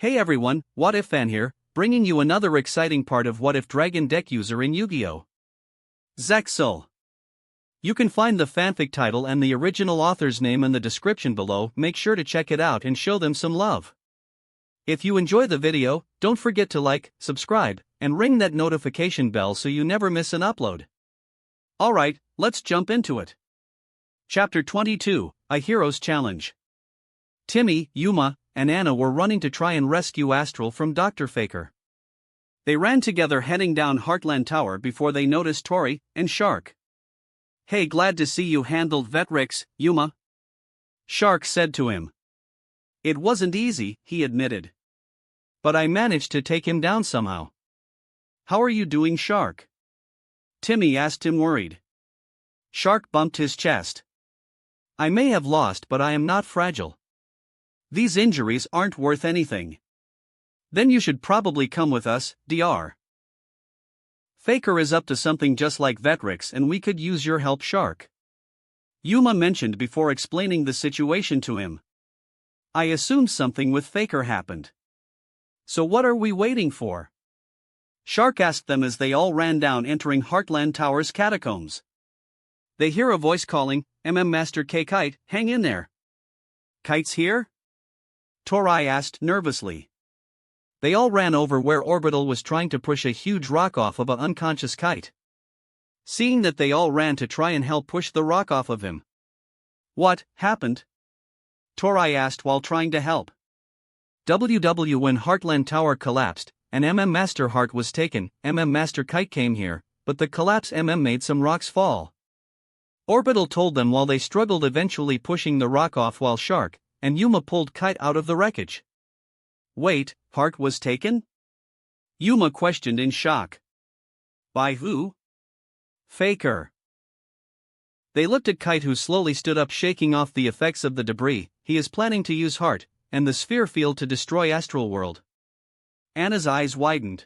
Hey everyone, What If Fan here, bringing you another exciting part of What If Dragon deck user in Yu-Gi-Oh! Zexal. You can find the fanfic title and the original author's name in the description below. Make sure to check it out and show them some love. If you enjoy the video, don't forget to like, subscribe, and ring that notification bell so you never miss an upload. Alright, let's jump into it. Chapter 22, A Hero's Challenge. Timmy, Yuma, and Anna were running to try and rescue Astral from Dr. Faker. They ran together heading down Heartland Tower before they noticed Tori and Shark. "Hey, glad to see you handled Vetrix, Yuma," Shark said to him. "It wasn't easy," he admitted. "But I managed to take him down somehow." "How are you doing, Shark?" Timmy asked him, worried. Shark bumped his chest. "I may have lost, but I am not fragile. These injuries aren't worth anything." "Then you should probably come with us, Dr. Faker is up to something just like Vetrix and we could use your help, Shark," Yuma mentioned before explaining the situation to him. "I assumed something with Faker happened. So what are we waiting for?" Shark asked them as they all ran down, entering Heartland Tower's catacombs. They hear a voice calling, Master Kite, hang in there." "Kite's here?" Tori asked nervously. They all ran over where Orbital was trying to push a huge rock off of an unconscious Kite. Seeing that, they all ran to try and help push the rock off of him. "What happened?" Tori asked while trying to help. When Heartland Tower collapsed, and Master Heart was taken, Master Kite came here, but the collapse made some rocks fall. Orbital told them while they struggled, eventually pushing the rock off while Shark and Yuma pulled Kite out of the wreckage. "Wait, Heart was taken?" Yuma questioned in shock. "By who?" "Faker." They looked at Kite, who slowly stood up, shaking off the effects of the debris. "He is planning to use Heart and the sphere field to destroy Astral World." Anna's eyes widened.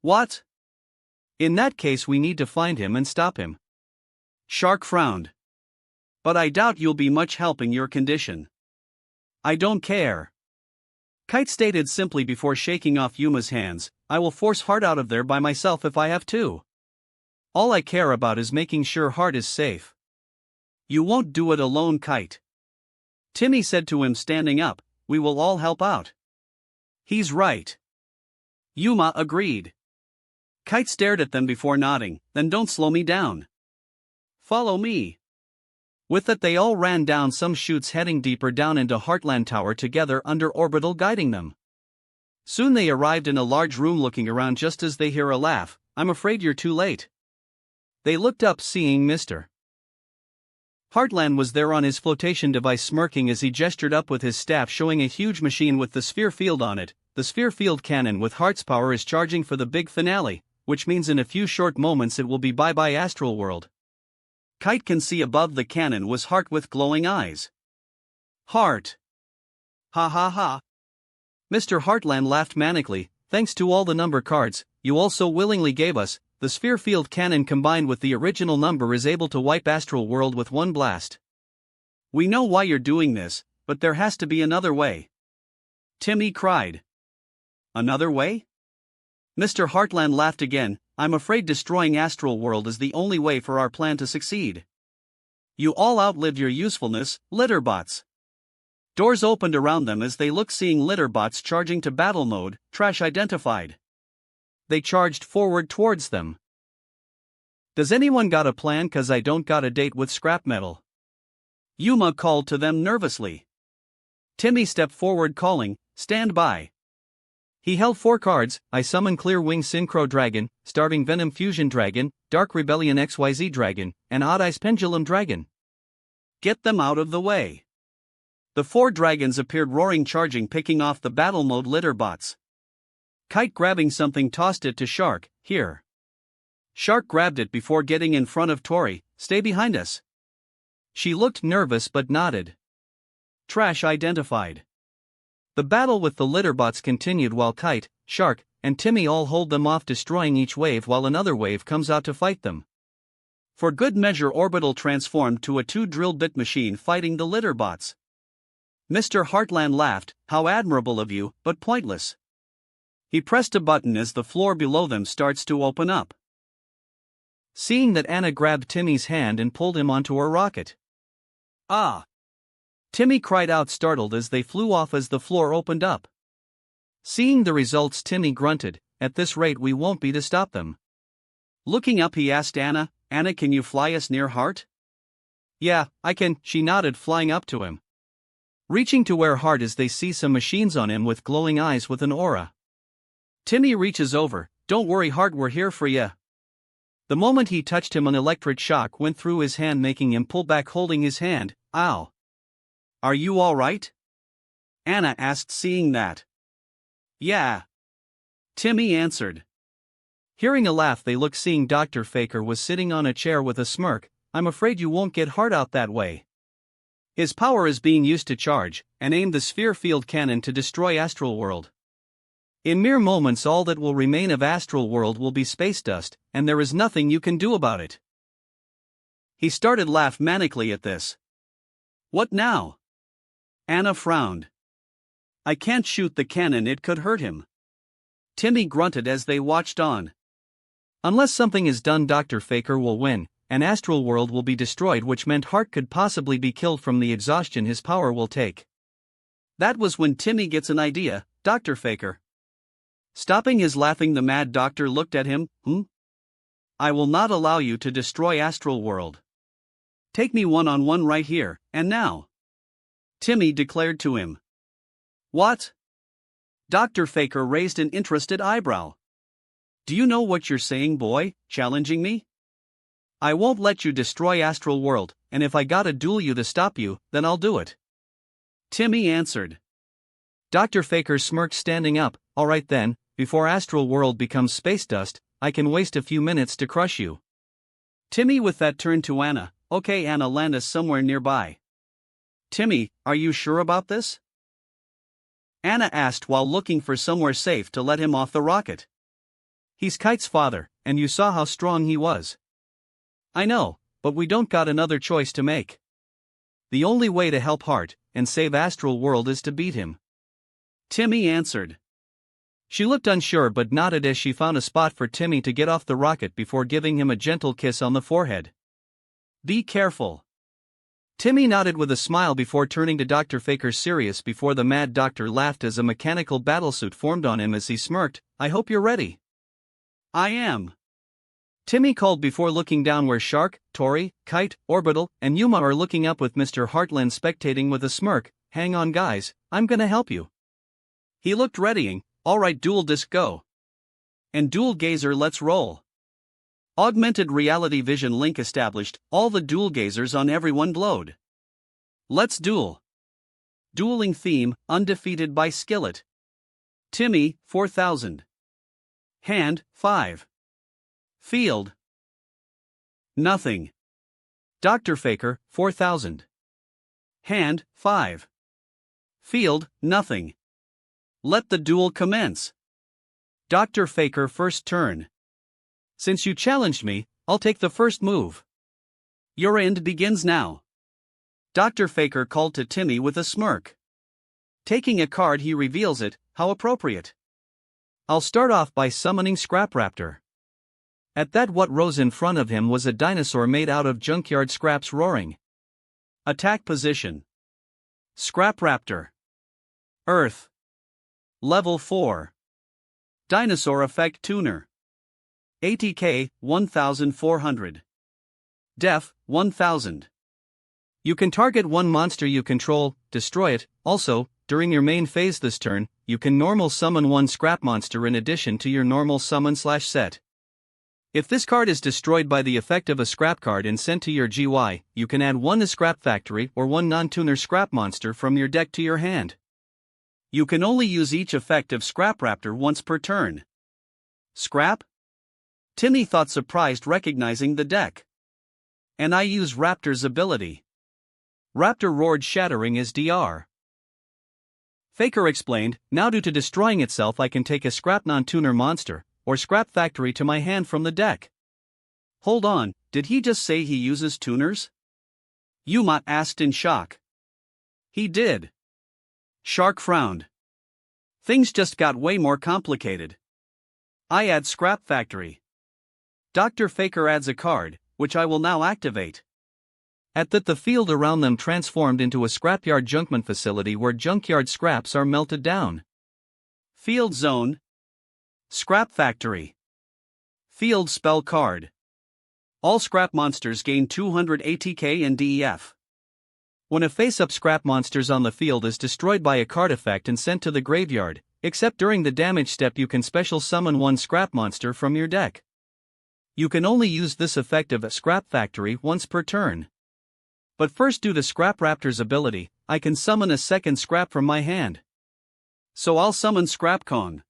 "What?" "In that case we need to find him and stop him." Shark frowned. "But I doubt you'll be much help in your condition." "I don't care," Kite stated simply before shaking off Yuma's hands. "I will force Heart out of there by myself if I have to. All I care about is making sure Heart is safe." "You won't do it alone, Kite," Timmy said to him, standing up. "We will all help out." "He's right," Yuma agreed. Kite stared at them before nodding. "Then don't slow me down. Follow me." With that, they all ran down some chutes, heading deeper down into Heartland Tower together, under Orbital guiding them. Soon they arrived in a large room. Looking around just as they hear a laugh. "I'm afraid you're too late." They looked up, seeing Mr. Heartland was there on his flotation device, smirking as he gestured up with his staff, showing a huge machine with the sphere field on it. The sphere field cannon with Heart's power is charging for the big finale, which means in a few short moments it will be bye-bye Astral World. Kite can see above the cannon was Heart with glowing eyes. "Heart! Ha ha ha!" Mr. Heartland laughed manically. "Thanks to all the number cards you all so willingly gave us, the sphere field cannon combined with the original number is able to wipe Astral World with one blast. We know why you're doing this, but there has to be another way," Timmy cried. "Another way?" Mr. Heartland laughed again. "I'm afraid destroying Astral World is the only way for our plan to succeed. You all outlived your usefulness, Litterbots." Doors opened around them as they looked, seeing Litterbots charging to battle mode. Trash identified. They charged forward towards them. "Does anyone got a plan? 'Cause I don't got a date with scrap metal," Yuma called to them nervously. Timmy stepped forward, calling, "Stand by." He held 4 cards: I Summon Clear Wing Synchro Dragon, Starving Venom Fusion Dragon, Dark Rebellion XYZ Dragon, and Odd Eyes Pendulum Dragon. "Get them out of the way." The 4 dragons appeared, roaring, charging, picking off the battle mode Litterbots. Kite, grabbing something, tossed it to Shark. "Here." Shark grabbed it before getting in front of Tori. "Stay behind us." She looked nervous but nodded. Trash identified. The battle with the Litterbots continued while Kite, Shark, and Timmy all hold them off, destroying each wave while another wave comes out to fight them. For good measure, Orbital transformed to a 2 drill bit machine fighting the Litterbots. Mr. Heartland laughed, "How admirable of you, but pointless." He pressed a button as the floor below them starts to open up. Seeing that, Anna grabbed Timmy's hand and pulled him onto her rocket. "Ah!" Timmy cried out, startled, as they flew off as the floor opened up. Seeing the results, Timmy grunted, "At this rate we won't be to stop them." Looking up, he asked Anna, "Anna, can you fly us near Hart?" "Yeah, I can," she nodded, flying up to him. Reaching to where Hart is, they see some machines on him with glowing eyes with an aura. Timmy reaches over, "Don't worry, Hart, we're here for ya." The moment he touched him, an electric shock went through his hand, making him pull back, holding his hand. "Ow. Are you all right?" Anna asked, seeing that. "Yeah," Timmy answered. Hearing a laugh, they looked, seeing Dr. Faker was sitting on a chair with a smirk. "I'm afraid you won't get Hart out that way. His power is being used to charge and aim the sphere field cannon to destroy Astral World. In mere moments, all that will remain of Astral World will be space dust, and there is nothing you can do about it." He started laugh manically at this. "What now?" Anna frowned. "I can't shoot the cannon, it could hurt him." Timmy grunted as they watched on. "Unless something is done, Dr. Faker will win, and Astral World will be destroyed, which meant Hart could possibly be killed from the exhaustion his power will take." That was when Timmy gets an idea. "Dr. Faker." Stopping his laughing, the Mad Doctor looked at him. "I will not allow you to destroy Astral World. Take me one-on-one right here, and now," Timmy declared to him. "What?" Dr. Faker raised an interested eyebrow. "Do you know what you're saying, boy, challenging me? I won't let you destroy Astral World, and if I gotta duel you to stop you, then I'll do it," Timmy answered. Dr. Faker smirked, standing up. "All right then, before Astral World becomes space dust, I can waste a few minutes to crush you." Timmy with that turned to Anna. "Okay, Anna, land us somewhere nearby." "Timmy, are you sure about this?" Anna asked while looking for somewhere safe to let him off the rocket. "He's Kite's father, and you saw how strong he was." "I know, but we don't got another choice to make. The only way to help Hart and save Astral World is to beat him," Timmy answered. She looked unsure but nodded as she found a spot for Timmy to get off the rocket before giving him a gentle kiss on the forehead. "Be careful." Timmy nodded with a smile before turning to Dr. Faker, serious, before the Mad Doctor laughed as a mechanical battlesuit formed on him as he smirked. "I hope you're ready." "I am," Timmy called before looking down where Shark, Tori, Kite, Orbital, and Yuma are looking up with Mr. Heartland spectating with a smirk. "Hang on, guys, I'm gonna help you." He looked readying. "All right, dual disc go. And dual gazer, let's roll." Augmented reality vision link established. All the dual gazers on everyone glowed. "Let's duel." Dueling theme, undefeated by Skillet. Timmy, 4000. Hand, 5. Field, nothing. Dr. Faker, 4000. Hand, 5. Field, nothing. Let the duel commence. Dr. Faker, first turn. "Since you challenged me, I'll take the first move. Your end begins now." Dr. Faker called to Timmy with a smirk. Taking a card, he reveals it. How appropriate. "I'll start off by summoning Scrap Raptor." At that, what rose in front of him was a dinosaur made out of junkyard scraps, roaring. Attack position. Scrap Raptor. Earth. Level 4. Dinosaur Effect Tuner. ATK, 1400. Def, 1000. You can target one monster you control, destroy it. Also, during your main phase this turn, you can normal summon one scrap monster in addition to your normal summon/set. If this card is destroyed by the effect of a scrap card and sent to your GY, you can add one to Scrap Factory or one non-tuner scrap monster from your deck to your hand. You can only use each effect of Scrap Raptor once per turn. Scrap? Timmy thought, surprised, recognizing the deck. "And I use Raptor's ability." Raptor roared, shattering his DR. Faker explained, "Now due to destroying itself, I can take a scrap non-tuner monster or Scrap Factory to my hand from the deck." "Hold on, did he just say he uses tuners?" Yuma asked in shock. "He did. Shark frowned. Things just got way more complicated. I add Scrap Factory. Dr. Faker adds a card, which I will now activate. At that, the field around them transformed into a scrapyard junkman facility where junkyard scraps are melted down. Field zone. Scrap Factory. Field spell card. All scrap monsters gain 200 ATK and DEF. When a face-up scrap monsters on the field is destroyed by a card effect and sent to the graveyard, except during the damage step, you can special summon one scrap monster from your deck. You can only use this effect of a Scrap Factory once per turn. But first, due to Scrap Raptor's ability, I can summon a second scrap from my hand. So I'll summon Scrap Kong.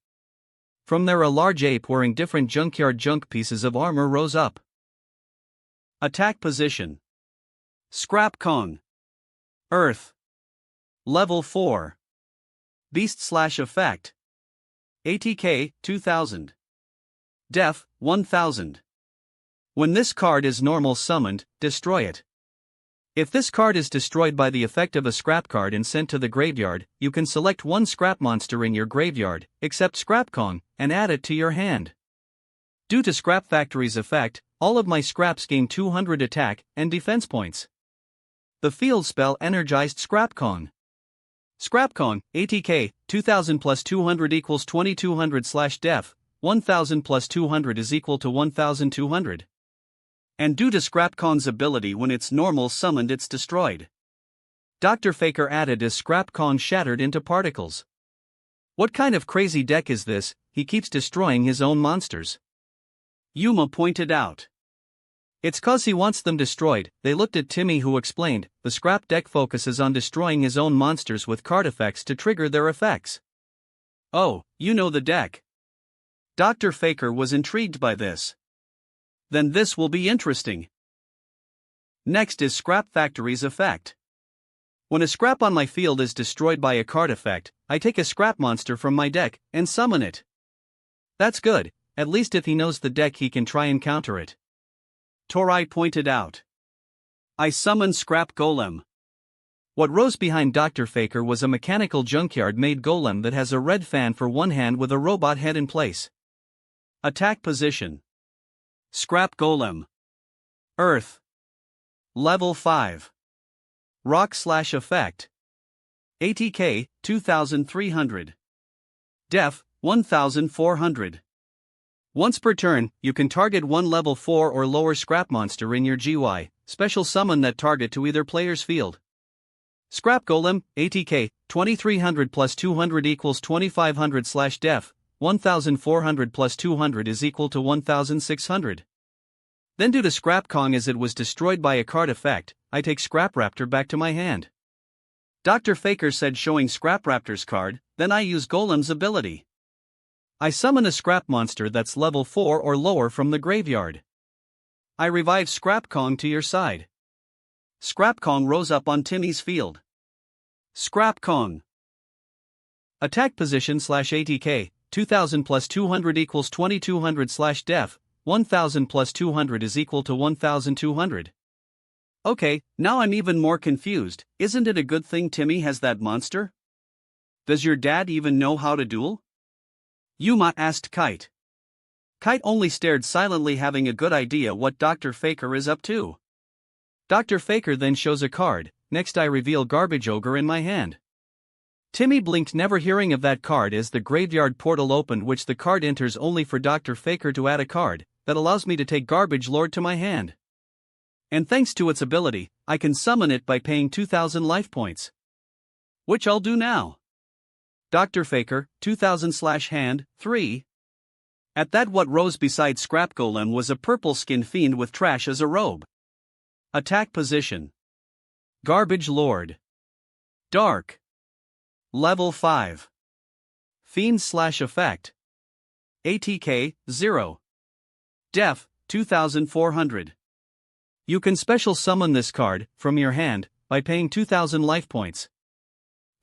From there, a large ape wearing different junkyard junk pieces of armor rose up. Attack position. Scrap Kong. Earth. Level 4. Beast/Effect. ATK 2000. Def 1000. When this card is normal summoned, destroy it. If this card is destroyed by the effect of a scrap card and sent to the graveyard, you can select one scrap monster in your graveyard, except Scrap Kong, and add it to your hand. Due to Scrap Factory's effect, all of my scraps gain 200 attack and defense points. The field spell energized Scrap Kong. Scrap Kong, ATK, 2000 plus 200 equals 2200/def, 1000 plus 200 is equal to 1200. And due to Scrap Kong's ability, when it's normal summoned, it's destroyed. Dr. Faker added as Scrap Kong shattered into particles. What kind of crazy deck is this? He keeps destroying his own monsters. Yuma pointed out. It's cause he wants them destroyed. They looked at Timmy, who explained, the scrap deck focuses on destroying his own monsters with card effects to trigger their effects. Oh, you know the deck. Dr. Faker was intrigued by this. Then this will be interesting. Next is Scrap Factory's effect. When a scrap on my field is destroyed by a card effect, I take a scrap monster from my deck and summon it. That's good, at least if he knows the deck he can try and counter it. Torai pointed out. I summoned Scrap Golem. What rose behind Dr. Faker was a mechanical junkyard-made golem that has a red fan for one hand with a robot head in place. Attack position. Scrap Golem. Earth. Level 5. Rock/Effect. ATK, 2300. Def, 1400. Once per turn, you can target one level 4 or lower scrap monster in your GY, special summon that target to either player's field. Scrap Golem, ATK, 2300 plus 200 equals 2500/def, 1400 plus 200 is equal to 1600. Then due to Scrap Kong, as it was destroyed by a card effect, I take Scrap Raptor back to my hand. Dr. Faker said showing Scrap Raptor's card, then I use Golem's ability. I summon a scrap monster that's level 4 or lower from the graveyard. I revive Scrap Kong to your side. Scrap Kong rose up on Timmy's field. Scrap Kong. Attack position/ATK, 2000 plus 200 equals 2200/def, 1000 plus 200 is equal to 1200. Okay, now I'm even more confused. Isn't it a good thing Timmy has that monster? Does your dad even know how to duel? Yuma asked Kite. Kite only stared silently, having a good idea what Dr. Faker is up to. Dr. Faker then shows a card. Next I reveal Garbage Ogre in my hand. Timmy blinked, never hearing of that card, as the graveyard portal opened, which the card enters only for Dr. Faker to add a card that allows me to take Garbage Lord to my hand. And thanks to its ability, I can summon it by paying 2000 life points. Which I'll do now. Dr. Faker, 2000/hand, 3. At that, what rose beside Scrap Golem was a purple-skinned fiend with trash as a robe. Attack position. Garbage Lord. Dark. Level 5. Fiend/Effect. ATK, 0. Def, 2400. You can special summon this card from your hand by paying 2000 life points.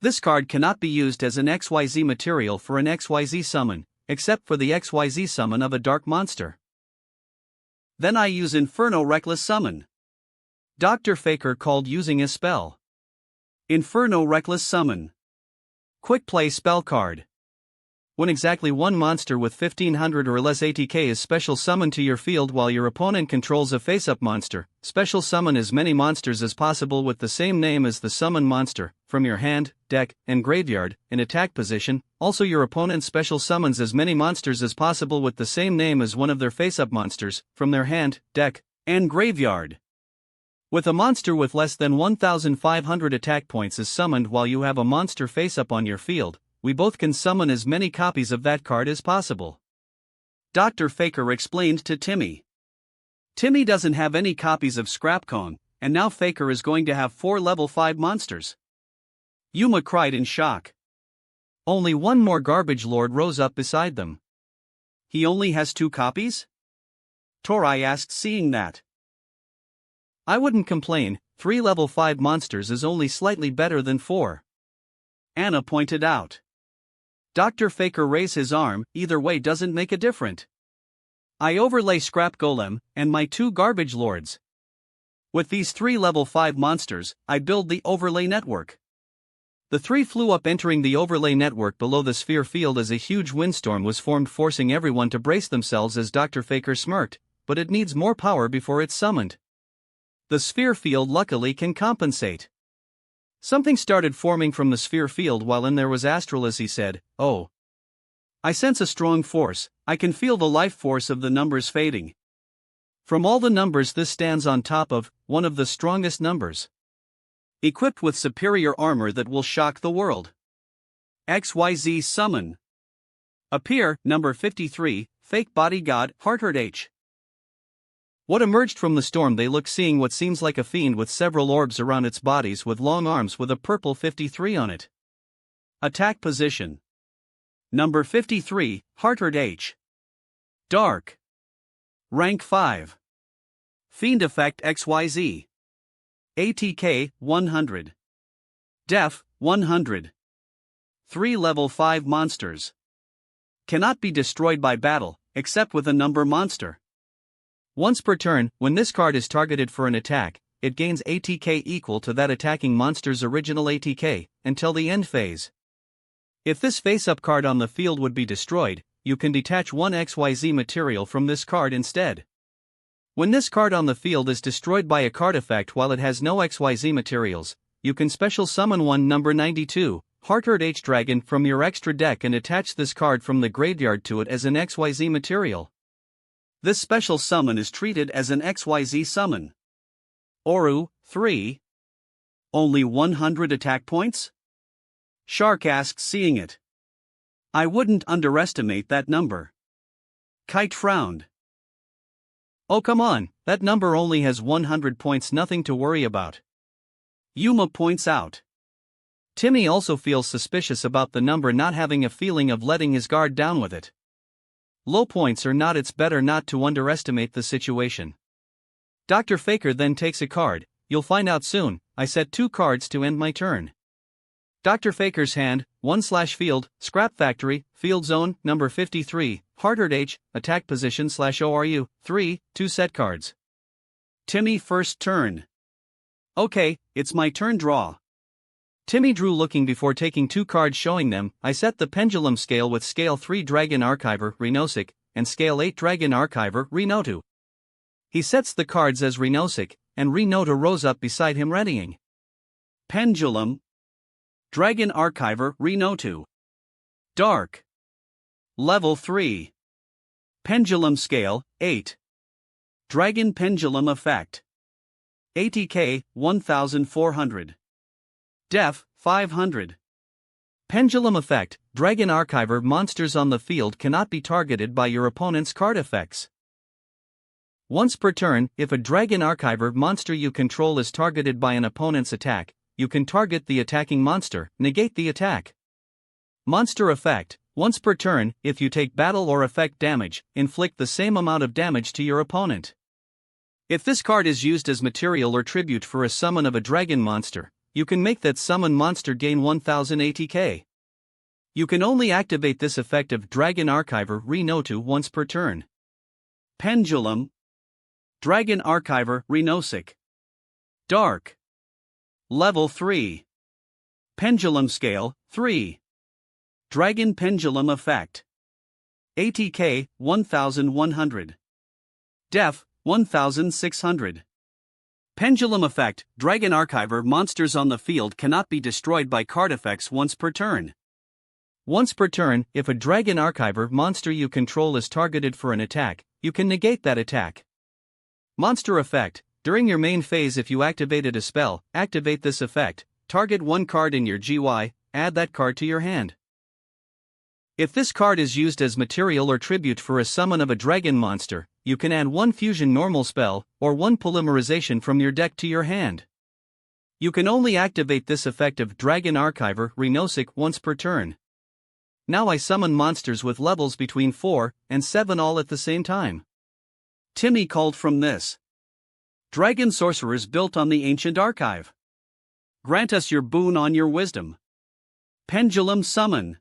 This card cannot be used as an XYZ material for an XYZ summon, except for the XYZ summon of a dark monster. Then I use Inferno Reckless Summon. Dr. Faker called using a spell. Inferno Reckless Summon. Quick Play Spell Card. When exactly one monster with 1500 or less ATK is special summoned to your field while your opponent controls a face-up monster, special summon as many monsters as possible with the same name as the summon monster, from your hand, deck, and graveyard, in attack position. Also your opponent special summons as many monsters as possible with the same name as one of their face-up monsters, from their hand, deck, and graveyard. With a monster with less than 1500 attack points is summoned while you have a monster face-up on your field, we both can summon as many copies of that card as possible. Dr. Faker explained to Timmy. Timmy doesn't have any copies of Scrap Kong, and now Faker is going to have 4 level 5 monsters. Yuma cried in shock. Only one more Garbage Lord rose up beside them. He only has 2 copies? Torai asked, seeing that. I wouldn't complain, 3 level 5 monsters is only slightly better than 4. Anna pointed out. Dr. Faker raised his arm, either way doesn't make a difference. I overlay Scrap Golem, and my 2 Garbage Lords. With these 3 level 5 monsters, I build the overlay network. The 3 flew up, entering the overlay network below the sphere field as a huge windstorm was formed, forcing everyone to brace themselves as Dr. Faker smirked, but it needs more power before it's summoned. The sphere field luckily can compensate. Something started forming from the sphere field while in there was Astral as he said, "Oh. I sense a strong force, I can feel the life force of the numbers fading. From all the numbers this stands on top of, one of the strongest numbers. Equipped with superior armor that will shock the world. XYZ Summon. Appear, number 53, Fake Body God, Hearthurt H." What emerged from the storm they look, seeing what seems like a fiend with several orbs around its bodies with long arms with a purple 53 on it. Attack position. Number 53, Hearthurt H. Dark. Rank 5. Fiend Effect XYZ. ATK 100. Def 100. 3 level 5 monsters. Cannot be destroyed by battle, except with a number monster. Once per turn, when this card is targeted for an attack, it gains ATK equal to that attacking monster's original ATK, until the end phase. If this face-up card on the field would be destroyed, you can detach 1 XYZ material from this card instead. When this card on the field is destroyed by a card effect while it has no XYZ materials, you can special summon 1 number 92, Hearthurt H Dragon from your extra deck and attach this card from the graveyard to it as an XYZ material. This special summon is treated as an XYZ summon. Oru, 3. Only 100 attack points? Shark asked, seeing it. I wouldn't underestimate that number. Kite frowned. Oh come on, that number only has 100 points, nothing to worry about. Yuma points out. Timmy also feels suspicious about the number not having a feeling of letting his guard down with it. Low points or not, it's better not to underestimate the situation. Dr. Faker then takes a card. You'll find out soon. I set 2 cards to end my turn. Dr. Faker's hand, 1/field, Scrap Factory, Field Zone, number 53, Hearthurt H, Attack Position /ORU, 3, 2 set cards. Timmy first turn. Okay, it's my turn, draw. Timmy drew, looking before taking 2 cards, showing them. I set the Pendulum Scale with Scale 3 Dragon Archiver, Renosik, and Scale 8 Dragon Archiver, Renotu. He sets the cards as Renosik, and Renotu rose up beside him readying. Pendulum. Dragon Archiver, Renotu. Dark. Level 3. Pendulum Scale, 8. Dragon Pendulum Effect. ATK, 1400. Def, 500. Pendulum Effect, Dragon Archiver. Monsters on the field cannot be targeted by your opponent's card effects. Once per turn, if a Dragon Archiver monster you control is targeted by an opponent's attack, you can target the attacking monster, negate the attack. Monster Effect, once per turn, if you take battle or effect damage, inflict the same amount of damage to your opponent. If this card is used as material or tribute for a summon of a dragon monster, you can make that summon monster gain 1000 ATK. You can only activate this effect of Dragon Archiver Renotu once per turn. Pendulum. Dragon Archiver Renosik. Dark. Level 3. Pendulum Scale, 3. Dragon Pendulum Effect. ATK 1100. Def 1600. Pendulum Effect. Dragon Archiver monsters on the field cannot be destroyed by card effects once per turn. Once per turn, if a Dragon Archiver monster you control is targeted for an attack, you can negate that attack. Monster Effect. During your main phase, if you activated a spell, activate this effect. Target one card in your GY, add that card to your hand. If this card is used as material or tribute for a summon of a dragon monster, you can add one fusion normal spell, or one polymerization from your deck to your hand. You can only activate this effect of Dragon Archiver Renosic once per turn. Now I summon monsters with levels between 4 and 7 all at the same time. Timmy called from this. Dragon Sorcerers built on the ancient archive. Grant us your boon on your wisdom. Pendulum Summon.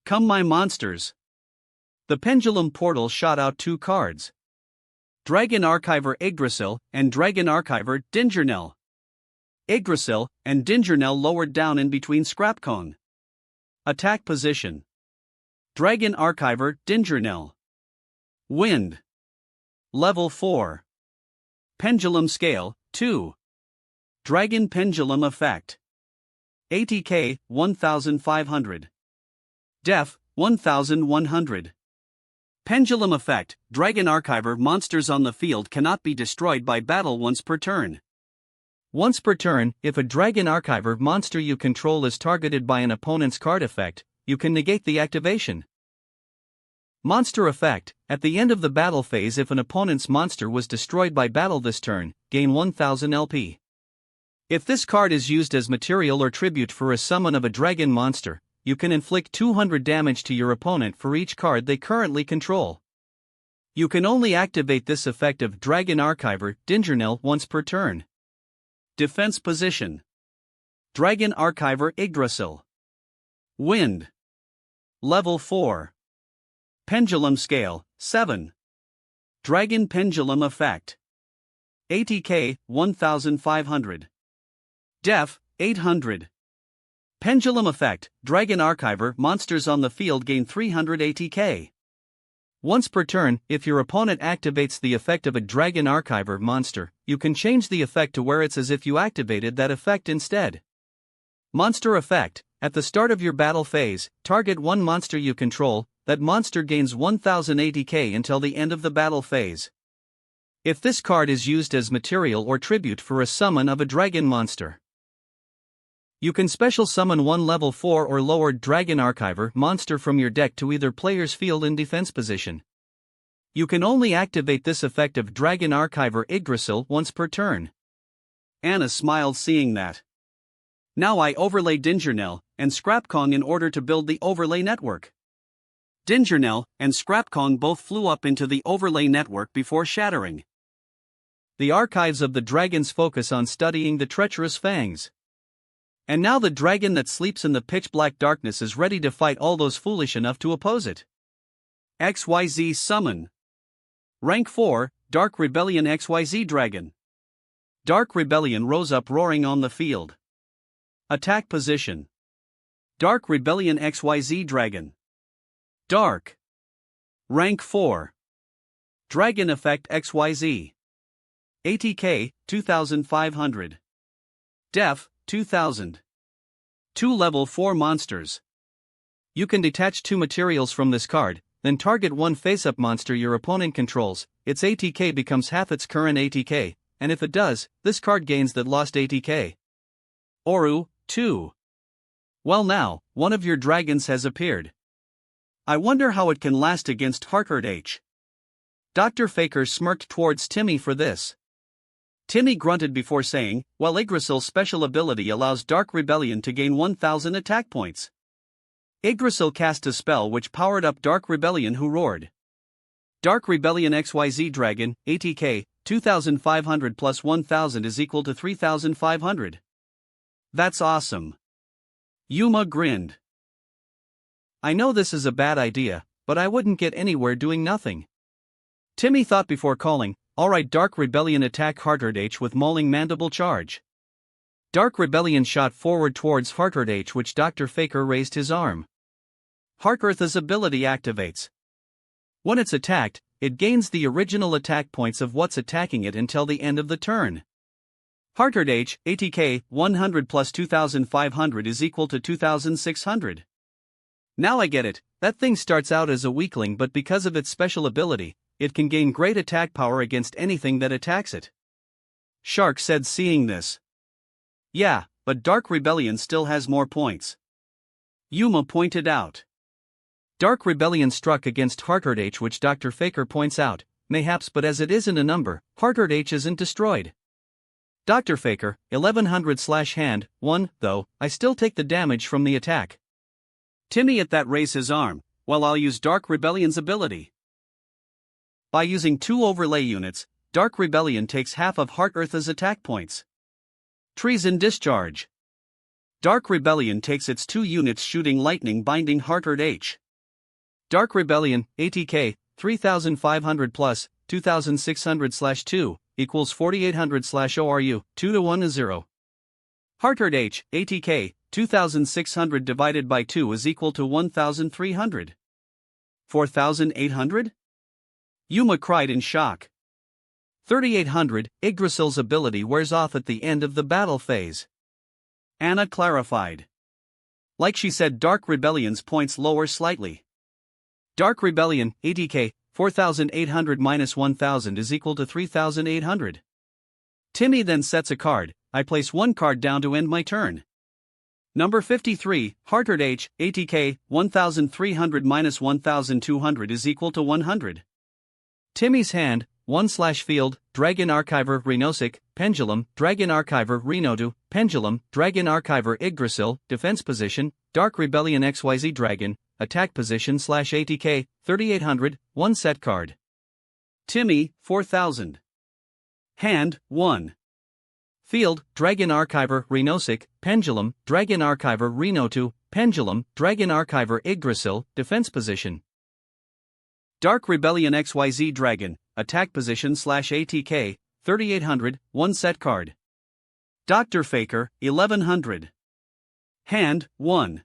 Come my monsters. The Pendulum Portal shot out 2 cards. Dragon Archiver Yggdrasil and Dragon Archiver Dingernell. Yggdrasil and Dingernell lowered down in between Scrapcon. Attack position. Dragon Archiver Dingernell. Wind. Level 4. Pendulum Scale 2. Dragon Pendulum Effect. ATK 1500. Def 1100. Pendulum Effect. Dragon Archiver monsters on the field cannot be destroyed by battle once per turn. Once per turn, if a Dragon Archiver monster you control is targeted by an opponent's card effect, you can negate the activation. Monster Effect. At the end of the battle phase, if an opponent's monster was destroyed by battle this turn, gain 1000 LP. If this card is used as material or tribute for a summon of a dragon monster, you can inflict 200 damage to your opponent for each card they currently control. You can only activate this effect of Dragon Archiver Dingernell once per turn. Defense position. Dragon Archiver Yggdrasil. Wind. Level 4. Pendulum Scale 7. Dragon Pendulum Effect. ATK 1500. Def 800. Pendulum Effect. Dragon Archiver monsters on the field gain 300 ATK. Once per turn, if your opponent activates the effect of a Dragon Archiver monster, you can change the effect to where it's as if you activated that effect instead. Monster Effect. At the start of your battle phase, target one monster you control. That monster gains 1000 ATK until the end of the battle phase. If this card is used as material or tribute for a summon of a dragon monster, you can special summon one level 4 or lower Dragon Archiver monster from your deck to either player's field in defense position. You can only activate this effect of Dragon Archiver Yggdrasil once per turn. Anna smiled seeing that. Now I overlay Dingernell and Scrapcon in order to build the overlay network. Dingernell and Scrapcon both flew up into the overlay network before shattering. The archives of the dragons focus on studying the treacherous fangs. And now the dragon that sleeps in the pitch-black darkness is ready to fight all those foolish enough to oppose it. XYZ Summon. Rank 4, Dark Rebellion XYZ Dragon. Dark Rebellion rose up roaring on the field. Attack position. Dark Rebellion XYZ Dragon. Dark. Rank 4. Dragon Effect XYZ. ATK 2500. Def 2000. 2 level 4 monsters. You can detach 2 materials from this card, then target one face-up monster your opponent controls. Its ATK becomes half its current ATK, and if it does, this card gains that lost ATK. Oru 2. Well now, one of your dragons has appeared. I wonder how it can last against Harkard H. Dr. Faker smirked towards Timmy for this. Timmy grunted before saying, well, Yggdrasil's special ability allows Dark Rebellion to gain 1000 attack points. Yggdrasil cast a spell which powered up Dark Rebellion, who roared. Dark Rebellion XYZ Dragon, ATK, 2500 plus 1000 is equal to 3500. That's awesome. Yuma grinned. I know this is a bad idea, but I wouldn't get anywhere doing nothing. Timmy thought before calling, alright, Dark Rebellion attack Harkard H with Mauling Mandible Charge. Dark Rebellion shot forward towards Harkard H, which Dr. Faker raised his arm. Heart Earth's ability activates. When it's attacked, it gains the original attack points of what's attacking it until the end of the turn. Heart H, ATK, 100 plus 2500 is equal to 2600. Now I get it, that thing starts out as a weakling, but because of its special ability, it can gain great attack power against anything that attacks it. Shark said, seeing this. Yeah, but Dark Rebellion still has more points. Yuma pointed out. Dark Rebellion struck against Heart H, which Dr. Faker points out, mayhaps, but as it isn't a number, Heart H isn't destroyed. Dr. Faker, 1100/hand, 1, though, I still take the damage from the attack. Timmy at that raise his arm, while I'll use Dark Rebellion's ability. By using 2 overlay units, Dark Rebellion takes half of Heart Earth's attack points. Treason Discharge. Dark Rebellion takes its 2 units shooting lightning binding Heart H. Dark Rebellion, ATK, 3500 plus, 2600/2, equals 4800/ORU, 2-1-0. Heart H, ATK, 2600 divided by 2 is equal to 1300. 4800? Yuma cried in shock. 3800, Yggdrasil's ability wears off at the end of the battle phase. Anna clarified. Like she said, Dark Rebellion's points lower slightly. Dark Rebellion, ATK, 4800 minus 1000 is equal to 3800. Timmy then sets a card. I place 1 card down to end my turn. Number 53, Heart H, ATK, 1300 minus 1200 is equal to 100. Timmy's hand, 1/field, Dragon Archiver Renosic, Pendulum, Dragon Archiver Renodu, Pendulum, Dragon Archiver Yggdrasil, Defense Position, Dark Rebellion XYZ Dragon, Attack Position /ATK, 3800, 1 set card. Timmy, 4000. Hand, 1. Field, Dragon Archiver Renosic, Pendulum, Dragon Archiver Renodu, Pendulum, Dragon Archiver Yggdrasil, Defense Position. Dark Rebellion XYZ Dragon, Attack Position /ATK, 3800, 1 set card. Dr. Faker, 1100. Hand, 1.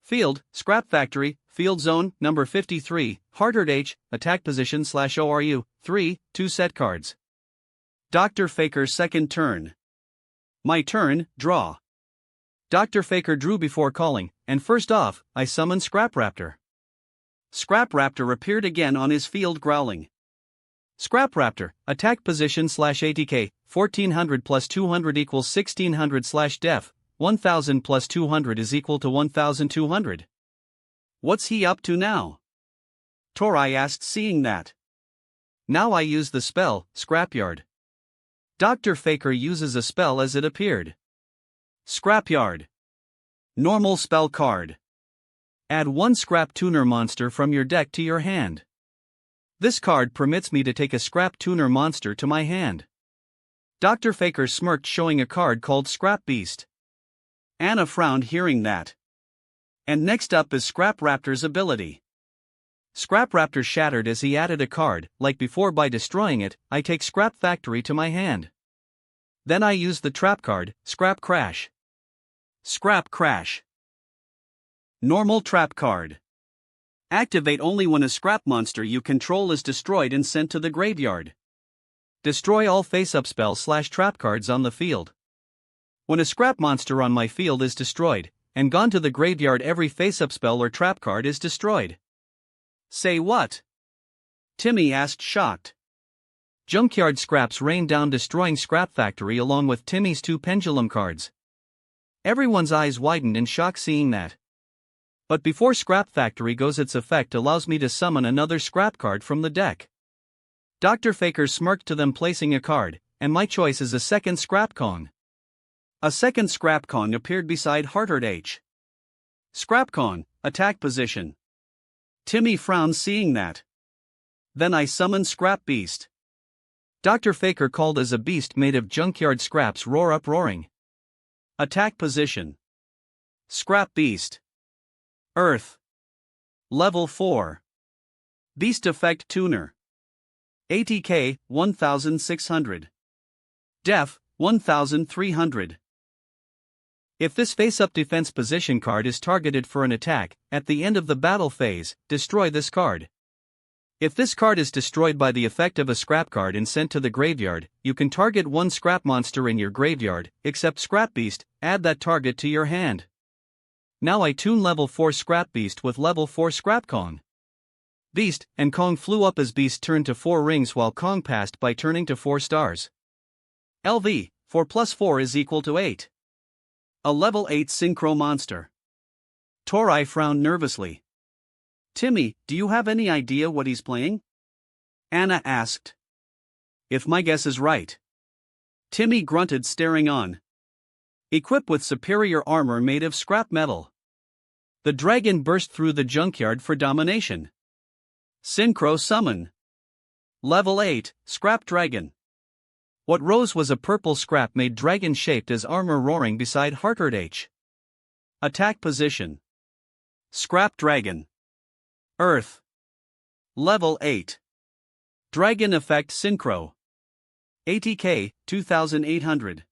Field, Scrap Factory, Field Zone, number 53, Heart H, Attack Position /ORU, 3, 2 set cards. Dr. Faker's second turn. My turn, draw. Dr. Faker drew before calling, and first off, I summoned Scrap Raptor. Scrap Raptor appeared again on his field growling. Scrap Raptor, Attack Position /ATK, 1400 plus 200 equals 1600/def, 1000 plus 200 is equal to 1200. What's he up to now? Torai asked, seeing that. Now I use the spell, Scrapyard. Dr. Faker uses a spell as it appeared. Scrapyard. Normal spell card. Add 1 Scrap Tuner monster from your deck to your hand. This card permits me to take a Scrap Tuner monster to my hand. Dr. Faker smirked, showing a card called Scrap Beast. Anna frowned hearing that. And next up is Scrap Raptor's ability. Scrap Raptor shattered as he added a card. Like before, by destroying it, I take Scrap Factory to my hand. Then I use the trap card, Scrap Crash. Scrap Crash. Normal trap card. Activate only when a scrap monster you control is destroyed and sent to the graveyard. Destroy all face-up spell /trap cards on the field. When a scrap monster on my field is destroyed and gone to the graveyard, every face-up spell or trap card is destroyed. Say what? Timmy asked, shocked. Junkyard scraps rain down, destroying Scrap Factory along with Timmy's 2 pendulum cards. Everyone's eyes widened in shock seeing that. But before Scrap Factory goes, its effect allows me to summon another scrap card from the deck. Dr. Faker smirked to them, placing a card, and my choice is a second Scrap Kong. A second Scrap Kong appeared beside Heart H. Scrap Kong, Attack Position. Timmy frowned seeing that. Then I summoned Scrap Beast. Dr. Faker called as a beast made of junkyard scraps roar up, roaring. Attack Position. Scrap Beast. Earth. Level 4. Beast Effect Tuner. ATK, 1600. Def, 1300. If this face-up defense position card is targeted for an attack, at the end of the battle phase, destroy this card. If this card is destroyed by the effect of a scrap card and sent to the graveyard, you can target one scrap monster in your graveyard, except Scrap Beast, add that target to your hand. Now I tune level 4 Scrap Beast with level 4 Scrap Kong. Beast and Kong flew up as Beast turned to 4 rings while Kong passed by turning to 4 stars. LV, 4 plus 4 is equal to 8. A level 8 Synchro monster. Torai frowned nervously. Timmy, do you have any idea what he's playing? Anna asked. If my guess is right. Timmy grunted, staring on. Equipped with superior armor made of scrap metal. The dragon burst through the junkyard for domination. Synchro summon. Level 8, Scrap Dragon. What rose was a purple scrap made dragon shaped as armor roaring beside Heartard H. Attack position. Scrap Dragon. Earth. Level 8. Dragon Effect Synchro. ATK, 2800.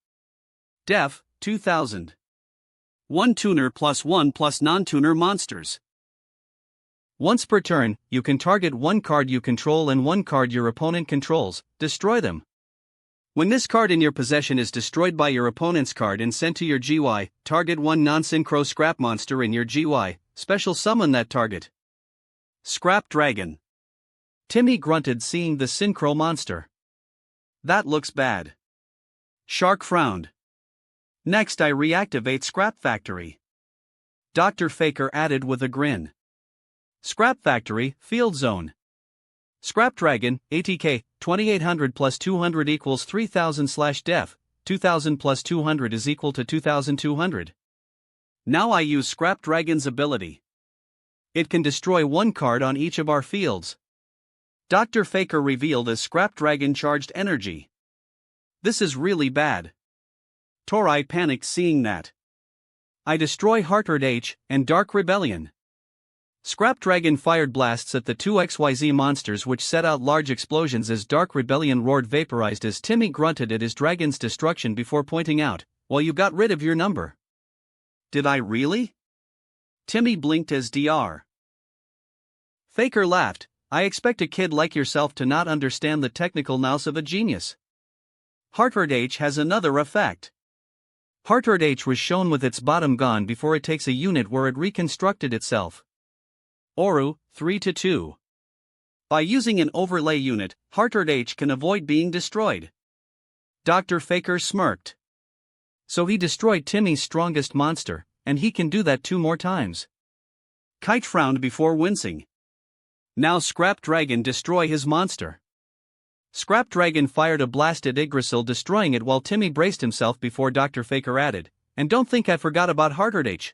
Def, 2000. 1 tuner plus 1 plus non-tuner monsters. Once per turn, you can target one card you control and one card your opponent controls, destroy them. When this card in your possession is destroyed by your opponent's card and sent to your GY, target one non-synchro scrap monster in your GY, special summon that target. Scrap Dragon. Timmy grunted, seeing the synchro monster. That looks bad. Shark frowned. Next I reactivate Scrap Factory. Dr. Faker added with a grin. Scrap Factory, Field Zone. Scrap Dragon, ATK, 2800 plus 200 equals 3000/def, 2000 plus 200 is equal to 2200. Now I use Scrap Dragon's ability. It can destroy one card on each of our fields. Dr. Faker revealed as Scrap Dragon charged energy. This is really bad. Torai panicked seeing that. I destroy Heartard H and Dark Rebellion. Scrap Dragon fired blasts at the two XYZ monsters, which set out large explosions as Dark Rebellion roared, vaporized as Timmy grunted at his dragon's destruction before pointing out, "Well, you got rid of your number." Did I really? Timmy blinked as Dr. Faker laughed. I expect a kid like yourself to not understand the technical nous of a genius. Heartard H has another effect. Heartard H was shown with its bottom gone before it takes a unit where it reconstructed itself. Oru, 3-2. By using an overlay unit, Heartard H can avoid being destroyed. Dr. Faker smirked. So he destroyed Timmy's strongest monster, and he can do that 2 more times. Kite frowned before wincing. Now Scrap Dragon destroy his monster. Scrap Dragon fired a blast at Yggdrasil, destroying it while Timmy braced himself before Dr. Faker added, "And don't think I forgot about Heartard H."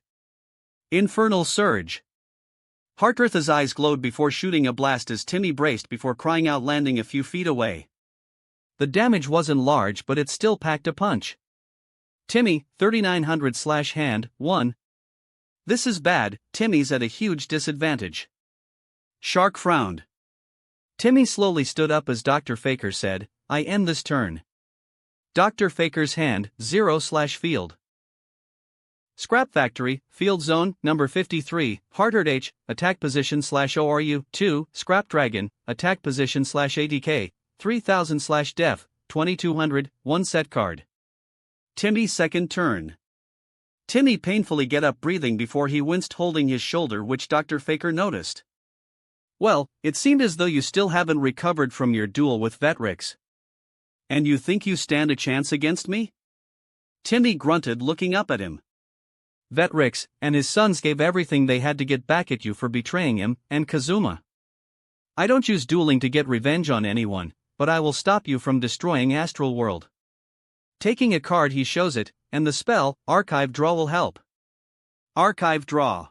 Infernal Surge. Heartard's eyes glowed before shooting a blast as Timmy braced before crying out, landing a few feet away. The damage wasn't large, but it still packed a punch. Timmy, 3900/hand, 1. This is bad, Timmy's at a huge disadvantage. Shark frowned. Timmy slowly stood up as Dr. Faker said, "I end this turn." Dr. Faker's hand, 0/field. Scrap Factory, Field Zone, number 53, Heartard H, attack position /ORU, 2, Scrap Dragon, attack position /ATK, 3000/def, 2200, 1 set card. Timmy's second turn. Timmy painfully get up, breathing before he winced, holding his shoulder, which Dr. Faker noticed. Well, it seemed as though you still haven't recovered from your duel with Vetrix. And you think you stand a chance against me? Timmy grunted, looking up at him. Vetrix and his sons gave everything they had to get back at you for betraying him, and Kazuma. I don't use dueling to get revenge on anyone, but I will stop you from destroying Astral World. Taking a card, he shows it, and the spell, Archive Draw, will help. Archive Draw.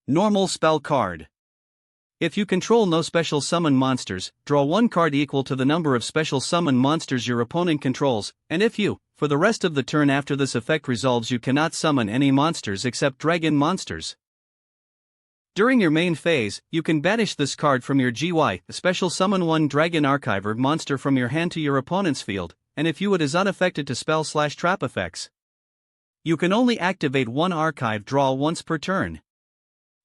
Normal spell card. If you control no special summon monsters, draw one card equal to the number of special summon monsters your opponent controls, and if you, for the rest of the turn after this effect resolves, you cannot summon any monsters except dragon monsters. During your main phase, you can banish this card from your GY, special summon one Dragon Archiver monster from your hand to your opponent's field, and if you, it is unaffected to spell/trap effects. You can only activate one archive draw once per turn.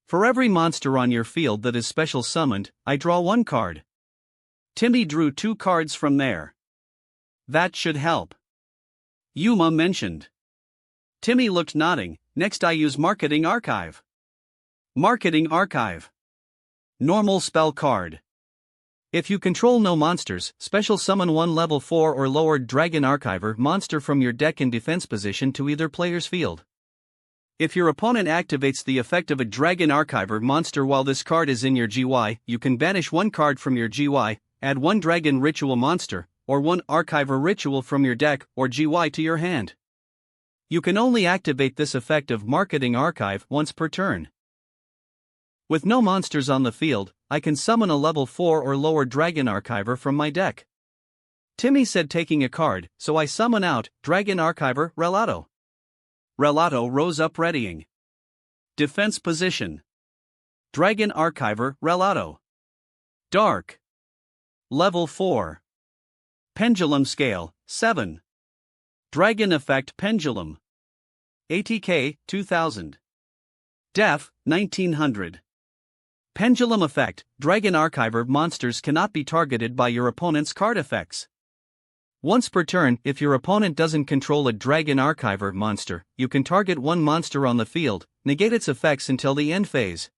For every monster on your field that is special summoned, I draw one card. Timmy drew 2 cards from there. That should help. Yuma mentioned. Timmy looked nodding. Next I use Marketing Archive. Marketing Archive. Normal spell card. If you control no monsters, special summon one level 4 or lower Dragon Archiver monster from your deck in defense position to either player's field. If your opponent activates the effect of a Dragon Archiver monster while this card is in your GY, you can banish one card from your GY, add one Dragon Ritual monster, or one Archiver Ritual from your deck or GY to your hand. You can only activate this effect of Marketing Archive once per turn. With no monsters on the field, I can summon a level 4 or lower Dragon Archiver from my deck. Timmy said taking a card, so I summon out Dragon Archiver Relato. Relato rose up readying. Defense position. Dragon Archiver Relato. Dark. Level 4. Pendulum Scale, 7. Dragon Effect Pendulum. ATK, 2000. Def, 1900. Pendulum Effect, Dragon Archiver monsters cannot be targeted by your opponent's card effects. Once per turn, if your opponent doesn't control a Dragon Archiver monster, you can target one monster on the field, negate its effects until the end phase.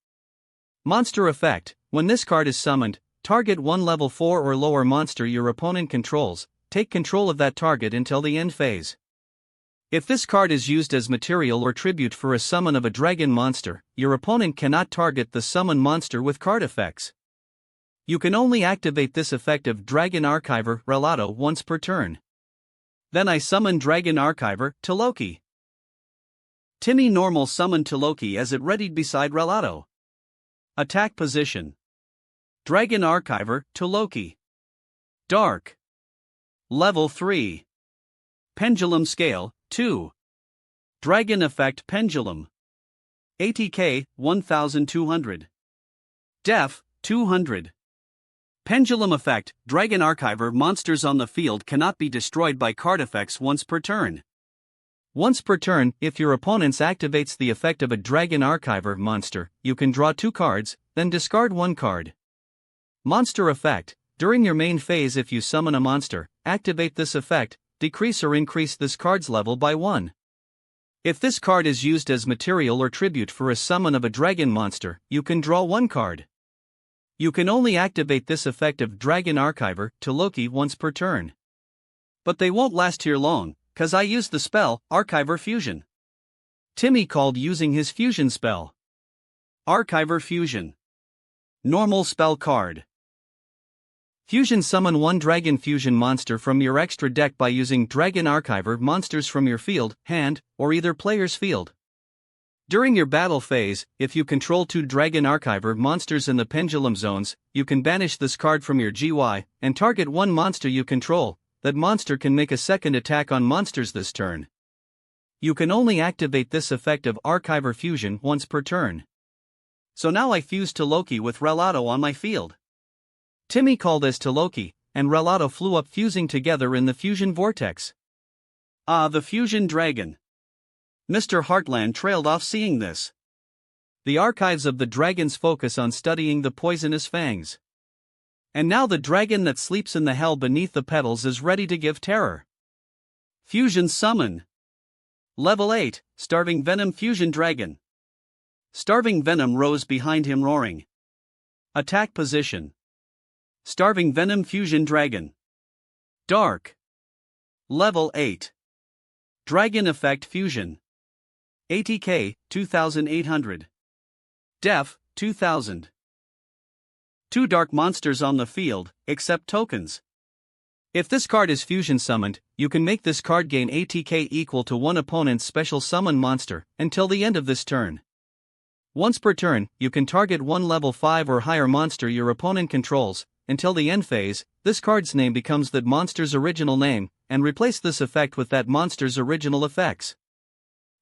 Monster Effect, when this card is summoned, target one level 4 or lower monster your opponent controls, take control of that target until the end phase. If this card is used as material or tribute for a summon of a dragon monster, your opponent cannot target the summoned monster with card effects. You can only activate this effect of Dragon Archiver Relato once per turn. Then I summon Dragon Archiver to Loki. Timmy normal summoned to Loki as it readied beside Relato. Attack position. Dragon Archiver to Loki. Dark. Level 3. Pendulum Scale, 2. Dragon Effect Pendulum. ATK, 1200. Def, 200. Pendulum Effect, Dragon Archiver monsters on the field cannot be destroyed by card effects once per turn. Once per turn, if your opponent activates the effect of a Dragon Archiver monster, you can draw 2 cards, then discard 1 card. Monster Effect, during your main phase if you summon a monster, activate this effect, decrease or increase this card's level by 1. If this card is used as material or tribute for a summon of a dragon monster, you can draw 1 card. You can only activate this effect of Dragon Archiver to Loki once per turn. But they won't last here long, cause I used the spell, Archiver Fusion. Timmy called using his fusion spell. Archiver Fusion. Normal spell card. Fusion summon one Dragon Fusion monster from your extra deck by using Dragon Archiver monsters from your field, hand, or either player's field. During your battle phase, if you control 2 Dragon Archiver monsters in the pendulum zones, you can banish this card from your GY and target one monster you control. That monster can make a second attack on monsters this turn. You can only activate this effect of Archiver Fusion once per turn. So now I fuse to Loki with Relato on my field. Timmy called as to Loki, and Relato flew up fusing together in the fusion vortex. Ah, the fusion dragon. Mr. Heartland trailed off seeing this. The archives of the dragons focus on studying the poisonous fangs. And now the dragon that sleeps in the hell beneath the petals is ready to give terror. Fusion summon. Level 8, Starving Venom Fusion Dragon. Starving Venom rose behind him roaring. Attack position. Starving Venom Fusion Dragon. Dark. Level 8. Dragon Effect Fusion. ATK, 2800. Def, 2000. 2 dark monsters on the field, except tokens. If this card is fusion summoned, you can make this card gain ATK equal to one opponent's special summon monster, until the end of this turn. Once per turn, you can target one level 5 or higher monster your opponent controls. Until the end phase, this card's name becomes that monster's original name, and replace this effect with that monster's original effects.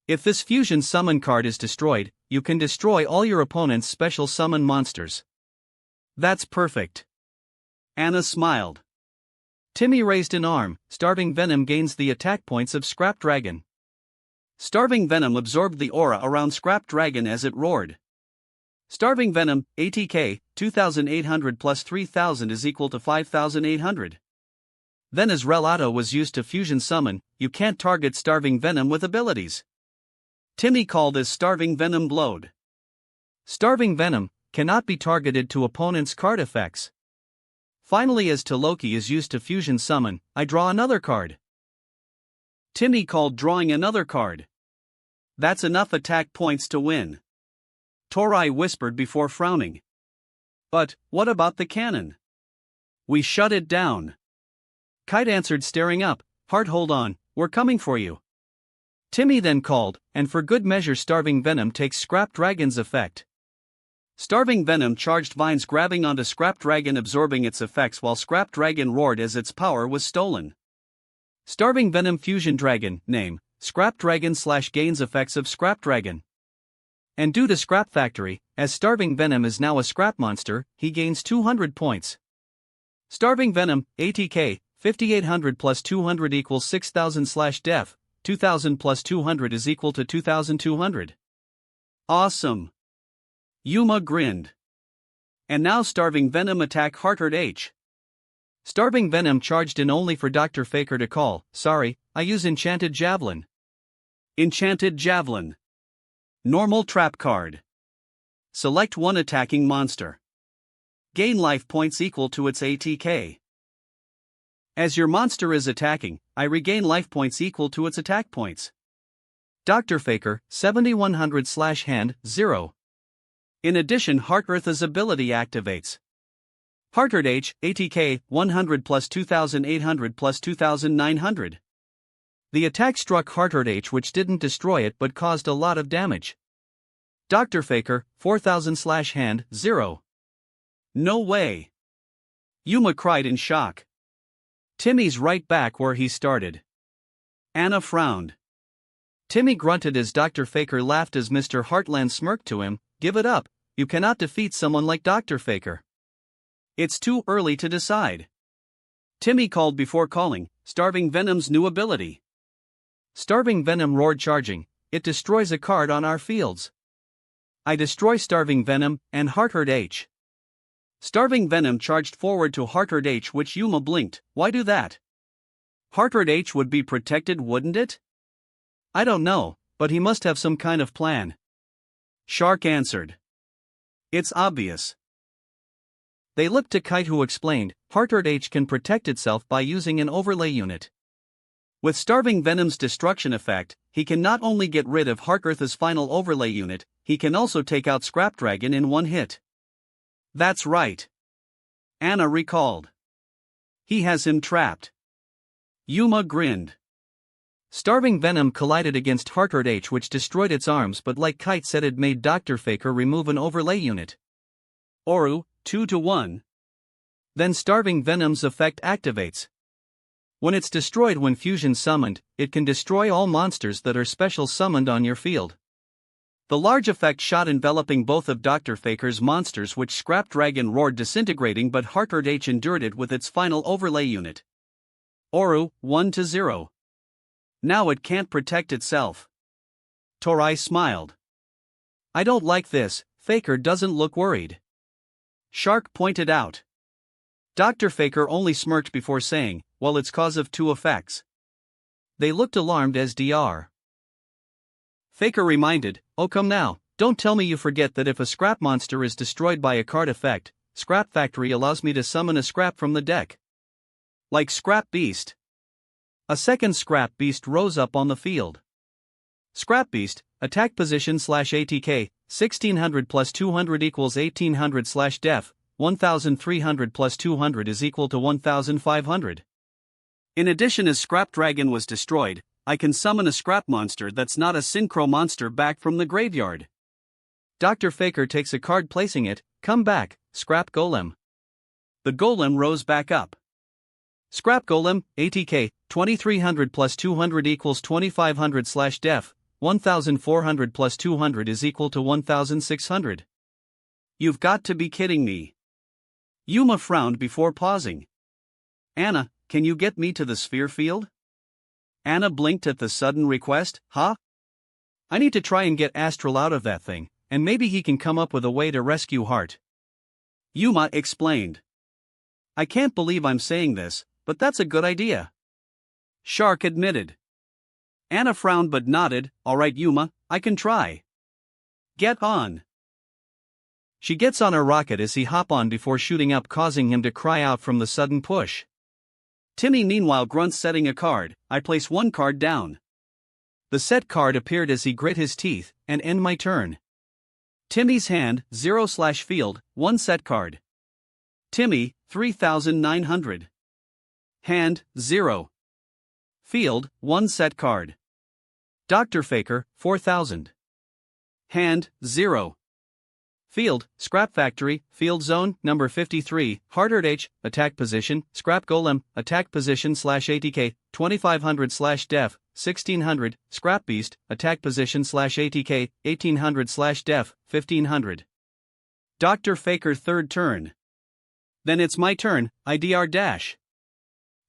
If this fusion summon card is destroyed, you can destroy all your opponent's special summon monsters. That's perfect. Anna smiled. Timmy raised an arm. Starving Venom gains the attack points of Scrap Dragon. Starving Venom absorbed the aura around Scrap Dragon as it roared. Starving Venom, ATK, 2800 plus 3000 is equal to 5800. Then as Relato was used to fusion summon, you can't target Starving Venom with abilities. Timmy called this Starving Venom Blowed. Starving Venom cannot be targeted to opponent's card effects. Finally, as Loki is used to fusion summon, I draw another card. Timmy called drawing another card. That's enough attack points to win. Torai whispered before frowning. But, what about the cannon? We shut it down. Kite answered staring up, Heart, hold on, we're coming for you. Timmy then called, and for good measure Starving Venom takes Scrap Dragon's effect. Starving Venom charged vines grabbing onto Scrap Dragon absorbing its effects while Scrap Dragon roared as its power was stolen. Starving Venom Fusion Dragon, name, Scrap Dragon / gains effects of Scrap Dragon. And due to Scrap Factory, as Starving Venom is now a scrap monster, he gains 200 points. Starving Venom, ATK, 5800 plus 200 equals 6000 / def, 2000 plus 200 is equal to 2200. Awesome! Yuma grinned. And now Starving Venom attack Heart H. Starving Venom charged in only for Dr. Faker to call, sorry, I use Enchanted Javelin. Enchanted Javelin. Normal trap card. Select one attacking monster. Gain life points equal to its ATK. As your monster is attacking, I regain life points equal to its attack points. Dr. Faker, 7100 / hand, 0. In addition, Heart Earth's ability activates. Heart H, ATK, 100 plus 2800 plus 2900. The attack struck Heart H, which didn't destroy it but caused a lot of damage. Dr. Faker, 4000 / hand, 0. No way. Yuma cried in shock. Timmy's right back where he started. Anna frowned. Timmy grunted as Dr. Faker laughed as Mr. Heartland smirked to him, give it up, you cannot defeat someone like Dr. Faker. It's too early to decide. Timmy called before calling, Starving Venom's new ability. Starving Venom roared charging, it destroys a card on our fields. I destroy Starving Venom and Heart H. Starving Venom charged forward to Heart H, which Yuma blinked, why do that? Heart H would be protected, wouldn't it? I don't know, but he must have some kind of plan. Shark answered. It's obvious. They looked to Kite, who explained, Heart H can protect itself by using an overlay unit. With Starving Venom's destruction effect, he can not only get rid of Heart Earth's final overlay unit, he can also take out Scrap Dragon in one hit. That's right. Anna recalled. He has him trapped. Yuma grinned. Starving Venom collided against Heart H, which destroyed its arms, but like Kite said, it made Dr. Faker remove an overlay unit. Oru, 2-1. Then Starving Venom's effect activates. When it's destroyed when fusion summoned, it can destroy all monsters that are special summoned on your field. The large effect shot enveloping both of Dr. Faker's monsters, which Scrap Dragon roared disintegrating, but Heart H endured it with its final overlay unit. Oru, 1-0. Now it can't protect itself. Torai smiled. I don't like this, Faker doesn't look worried. Shark pointed out. Dr. Faker only smirked before saying, well, it's cause of two effects. They looked alarmed as Dr. Faker reminded, oh come now, don't tell me you forget that if a scrap monster is destroyed by a card effect, Scrap Factory allows me to summon a scrap from the deck. Like Scrap Beast. A second Scrap Beast rose up on the field. Scrap Beast, attack position / ATK, 1600 plus 200 equals 1800 / def, 1300 plus 200 is equal to 1500. In addition, as Scrap Dragon was destroyed, I can summon a scrap monster that's not a synchro monster back from the graveyard. Dr. Faker takes a card placing it, come back, Scrap Golem. The Golem rose back up. Scrap Golem, ATK, 2300 plus 200 equals 2500 / def, 1400 plus 200 is equal to 1600. You've got to be kidding me. Yuma frowned before pausing. Anna, can you get me to the sphere field? Anna blinked at the sudden request, huh? I need to try and get Astral out of that thing, and maybe he can come up with a way to rescue Heart. Yuma explained. I can't believe I'm saying this, but that's a good idea. Shark admitted. Anna frowned but nodded. Alright Yuma, I can try. Get on. She gets on a rocket as he hop on before shooting up, causing him to cry out from the sudden push. Timmy meanwhile grunts, setting a card. I place one card down. The set card appeared as he grit his teeth, and end my turn. Timmy's hand, 0/field, 1 set card. Timmy, 3,900. Hand, 0. Field, 1 set card. Dr. Faker, 4,000. Hand, 0. Field, Scrap Factory, Field Zone, number 53, Heart H, Attack Position, Scrap Golem, Attack Position /ATK, 2500/Def, 1600, Scrap Beast, Attack Position /ATK, 1800/Def, 1500. Dr. Faker, third turn. Then it's my turn, IDR-.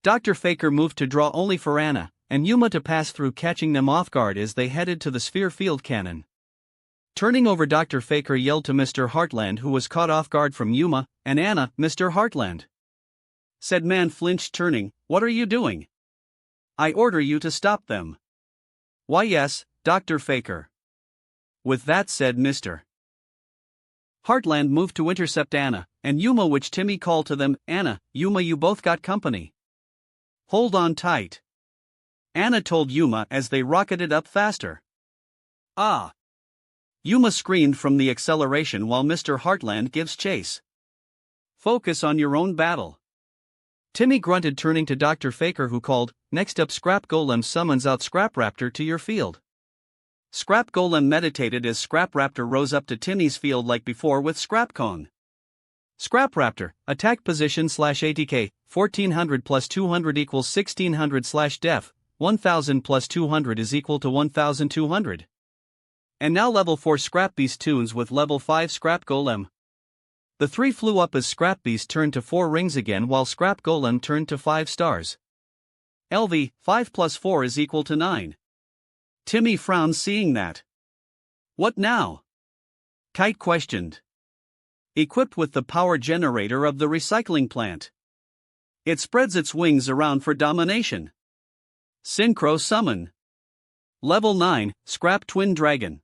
Dr. Faker moved to draw only for Anna and Yuma to pass through, catching them off guard as they headed to the sphere field cannon. Turning over, Dr. Faker yelled to Mr. Heartland, who was caught off guard from Yuma and Anna. Mr. Heartland, said man flinched, turning. What are you doing? I order you to stop them. Why yes, Dr. Faker. With that said, Mr. Heartland moved to intercept Anna and Yuma, which Timmy called to them. Anna, Yuma, you both got company. Hold on tight, Anna told Yuma as they rocketed up faster. Ah! Yuma screamed from the acceleration while Mr. Heartland gives chase. Focus on your own battle, Timmy grunted, turning to Dr. Faker, who called, next up Scrap Golem summons out Scrap Raptor to your field. Scrap Golem meditated as Scrap Raptor rose up to Timmy's field like before with Scrap Cone. Scrap Raptor, attack position /ATK, 1400 plus 200 equals 1600/Def, 1000 plus 200 is equal to 1200. And now level 4 Scrap Beast tunes with level 5 Scrap Golem. The 3 flew up as Scrap Beast turned to 4 rings again, while Scrap Golem turned to 5 stars. LV, 5 plus 4 is equal to 9. Timmy frowned seeing that. What now? Kite questioned. Equipped with the power generator of the recycling plant, it spreads its wings around for domination. Synchro summon. Level 9, Scrap Twin Dragon.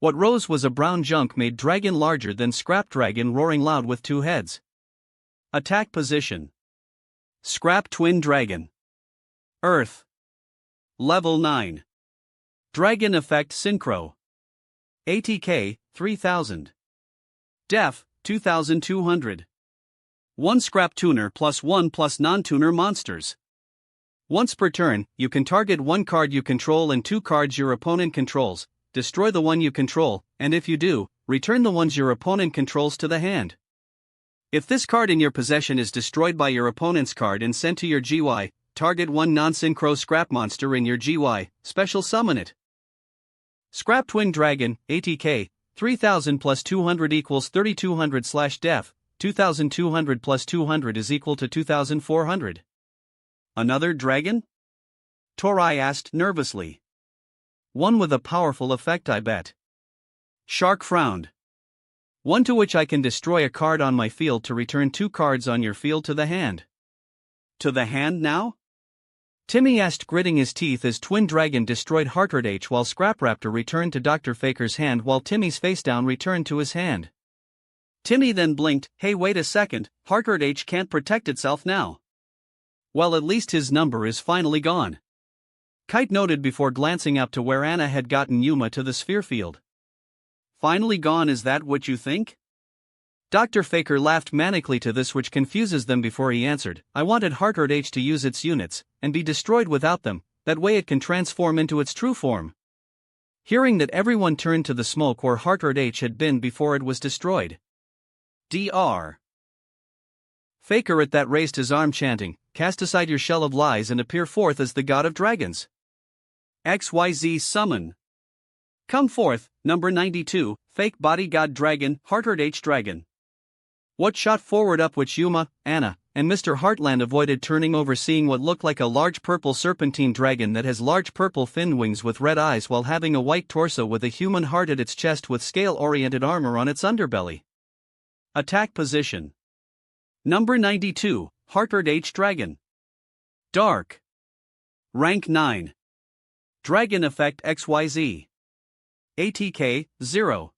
What rose was a brown junk made dragon larger than Scrap Dragon, roaring loud with 2 heads. Attack position. Scrap Twin Dragon. Earth. Level 9. Dragon Effect Synchro. ATK, 3000. Def, 2200. 1 Scrap Tuner plus 1 plus non-tuner monsters. Once per turn, you can target 1 card you control and 2 cards your opponent controls, destroy the one you control, and if you do, return the ones your opponent controls to the hand. If this card in your possession is destroyed by your opponent's card and sent to your GY, target 1 non-synchro scrap monster in your GY, special summon it. Scrap Twin Dragon, ATK, 3000 plus 200 equals 3200/Def, 2200 plus 200 is equal to 2400. Another dragon? Torai asked nervously. One with a powerful effect, I bet. Shark frowned. One to which I can destroy a card on my field to return 2 cards on your field to the hand. To the hand now? Timmy asked, gritting his teeth as Twin Dragon destroyed Heart H while Scrap Raptor returned to Dr. Faker's hand while Timmy's face down returned to his hand. Timmy then blinked. Hey, wait a second, Heart H can't protect itself now. Well, at least his number is finally gone, Kite noted before glancing up to where Anna had gotten Yuma to the sphere field. Finally gone, is that what you think? Dr. Faker laughed manically to this, which confuses them, before he answered, I wanted Heart H to use its units and be destroyed without them, that way it can transform into its true form. Hearing that, everyone turned to the smoke where Heart H had been before it was destroyed. Dr. Faker at that raised his arm, chanting, cast aside your shell of lies and appear forth as the god of dragons. XYZ summon. Come forth, number 92, fake body god dragon, Heart H dragon. What shot forward up which Yuma, Anna, and Mr. Heartland avoided turning over, seeing what looked like a large purple serpentine dragon that has large purple fin wings with red eyes while having a white torso with a human heart at its chest with scale-oriented armor on its underbelly. Attack position. Number 92, Hartford H. Dragon. Dark. Rank 9. Dragon Effect XYZ. ATK, 0.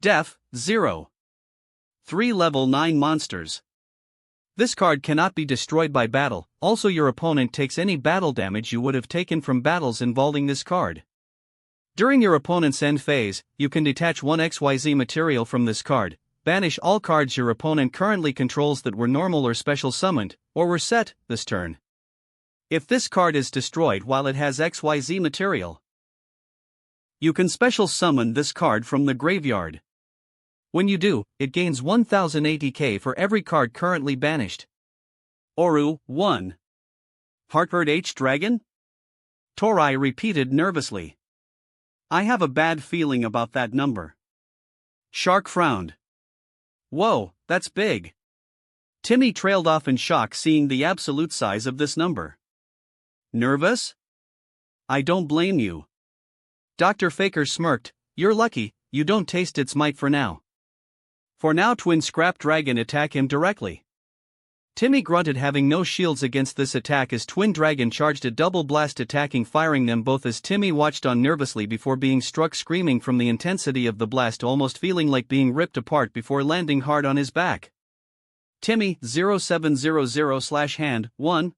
Def, 0. 3 level 9 monsters. This card cannot be destroyed by battle, also your opponent takes any battle damage you would have taken from battles involving this card. During your opponent's end phase, you can detach one XYZ material from this card, banish all cards your opponent currently controls that were normal or special summoned, or were set, this turn. If this card is destroyed while it has XYZ material, you can special summon this card from the graveyard. When you do, it gains 1000 ATK for every card currently banished. Oru, 1. Hartford H. Dragon? Torai repeated nervously. I have a bad feeling about that number. Shark frowned. Whoa, that's big. Timmy trailed off in shock seeing the absolute size of this number. Nervous? I don't blame you. Dr. Faker smirked. You're lucky, you don't taste its might for now. For now, Twin Scrap Dragon attack him directly. Timmy grunted, having no shields against this attack as Twin Dragon charged a double blast, attacking, firing them both as Timmy watched on nervously before being struck, screaming from the intensity of the blast, almost feeling like being ripped apart before landing hard on his back. Timmy, 0700/hand, 1.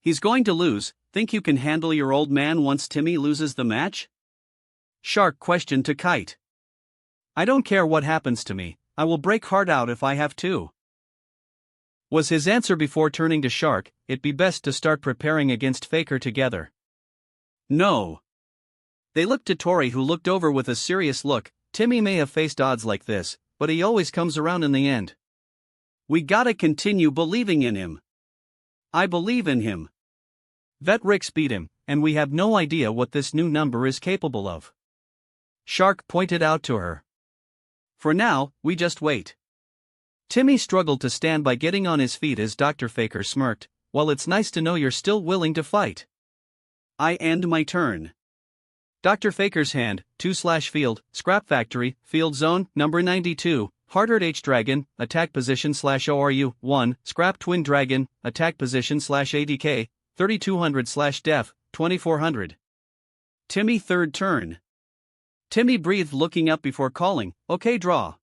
He's going to lose. Think you can handle your old man once Timmy loses the match? Shark questioned to Kite. I don't care what happens to me, I will break hard out if I have to. Was his answer before turning to Shark, it'd be best to start preparing against Faker together. No. They looked to Tori, who looked over with a serious look. Timmy may have faced odds like this, but he always comes around in the end. We gotta continue believing in him. I believe in him. Vet Ricks beat him, and we have no idea what this new number is capable of. Shark pointed out to her. For now, we just wait. Timmy struggled to stand by getting on his feet as Dr. Faker smirked. Well, it's nice to know you're still willing to fight. I end my turn. Dr. Faker's hand, 2/field, Scrap Factory, Field Zone, number 92, Hartford H. Dragon, Attack Position /ORU, 1, Scrap Twin Dragon, Attack Position /ADK, 3200/Def, 2400. Timmy, third turn. Timmy breathed, looking up before calling, okay, draw.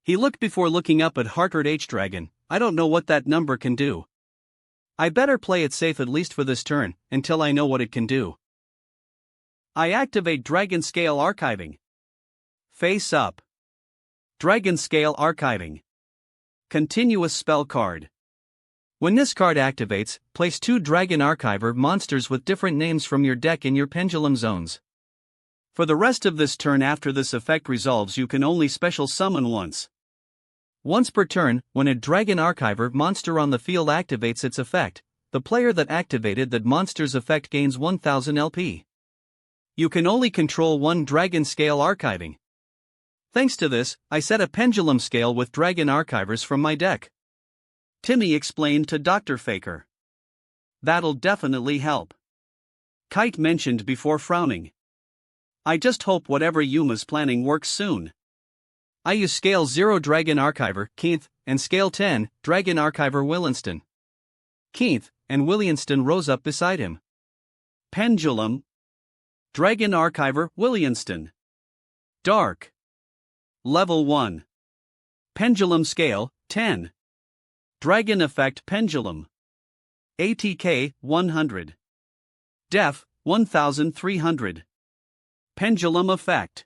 He looked before looking up at Hartford H. Dragon. I don't know what that number can do. I better play it safe at least for this turn, until I know what it can do. I activate Dragon Scale Archiving. Face up. Dragon Scale Archiving. Continuous spell card. When this card activates, place 2 Dragon Archiver monsters with different names from your deck in your pendulum zones. For the rest of this turn after this effect resolves, you can only special summon once. Once per turn, when a Dragon Archiver monster on the field activates its effect, the player that activated that monster's effect gains 1000 LP. You can only control one Dragon Scale Archiving. Thanks to this, I set a pendulum scale with Dragon Archivers from my deck. Timmy explained to Dr. Faker. That'll definitely help. Kite mentioned before frowning. I just hope whatever Yuma's planning works soon. I use Scale 0 Dragon Archiver, Keith, and Scale 10 Dragon Archiver Willinston. Keith and Willinston rose up beside him. Pendulum. Dragon Archiver Willinston. Dark. Level 1. Pendulum Scale, 10. Dragon Effect Pendulum. ATK, 100. Def, 1300. Pendulum Effect.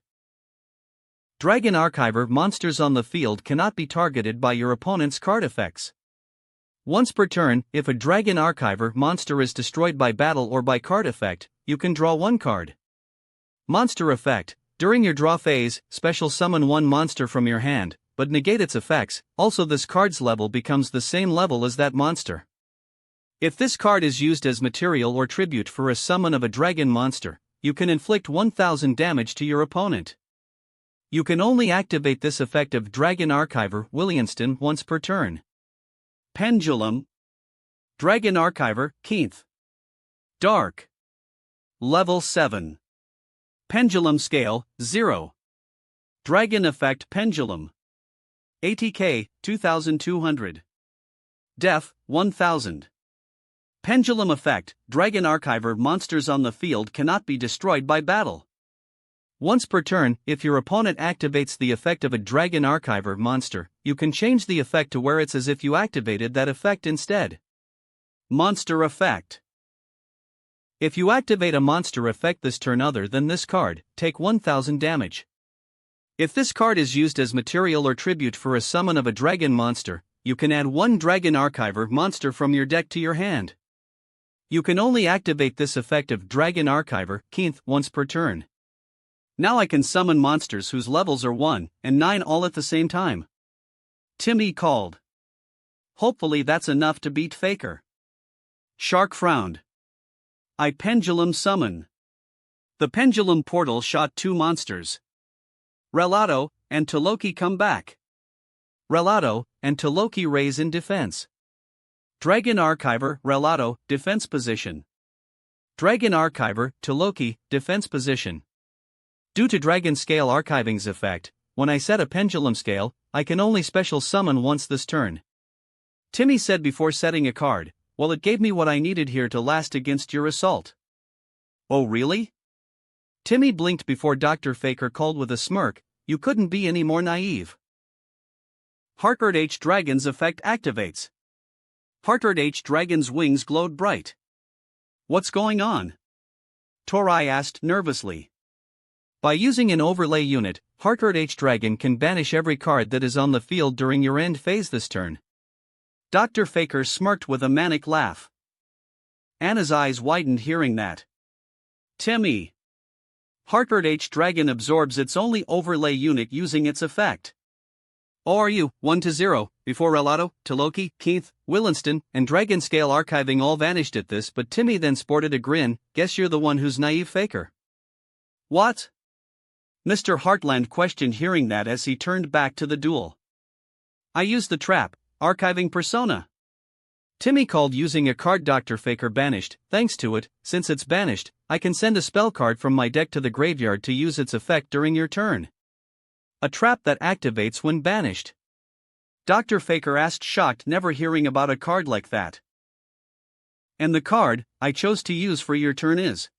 Dragon Archiver monsters on the field cannot be targeted by your opponent's card effects. Once per turn, if a Dragon Archiver monster is destroyed by battle or by card effect, you can draw 1 card. Monster Effect. During your draw phase, special summon 1 monster from your hand, but negate its effects. Also, this card's level becomes the same level as that monster. If this card is used as material or tribute for a summon of a dragon monster, you can inflict 1000 damage to your opponent. You can only activate this effect of Dragon Archiver Williamston once per turn. Pendulum. Dragon Archiver, Keenth. Dark. Level 7. Pendulum Scale, 0. Dragon Effect Pendulum. ATK, 2200. Def, 1000. Pendulum Effect, Dragon Archiver monsters on the field cannot be destroyed by battle. Once per turn, if your opponent activates the effect of a Dragon Archiver monster, you can change the effect to where it's as if you activated that effect instead. Monster Effect. If you activate a monster effect this turn other than this card, take 1000 damage. If this card is used as material or tribute for a summon of a dragon monster, you can add one Dragon Archiver monster from your deck to your hand. You can only activate this effect of Dragon Archiver, Keenth, once per turn. Now I can summon monsters whose levels are 1 and 9 all at the same time. Timmy called. Hopefully that's enough to beat Faker. Shark frowned. I pendulum summon. The pendulum portal shot 2 monsters. Relato and Toloki come back. Relato and Toloki raise in defense. Dragon Archiver, Relato, defense position. Dragon Archiver, Toloki, defense position. Due to Dragon Scale Archiving's effect, when I set a pendulum scale, I can only special summon once this turn. Timmy said before setting a card, well, it gave me what I needed here to last against your assault. Oh really? Timmy blinked before Dr. Faker called with a smirk, you couldn't be any more naive. Heartbird H Dragon's effect activates. Heartbird H Dragon's wings glowed bright. What's going on? Torai asked nervously. By using an overlay unit, Heartbird H Dragon can banish every card that is on the field during your end phase this turn. Dr. Faker smirked with a manic laugh. Anna's eyes widened hearing that. Timmy. Heartbird H Dragon absorbs its only overlay unit using its effect. Are you, 1-0, before Relato, Toloki, Keenth, Williamston, and Dragon Scale Archiving all vanished at this, but Timmy then sported a grin, guess you're the one who's naive Faker. What? Mr. Heartland questioned hearing that as he turned back to the duel. I used the trap, archiving persona. Timmy called using a card Dr. Faker banished, thanks to it, since it's banished, I can send a spell card from my deck to the graveyard to use its effect during your turn. A trap that activates when banished. Dr. Faker asked shocked never hearing about a card like that. And the card I chose to use for your turn is.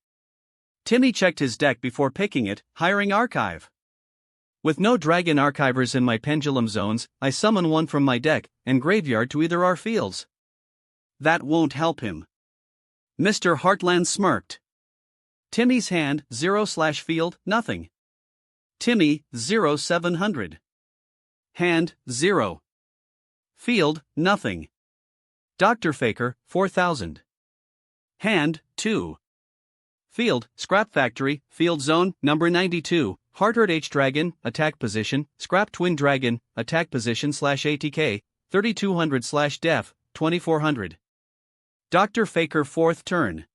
Timmy checked his deck before picking it, hiring archive. With no Dragon Archivers in my pendulum zones, I summon one from my deck and graveyard to either our fields. That won't help him. Mr. Heartland smirked. Timmy's hand, 0/field, nothing. Timmy, 0/700. Hand, 0. Field, nothing. Dr. Faker, 4000. Hand, 2. Field, Scrap Factory, Field Zone, number 92, Heartbird H Dragon, Attack Position, Scrap Twin Dragon, Attack Position /ATK, 3200/Def, 2400. Dr. Faker 4th turn.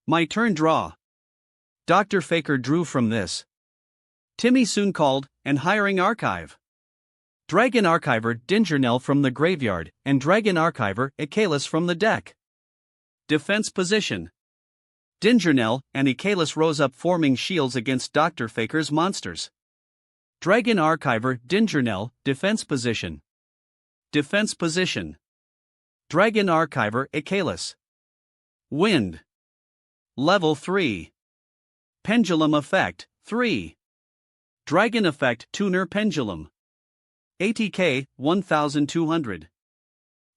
My turn draw. Dr. Faker drew from this. Timmy soon called, and hiring archive. Dragon Archiver Dingernell from the graveyard, and Dragon Archiver Icalis from the deck. Defense position. Dingernell and Icalis rose up forming shields against Dr. Faker's monsters. Dragon Archiver Dingernell, defense position. Defense position. Dragon Archiver Icalis. Wind. Level 3. Pendulum Effect, 3. Dragon Effect Tuner Pendulum. ATK, 1200.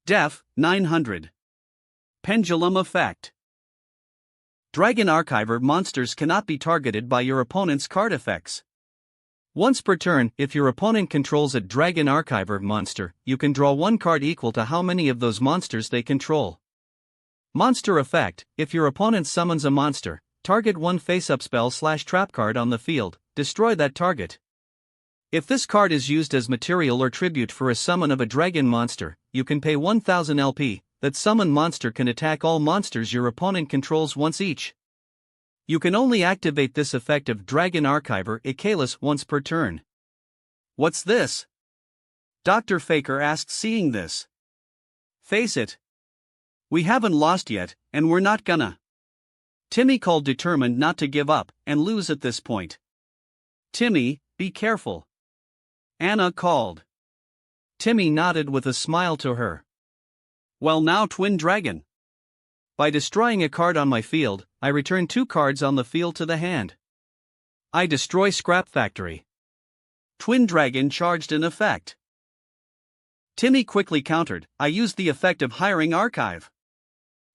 Def, 900. Pendulum Effect. Dragon Archiver monsters cannot be targeted by your opponent's card effects. Once per turn, if your opponent controls a Dragon Archiver monster, you can draw one card equal to how many of those monsters they control. Monster Effect: if your opponent summons a monster, target one face-up spell/trap card on the field, destroy that target. If this card is used as material or tribute for a summon of a dragon monster, you can pay 1000 LP. That summoned monster can attack all monsters your opponent controls once each. You can only activate this effect of Dragon Archiver Icalis once per turn. What's this? Dr. Faker asked, seeing this. Face it. We haven't lost yet, and we're not gonna. Timmy called, determined not to give up and lose at this point. Timmy, be careful. Anna called. Timmy nodded with a smile to her. Well now, Twin Dragon. By destroying a card on my field, I return 2 cards on the field to the hand. I destroy Scrap Factory. Twin Dragon charged an effect. Timmy quickly countered, I used the effect of Hiring Archive.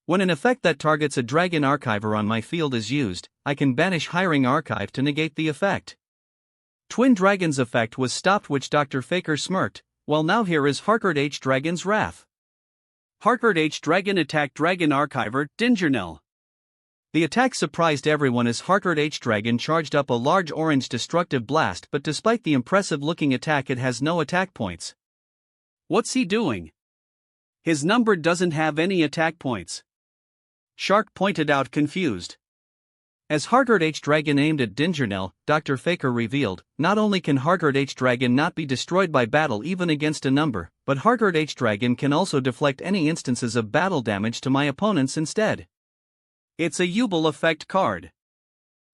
When an effect that targets a Dragon Archiver on my field is used, I can banish Hiring Archive to negate the effect. Twin Dragon's effect was stopped, which Dr. Faker smirked. Well, now here is Harcourt H. Dragon's Wrath. Harcourt H. Dragon attacked Dragon Archiver, Dingernell. The attack surprised everyone as Harcourt H. Dragon charged up a large orange destructive blast, but despite the impressive looking attack, it has no attack points. What's he doing? His number doesn't have any attack points. Shark pointed out, confused. As Harcourt H. Dragon aimed at Dingernell, Dr. Faker revealed, not only can Harcourt H. Dragon not be destroyed by battle even against a number, but Harcourt H. Dragon can also deflect any instances of battle damage to my opponents instead. It's a Yubel effect card.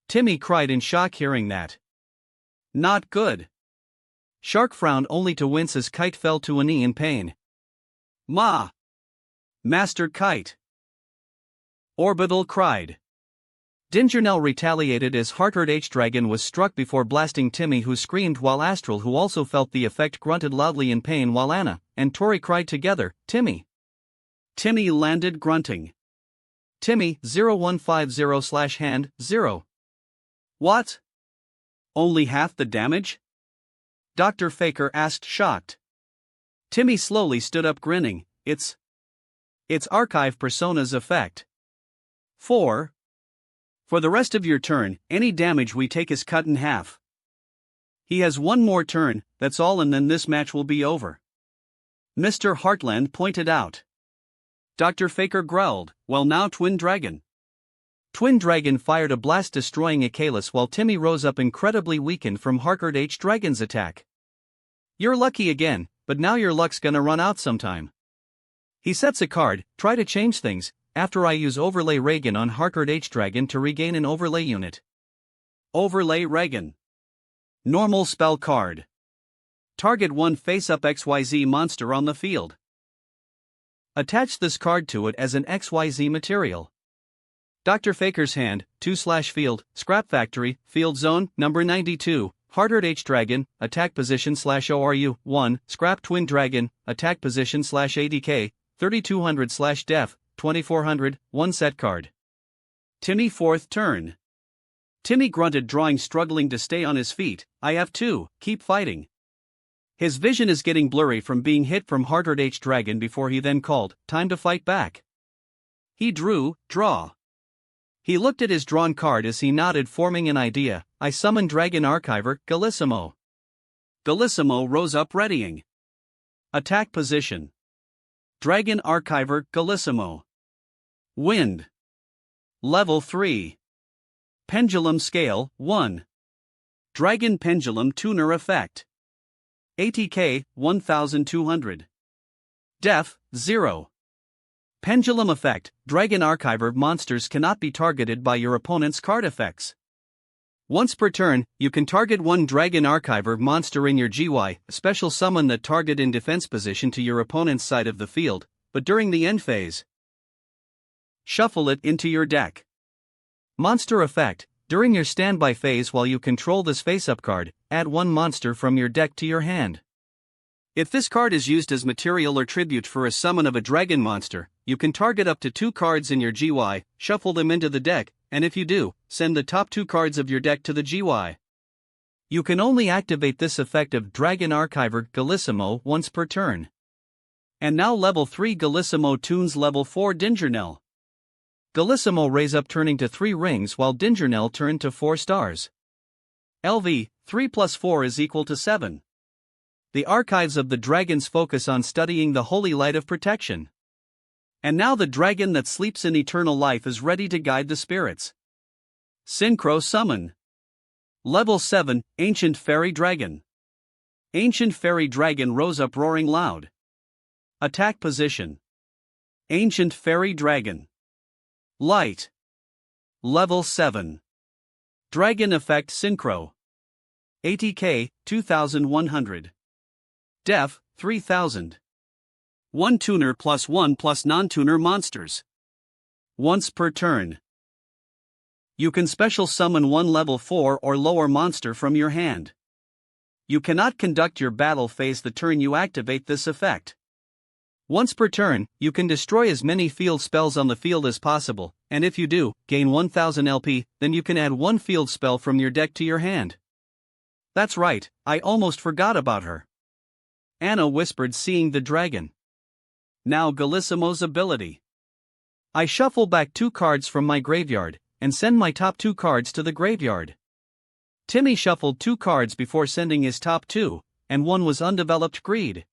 Timmy cried in shock hearing that. Not good. Shark frowned only to wince as Kite fell to a knee in pain. Ma! Master Kite! Orbital cried. Dingernell retaliated as Harcourt H. Dragon was struck before blasting Timmy, who screamed, while Astral, who also felt the effect, grunted loudly in pain, while Anna and Tori cried together, Timmy! Timmy landed grunting. Timmy, 0150/hand, 0. What? Only half the damage? Dr. Faker asked, shocked. Timmy slowly stood up, grinning. It's Archive Persona's effect. 4. For the rest of your turn, any damage we take is cut in half. He has one more turn, that's all, and then this match will be over. Mr. Heartland pointed out. Dr. Faker growled, well now, Twin Dragon. Twin Dragon fired a blast, destroying Achilles, while Timmy rose up incredibly weakened from Harcourt H. Dragon's attack. You're lucky again, but now your luck's gonna run out sometime. He sets a card, try to change things, after I use Overlay Reagan on Harcourt H. Dragon to regain an overlay unit. Overlay Reagan. Normal spell card. Target one face-up XYZ monster on the field. Attach this card to it as an XYZ material. Dr. Faker's hand, 2/field, Scrap Factory, Field Zone, number 92, Harcourt H. Dragon, Attack Position /ORU, 1, Scrap Twin Dragon, Attack Position /ADK, 3200/Def, 2400, 1 set card. Timmy, 4th turn. Timmy grunted, drawing, struggling to stay on his feet. I have 2, keep fighting. His vision is getting blurry from being hit from Harcourt H. Dragon before he then called, time to fight back. He drew, draw. He looked at his drawn card as he nodded, forming an idea. I summoned Dragon Archiver, Gallissimo. Gallissimo rose up, readying. Attack position. Dragon Archiver, Gallissimo. Wind. Level 3. Pendulum Scale, 1. Dragon Pendulum Tuner Effect. ATK, 1200. Def, 0. Pendulum Effect, Dragon Archiver monsters cannot be targeted by your opponent's card effects. Once per turn, you can target one Dragon Archiver monster in your GY, special summon that target in defense position to your opponent's side of the field, but during the end phase, shuffle it into your deck. Monster Effect, during your standby phase while you control this face-up card, add one monster from your deck to your hand. If this card is used as material or tribute for a summon of a dragon monster, you can target up to 2 cards in your GY, shuffle them into the deck, and if you do, send the top 2 cards of your deck to the GY. You can only activate this effect of Dragon Archiver Gallissimo once per turn. And now level 3 Gallissimo tunes level 4 Dingernell. Gallissimo raise up, turning to 3 rings, while Dingernell turned to 4 stars. LV, 3 plus 4 is equal to 7. The archives of the dragons focus on studying the holy light of protection. And now the dragon that sleeps in eternal life is ready to guide the spirits. Synchro Summon. Level 7, Ancient Fairy Dragon. Ancient fairy dragon rose up roaring loud. Attack position. Ancient fairy dragon. Light. Level 7. Dragon effect synchro. ATK 2100. Def 3000. 1 tuner plus 1 plus non-tuner monsters. Once per turn. You can special summon one level 4 or lower monster from your hand. You cannot conduct your battle phase the turn you activate this effect. Once per turn, you can destroy as many field spells on the field as possible, and if you do, gain 1000 LP, then you can add one field spell from your deck to your hand. That's right, I almost forgot about her. Anna whispered, seeing the dragon. Now Galissimo's ability. I shuffle back 2 cards from my graveyard, and send my top 2 cards to the graveyard. Timmy shuffled 2 cards before sending his top 2, and one was Undeveloped Greed.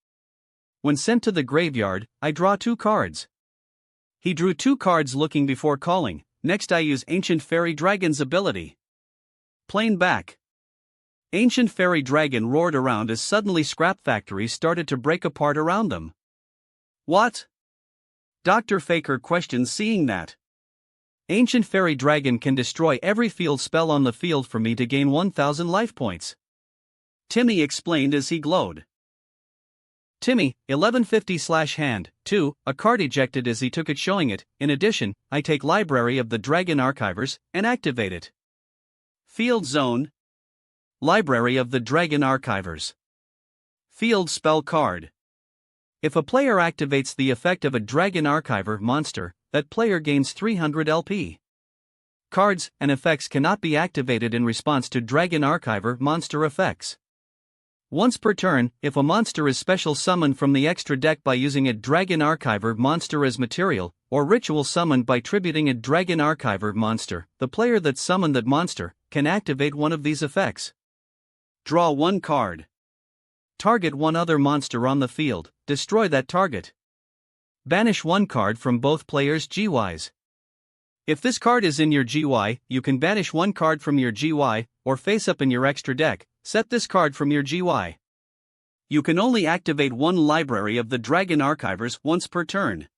When sent to the graveyard, I draw 2 cards. He drew 2 cards looking before calling. Next I use Ancient Fairy Dragon's ability. Plain back. Ancient Fairy Dragon roared around as suddenly scrap factories started to break apart around them. What? Dr. Faker questioned, seeing that. Ancient Fairy Dragon can destroy every field spell on the field for me to gain 1000 life points. Timmy explained as he glowed. Timmy, 1150/hand, 2, a card ejected as he took it, showing it. In addition, I take Library of the Dragon Archivers and activate it. Field Zone. Library of the Dragon Archivers. Field Spell Card. If a player activates the effect of a Dragon Archiver monster, that player gains 300 LP. Cards and effects cannot be activated in response to Dragon Archiver monster effects. Once per turn, if a monster is special summoned from the extra deck by using a Dragon Archiver monster as material, or ritual summoned by tributing a Dragon Archiver monster, the player that summoned that monster can activate one of these effects. Draw 1 card. Target one other monster on the field, destroy that target. Banish 1 card from both players' GYs. If this card is in your GY, you can banish 1 card from your GY, or face up in your extra deck, set this card from your GY. You can only activate 1 Library of the Dragon Archivers once per turn.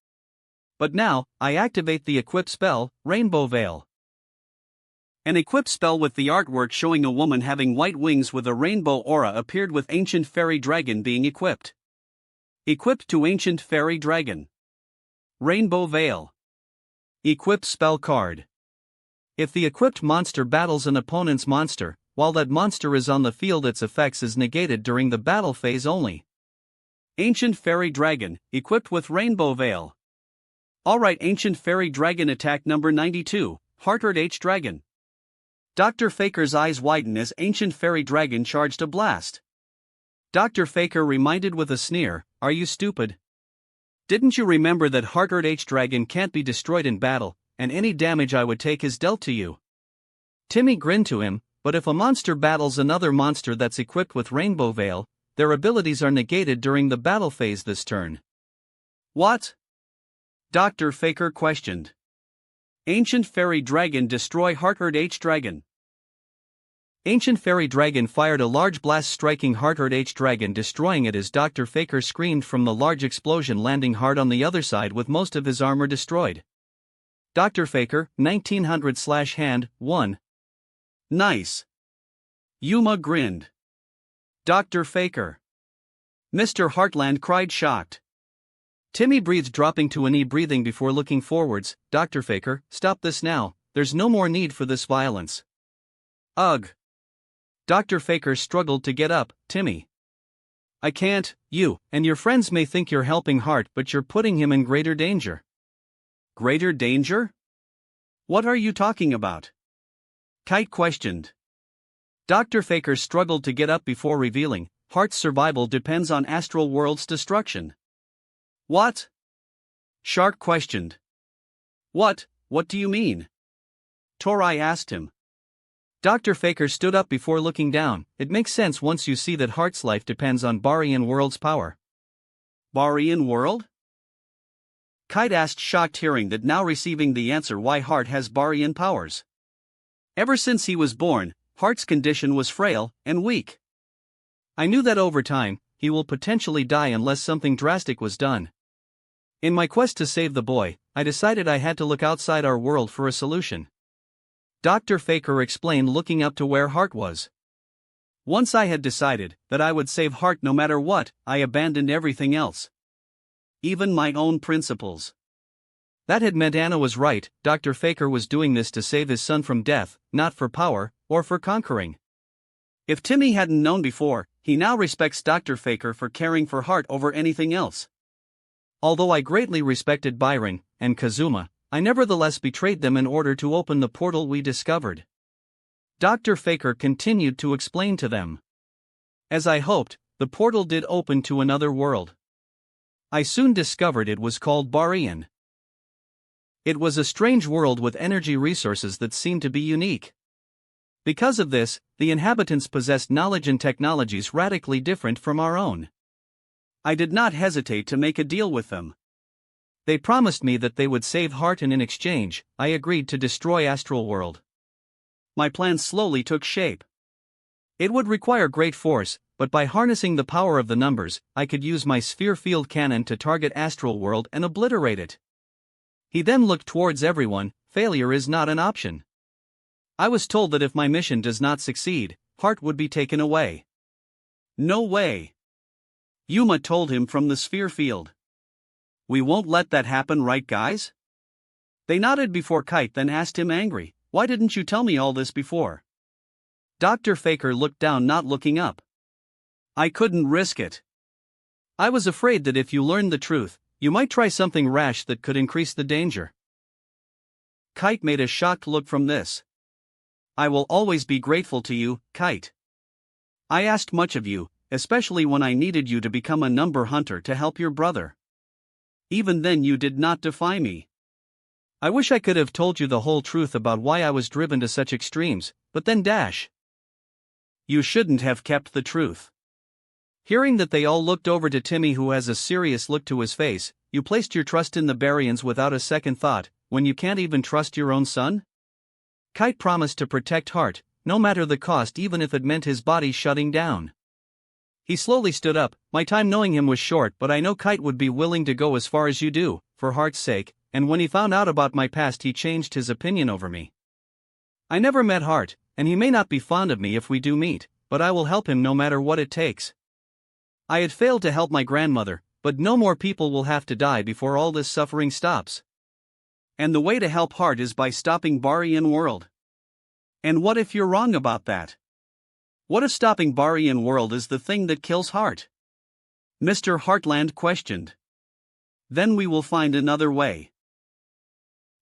But now, I activate the equip spell, Rainbow Veil. An equip spell with the artwork showing a woman having white wings with a rainbow aura appeared with Ancient Fairy Dragon being equipped. Equipped to Ancient Fairy Dragon. Rainbow Veil. Equip spell card. If the equipped monster battles an opponent's monster, while that monster is on the field, its effects is negated during the battle phase only. Ancient Fairy Dragon, equipped with Rainbow Veil. Alright, Ancient Fairy Dragon attack number 92, Heartred H Dragon. Dr. Faker's eyes widen as Ancient Fairy Dragon charged a blast. Dr. Faker reminded with a sneer, "Are you stupid? Didn't you remember that Heartred H Dragon can't be destroyed in battle, and any damage I would take is dealt to you?" Timmy grinned to him, but if a monster battles another monster that's equipped with Rainbow Veil, their abilities are negated during the battle phase this turn. What? Dr. Faker questioned. Ancient Fairy Dragon destroy Heartred H Dragon. Ancient Fairy Dragon fired a large blast, striking Heartred H Dragon, destroying it as Dr. Faker screamed from the large explosion, landing hard on the other side with most of his armor destroyed. Dr. Faker, 1900/hand, 1. Nice. Yuma grinned. Dr. Faker. Mr. Heartland cried, shocked. Timmy breathed, dropping to a knee, breathing before looking forwards. Dr. Faker, stop this now, there's no more need for this violence. Ugh. Dr. Faker struggled to get up. Timmy. I can't, you and your friends may think you're helping Hart, but you're putting him in greater danger. Greater danger? What are you talking about? Kite questioned. Dr. Faker struggled to get up before revealing, Hart's survival depends on Astral World's destruction. What? Shark questioned. What do you mean? Torai asked him. Dr. Faker stood up before looking down. It makes sense once you see that Hart's life depends on Barian World's power. Barian World? Kite asked, shocked, hearing that, now receiving the answer why Hart has Barian powers. Ever since he was born, Hart's condition was frail and weak. I knew that over time, he will potentially die unless something drastic was done. In my quest to save the boy, I decided I had to look outside our world for a solution. Dr. Faker explained, looking up to where Hart was. Once I had decided that I would save Hart no matter what, I abandoned everything else. Even my own principles. That had meant Anna was right. Dr. Faker was doing this to save his son from death, not for power, or for conquering. If Timmy hadn't known before, he now respects Dr. Faker for caring for Hart over anything else. Although I greatly respected Byron and Kazuma, I nevertheless betrayed them in order to open the portal we discovered. Dr. Faker continued to explain to them. As I hoped, the portal did open to another world. I soon discovered it was called Barian. It was a strange world with energy resources that seemed to be unique. Because of this, the inhabitants possessed knowledge and technologies radically different from our own. I did not hesitate to make a deal with them. They promised me that they would save Hart, and in exchange, I agreed to destroy Astral World. My plan slowly took shape. It would require great force, but by harnessing the power of the numbers, I could use my sphere field cannon to target Astral World and obliterate it. He then looked towards everyone. Failure is not an option. I was told that if my mission does not succeed, Hart would be taken away. No way. Yuma told him from the sphere field. We won't let that happen, right, guys? They nodded before Kite then asked him, angry, why didn't you tell me all this before? Dr. Faker looked down, not looking up. I couldn't risk it. I was afraid that if you learned the truth, you might try something rash that could increase the danger. Kite made a shocked look from this. I will always be grateful to you, Kite. I asked much of you, especially when I needed you to become a number hunter to help your brother. Even then you did not defy me. I wish I could have told you the whole truth about why I was driven to such extremes, but then you shouldn't have kept the truth. Hearing that, they all looked over to Timmy, who has a serious look to his face. You placed your trust in the Barians without a second thought, when you can't even trust your own son? Kite promised to protect Hart, no matter the cost, even if it meant his body shutting down. He slowly stood up. My time knowing him was short, but I know Kite would be willing to go as far as you do, for Hart's sake, and when he found out about my past, he changed his opinion over me. I never met Hart, and he may not be fond of me if we do meet, but I will help him no matter what it takes. I had failed to help my grandmother, but no more people will have to die before all this suffering stops. And the way to help Hart is by stopping Barian World. And what if you're wrong about that? What if stopping Barian World is the thing that kills Hart? Mr. Heartland questioned. Then we will find another way.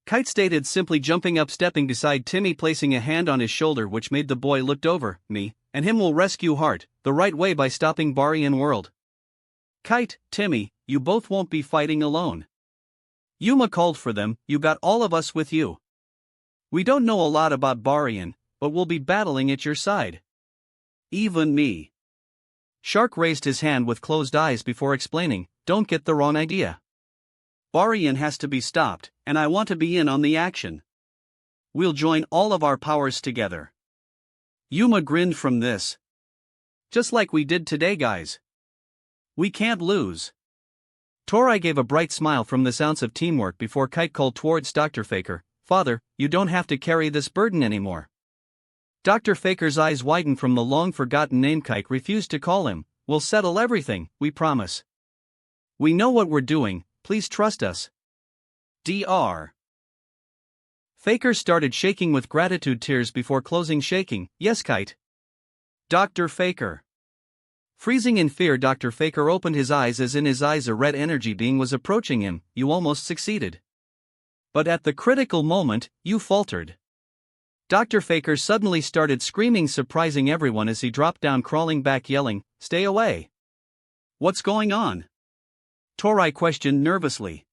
Kite stated, simply jumping up, stepping beside Timmy, placing a hand on his shoulder, which made the boy looked over. Me and him will rescue Hart, the right way, by stopping Barian World. Kite, Timmy, you both won't be fighting alone. Yuma called for them. You got all of us with you. We don't know a lot about Barian, but we'll be battling at your side. Even me. Shark raised his hand with closed eyes before explaining, don't get the wrong idea. Barian has to be stopped, and I want to be in on the action. We'll join all of our powers together. Yuma grinned from this. Just like we did today, guys. We can't lose. Torai gave a bright smile from this ounce of teamwork before Kite called towards Dr. Faker, Father, you don't have to carry this burden anymore. Dr. Faker's eyes widened from the long-forgotten name. Kite refused to call him. We'll settle everything, we promise. We know what we're doing, please trust us. Dr. Faker started shaking with gratitude, tears before closing, shaking. Yes, Kite. Dr. Faker. Freezing in fear, Dr. Faker opened his eyes, as in his eyes a red energy being was approaching him. You almost succeeded. But at the critical moment, you faltered. Dr. Faker suddenly started screaming, surprising everyone as he dropped down, crawling back, yelling, Stay away! What's going on? Torai questioned nervously.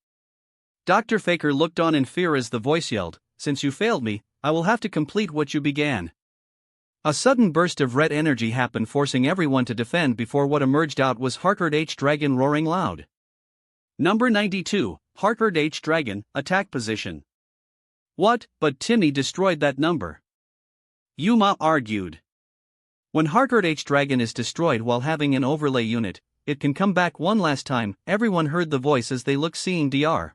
Dr. Faker looked on in fear as the voice yelled, Since you failed me, I will have to complete what you began. A sudden burst of red energy happened, forcing everyone to defend before what emerged out was Harkard H. Dragon roaring loud. Number 92, Harkard H. Dragon, attack position. What? But Timmy destroyed that number. Yuma argued. When Heartred H Dragon is destroyed while having an overlay unit, it can come back one last time. Everyone heard the voice as they looked, seeing Dr.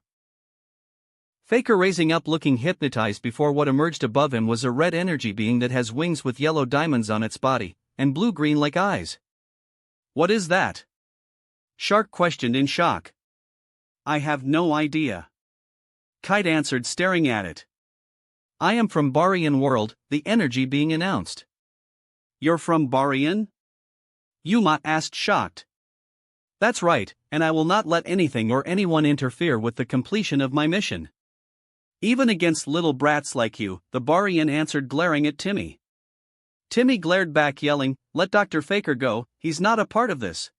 Faker raising up, looking hypnotized before what emerged above him was a red energy being that has wings with yellow diamonds on its body, and blue-green like eyes. "What is that?" Shark questioned in shock. "I have no idea," Kite answered, staring at it. "I am from Barian World," the energy being announced. "You're from Barian?" Yuma asked, shocked. "That's right, and I will not let anything or anyone interfere with the completion of my mission. Even against little brats like you," the Barian answered, glaring at Timmy. Timmy glared back, yelling, "Let Dr. Faker go, he's not a part of this."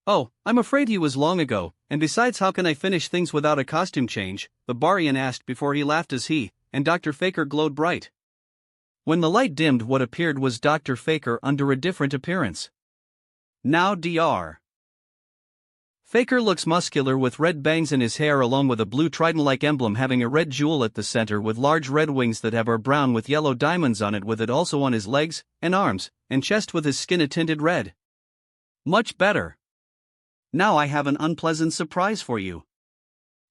"Oh, I'm afraid he was long ago, and besides, how can I finish things without a costume change?" the Barian asked before he laughed as he and Dr. Faker glowed bright. When the light dimmed, what appeared was Dr. Faker under a different appearance. Now Dr. Faker looks muscular with red bangs in his hair, along with a blue trident-like emblem having a red jewel at the center with large red wings that are brown with yellow diamonds on it, with it also on his legs and arms and chest with his skin tinted red. "Much better. Now I have an unpleasant surprise for you."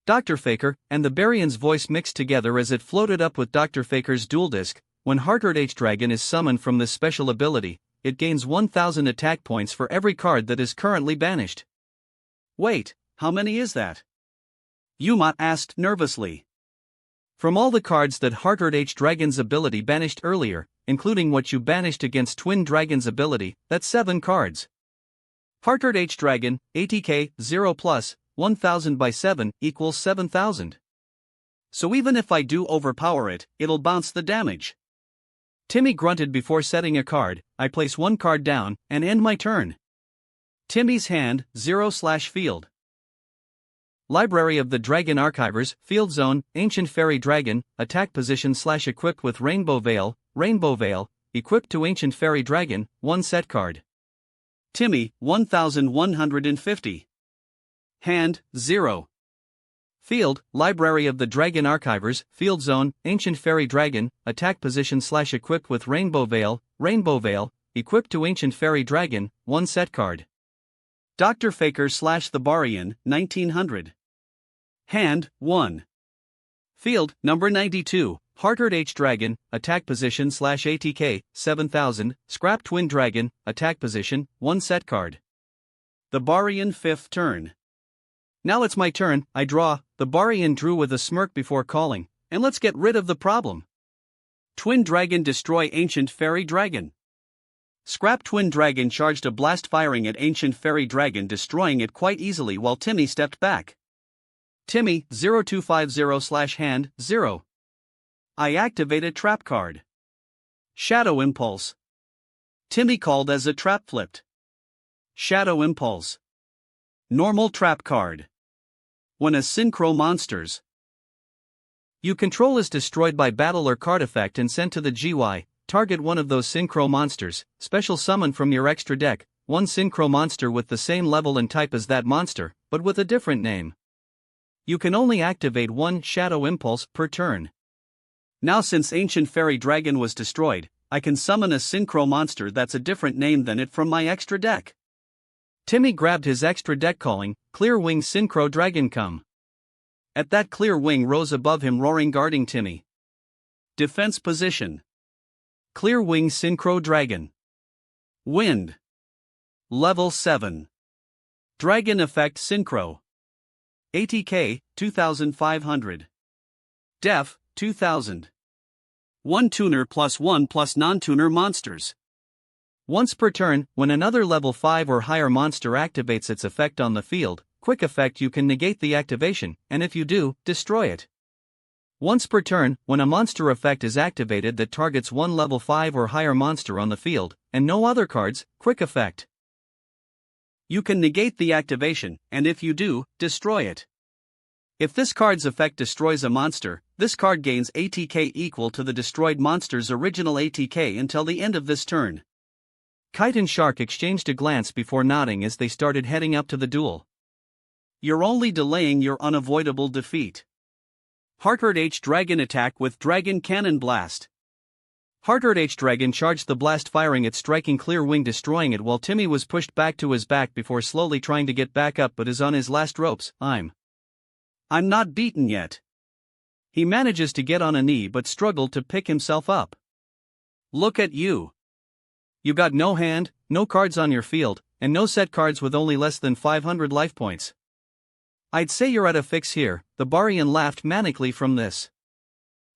Dr. Faker and the Barian's voice mixed together as it floated up with Dr. Faker's dual disc. When Heartred H Dragon is summoned from this special ability, it gains 1000 attack points for every card that is currently banished. "Wait, how many is that?" Yuma asked nervously. "From all the cards that Heartred H Dragon's ability banished earlier, including what you banished against Twin Dragon's ability, that's 7 cards. Heartred H Dragon, ATK, 0 plus, 1000 by 7 equals 7000. So even if I do overpower it, it'll bounce the damage." Timmy grunted before setting a card. "I place 1 card down and end my turn." Timmy's hand, 0/field. Library of the Dragon Archivers, Field Zone, Ancient Fairy Dragon, Attack Position / equipped with Rainbow Veil, equipped to Ancient Fairy Dragon, 1 set card. Timmy, 1150. Hand, 0. Field, Library of the Dragon Archivers, Field Zone, Ancient Fairy Dragon, Attack Position / equipped with Rainbow Veil, equipped to Ancient Fairy Dragon, 1 set card. Dr. Faker / the Barian, 1900. Hand, 1. Field, number 92, Heartred H Dragon, Attack Position / ATK, 7000, Scrap Twin Dragon, Attack Position, 1 set card. The Barian 5th turn. "Now it's my turn, I draw," the Barian drew with a smirk before calling, "and let's get rid of the problem. Twin Dragon, destroy Ancient Fairy Dragon." Scrap Twin Dragon charged a blast, firing at Ancient Fairy Dragon, destroying it quite easily while Timmy stepped back. Timmy, 0250/hand, 0. I activate a trap card. Shadow Impulse. Timmy called as a trap flipped. Shadow Impulse. Normal trap card. When a synchro monsters you control is destroyed by battle or card effect and sent to the GY, target one of those synchro monsters, special summon from your extra deck, 1 synchro monster with the same level and type as that monster, but with a different name. You can only activate 1 Shadow Impulse per turn. Now since Ancient Fairy Dragon was destroyed, I can summon a synchro monster that's a different name than it from my extra deck. Timmy grabbed his extra deck, calling, "Clear Wing Synchro Dragon, come." At that, Clear Wing rose above him, roaring, guarding Timmy. Defense position. Clear Wing Synchro Dragon. Wind. Level 7. Dragon Effect Synchro. ATK, 2500. Def, 2000. 1 tuner plus 1 plus non-tuner monsters. Once per turn, when another level 5 or higher monster activates its effect on the field, quick effect, you can negate the activation, and if you do, destroy it. Once per turn, when a monster effect is activated that targets 1 level 5 or higher monster on the field, and no other cards, quick effect. You can negate the activation, and if you do, destroy it. If this card's effect destroys a monster, this card gains ATK equal to the destroyed monster's original ATK until the end of this turn. Kite and Shark exchanged a glance before nodding as they started heading up to the duel. You're only delaying your unavoidable defeat. Heartred H Dragon, attack with Dragon Cannon Blast. Hard H Dragon charged the blast, firing its striking clear wing, destroying it, while Timmy was pushed back to his back before slowly trying to get back up, but is on his last ropes. I'm not beaten yet. He manages to get on a knee but struggled to pick himself up. Look at you. You got no hand, no cards on your field, and no set cards with only less than 500 life points. I'd say you're at a fix here. The Barian laughed manically from this.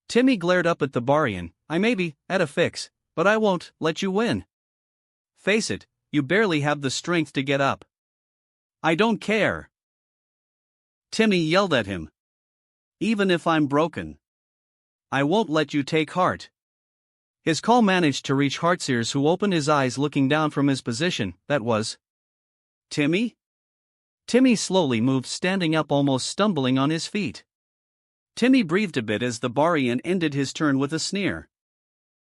Timmy glared up at the Barian. I may be at a fix, but I won't let you win. Face it, you barely have the strength to get up. I don't care. Timmy yelled at him. Even if I'm broken, I won't let you take heart. His call managed to reach Heartseers, who opened his eyes looking down from his position. That was Timmy? Timmy slowly moved, standing up, almost stumbling on his feet. Timmy breathed a bit as the Barian ended his turn with a sneer.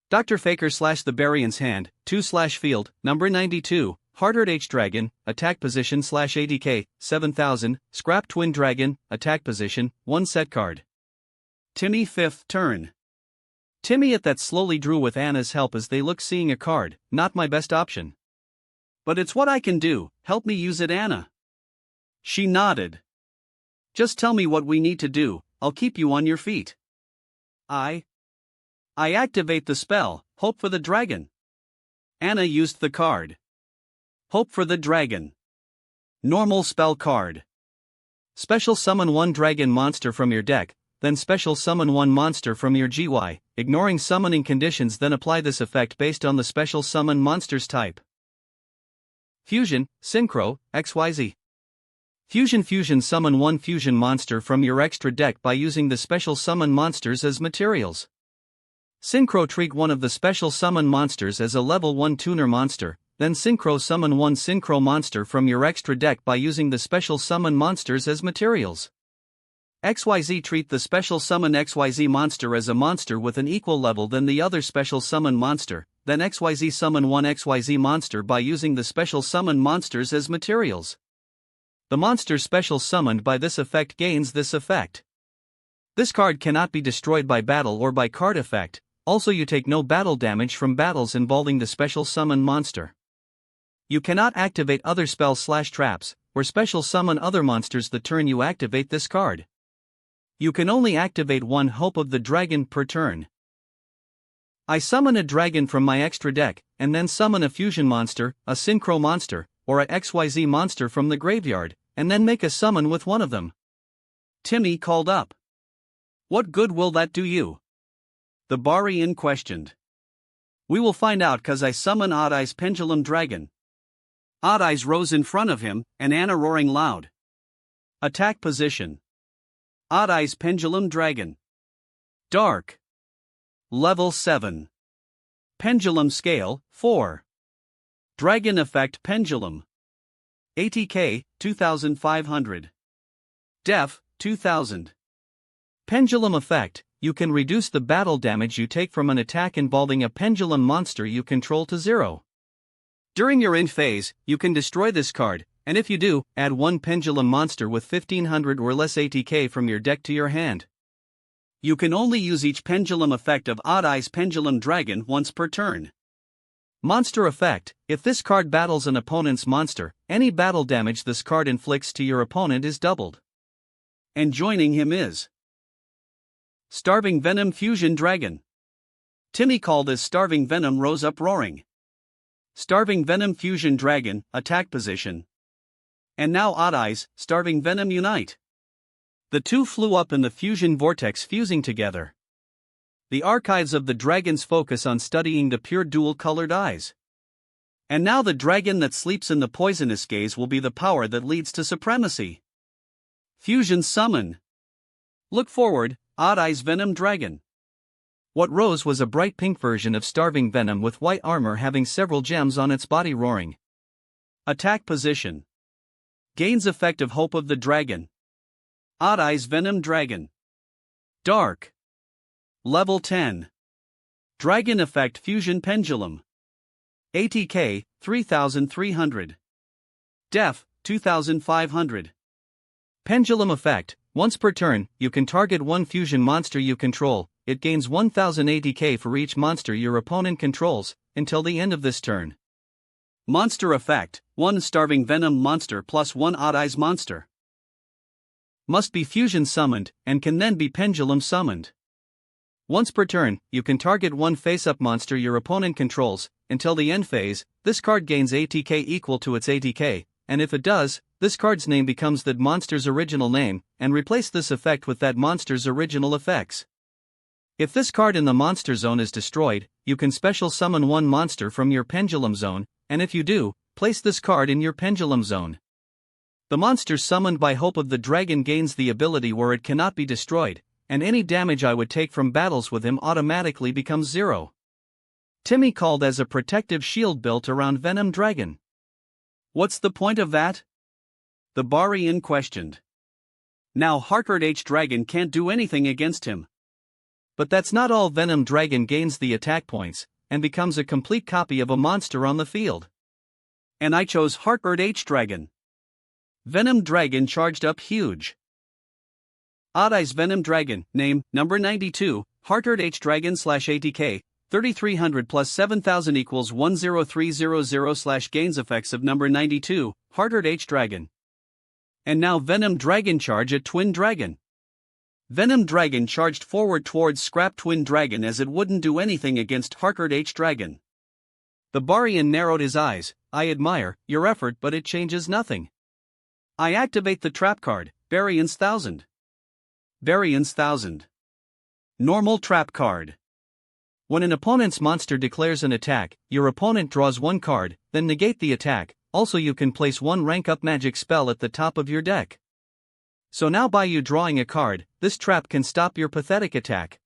Dr. Faker slashed the Barian's hand, 2/field, number 92, Hard H Dragon, attack position /ADK, 7000, Scrap Twin Dragon, attack position, 1 set card. Timmy 5th turn. Timmy at that slowly drew with Anna's help as they looked, seeing a card. Not my best option. But it's what I can do. Help me use it, Anna. She nodded. Just tell me what we need to do, I'll keep you on your feet. I activate the spell, Hope for the Dragon. Anna used the card. Hope for the Dragon. Normal spell card. Special summon 1 dragon monster from your deck, then special summon 1 monster from your GY, ignoring summoning conditions, then apply this effect based on the special summon monster's type. Fusion, Synchro, XYZ. Fusion summon 1 fusion monster from your extra deck by using the special summon monsters as materials. Synchro, treat one of the special summon monsters as a level 1 tuner monster, then Synchro summon 1 Synchro monster from your extra deck by using the special summon monsters as materials. XYZ, treat the special summon XYZ monster as a monster with an equal level than the other special summon monster, then XYZ summon 1 XYZ monster by using the special summon monsters as materials. The monster special summoned by this effect gains this effect. This card cannot be destroyed by battle or by card effect. Also, you take no battle damage from battles involving the special summon monster. You cannot activate other spells/traps, or special summon other monsters the turn you activate this card. You can only activate 1 Hope of the Dragon per turn. I summon a dragon from my extra deck, and then summon a fusion monster, a Synchro monster, or a XYZ monster from the graveyard, and then make a summon with one of them. Timmy called up. What good will that do you? The Barian questioned. We will find out, cause I summon Odd Eyes Pendulum Dragon. Odd Eyes rose in front of him, and Anna roaring loud. Attack position. Odd Eyes Pendulum Dragon. Dark. Level 7. Pendulum Scale, 4. Dragon Effect Pendulum. ATK, 2500. Def, 2000. Pendulum Effect, you can reduce the battle damage you take from an attack involving a pendulum monster you control to 0. During your end phase, you can destroy this card, and if you do, add 1 pendulum monster with 1500 or less ATK from your deck to your hand. You can only use each pendulum effect of Odd Eyes Pendulum Dragon once per turn. Monster Effect, if this card battles an opponent's monster, any battle damage this card inflicts to your opponent is doubled. And joining him is Starving Venom Fusion Dragon. Timmy called as Starving Venom rose up roaring. Starving Venom Fusion Dragon, attack position. And now Odd Eyes, Starving Venom unite. The two flew up in the fusion vortex, fusing together. The archives of the dragons focus on studying the pure dual-colored eyes. And now the dragon that sleeps in the poisonous gaze will be the power that leads to supremacy. Fusion summon. Look forward, Odd Eyes Venom Dragon. What rose was a bright pink version of Starving Venom with white armor having several gems on its body roaring. Attack position. Gains effect of Hope of the Dragon. Odd Eyes Venom Dragon. Dark. Level 10. Dragon Effect Fusion Pendulum. ATK, 3300. Def, 2500. Pendulum Effect, once per turn, you can target 1 fusion monster you control. it gains 1000 ATK for each monster your opponent controls, until the end of this turn. Monster effect: 1 Starving Venom monster plus 1 Odd Eyes monster. Must be fusion summoned, and can then be pendulum summoned. Once per turn, you can target one face-up monster your opponent controls. Until the end phase, this card gains ATK equal to its ATK, and if it does, this card's name becomes that monster's original name, and replace this effect with that monster's original effects. If this card in the monster zone is destroyed, you can special summon one monster from your pendulum zone, and if you do, place this card in your pendulum zone. The monster summoned by Hope of the Dragon gains the ability where it cannot be destroyed, and any damage I would take from battles with him automatically becomes 0. Timmy called as a protective shield built around Venom Dragon. What's the point of that? The Barian questioned. Now Harcourt H. Dragon can't do anything against him. But that's not all. Venom Dragon gains the attack points, and becomes a complete copy of a monster on the field. And I chose Harcourt H. Dragon. Venom Dragon charged up huge. Odd Eyes Venom Dragon, name, number 92, Harcourt H. Dragon /ATK, 3300 plus 7000 equals 10300 / gains effects of number 92, Harcourt H. Dragon. And now Venom Dragon charge at Twin Dragon. Venom Dragon charged forward towards Scrap Twin Dragon as it wouldn't do anything against Harcourt H. Dragon. The Barian narrowed his eyes. I admire your effort, but it changes nothing. I activate the trap card, Barian's 1000. Barian's 1000. Normal trap card. When an opponent's monster declares an attack, your opponent draws one card, then negate the attack. Also, you can place one rank-up magic spell at the top of your deck. So now by you drawing a card, this trap can stop your pathetic attack.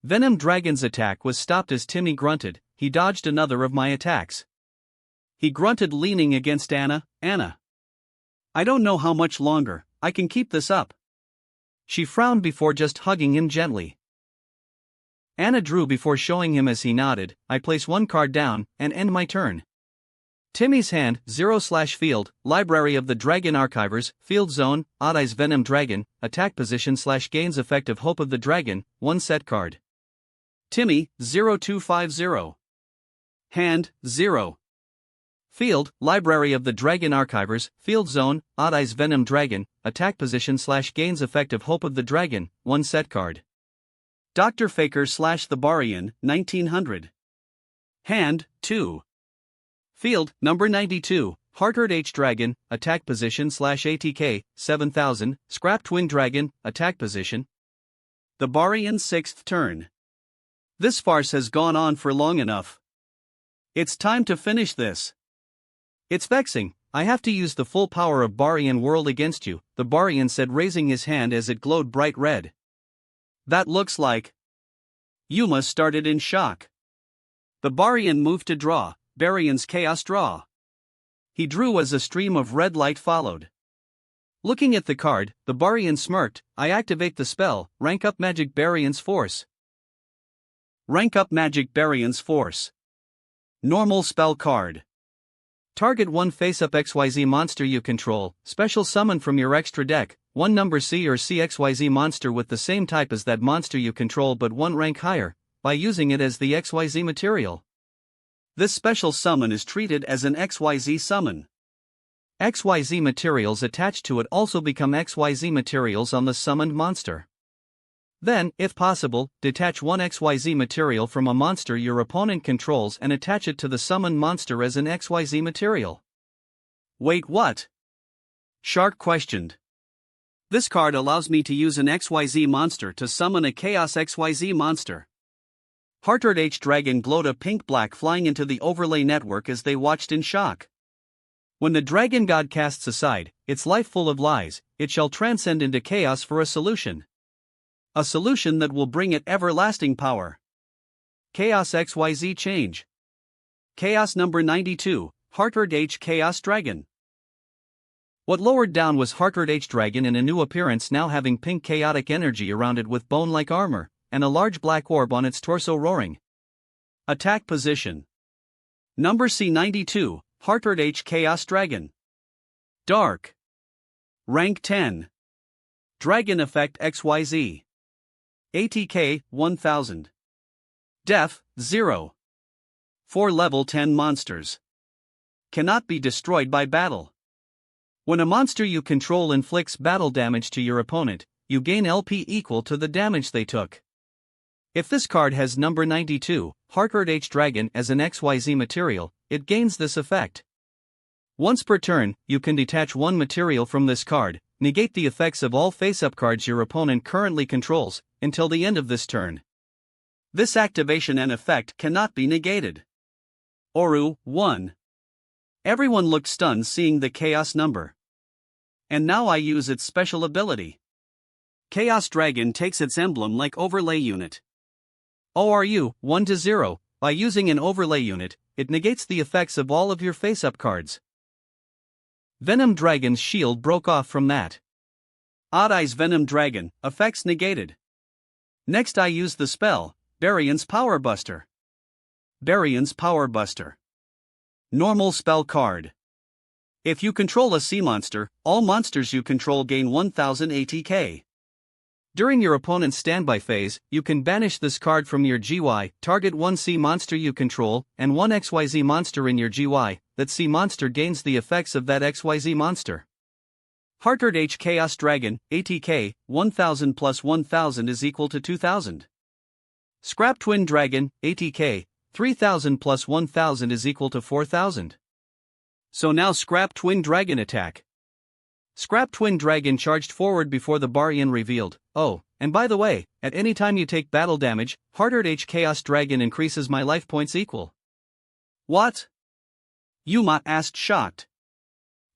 Venom Dragon's attack was stopped as Timmy grunted. He dodged another of my attacks. He grunted, leaning against Anna. Anna, I don't know how much longer I can keep this up. She frowned before just hugging him gently. Anna drew before showing him as he nodded. I place one card down, and end my turn. Timmy's hand, 0/field, Library of the Dragon Archivers, Field Zone, Odd Eyes Venom Dragon, Attack Position / gains effect of Hope of the Dragon, 1 set card. Timmy, 0250. Hand, 0. Field, Library of the Dragon Archivers, Field Zone, Odd Eyes Venom Dragon, Attack Position / gains effect of Hope of the Dragon, 1 set card. Dr. Faker / the Barian, 1900. Hand, 2. Field, number 92, Harcourt H. Dragon, Attack Position / ATK, 7000, Scrap Twin Dragon, Attack Position. The Barian's 6th turn. This farce has gone on for long enough. It's time to finish this. It's vexing. I have to use the full power of Barian World against you, the Barian said, raising his hand as it glowed bright red. That looks like. Yuma started in shock. The Barian moved to draw. Barian's Chaos Draw. He drew as a stream of red light followed. Looking at the card, the Barian smirked. I activate the spell, Rank Up Magic Barian's Force. Rank Up Magic Barian's Force. Normal spell card. Target one face-up XYZ monster you control, special summon from your extra deck, one number C or CXYZ monster with the same type as that monster you control but one rank higher, by using it as the XYZ material. This special summon is treated as an XYZ summon. XYZ materials attached to it also become XYZ materials on the summoned monster. Then, if possible, detach one XYZ material from a monster your opponent controls and attach it to the summoned monster as an XYZ material. Wait, what? Shark questioned. This card allows me to use an XYZ monster to summon a Chaos XYZ monster. Harcourt H. Dragon glowed a pink-black flying into the overlay network as they watched in shock. When the dragon god casts aside its life full of lies, it shall transcend into chaos for a solution. A solution that will bring it everlasting power. Chaos XYZ change. Chaos number 92, Harcourt H. Chaos Dragon. What lowered down was Harcourt H. Dragon in a new appearance, now having pink chaotic energy around it with bone-like armor, and a large black orb on its torso roaring. Attack position. Number C92, Harcourt H. Chaos Dragon. Dark. Rank 10. Dragon Effect XYZ. ATK 1000. Def 0. 4 level 10 monsters. Cannot be destroyed by battle. When a monster you control inflicts battle damage to your opponent, you gain LP equal to the damage they took. If this card has number 92, Harcourt H Dragon as an XYZ material, it gains this effect. Once per turn, you can detach one material from this card, negate the effects of all face-up cards your opponent currently controls, until the end of this turn. This activation and effect cannot be negated. Oru 1. Everyone looked stunned seeing the Chaos number. And now I use its special ability. Chaos Dragon takes its emblem like overlay unit. ORU 1 to 0. By using an overlay unit, it negates the effects of all of your face-up cards. Venom Dragon's shield broke off from that. Odd Eyes Venom Dragon, effects negated. Next I use the spell, Barion's Power Buster. Barion's Power Buster. Normal spell card. If you control a sea monster, all monsters you control gain 1000 ATK. During your opponent's standby phase, you can banish this card from your GY, target one sea monster you control, and one XYZ monster in your GY, that sea monster gains the effects of that XYZ monster. Harcourt H Chaos Dragon, ATK, 1000 plus 1000 is equal to 2000. Scrap Twin Dragon, ATK, 3000 plus 1000 is equal to 4000. So now Scrap Twin Dragon attack. Scrap Twin Dragon charged forward before the Barian revealed, oh, and by the way, at any time you take battle damage, Harcourt H Chaos Dragon increases my life points equal. What? Yuma asked shocked.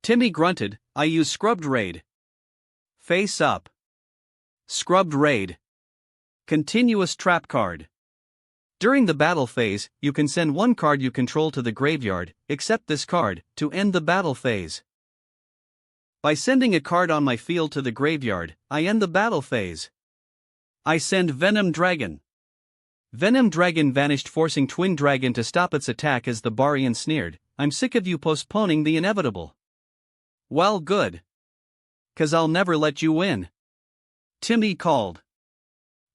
Timmy grunted, I use Scrubbed Raid. Face up. Scrubbed Raid. Continuous trap card. During the battle phase, you can send one card you control to the graveyard, except this card, to end the battle phase. By sending a card on my field to the graveyard, I end the battle phase. I send Venom Dragon. Venom Dragon vanished, forcing Twin Dragon to stop its attack as the Barian sneered, I'm sick of you postponing the inevitable. Well, good. 'Cause I'll never let you win. Timmy called.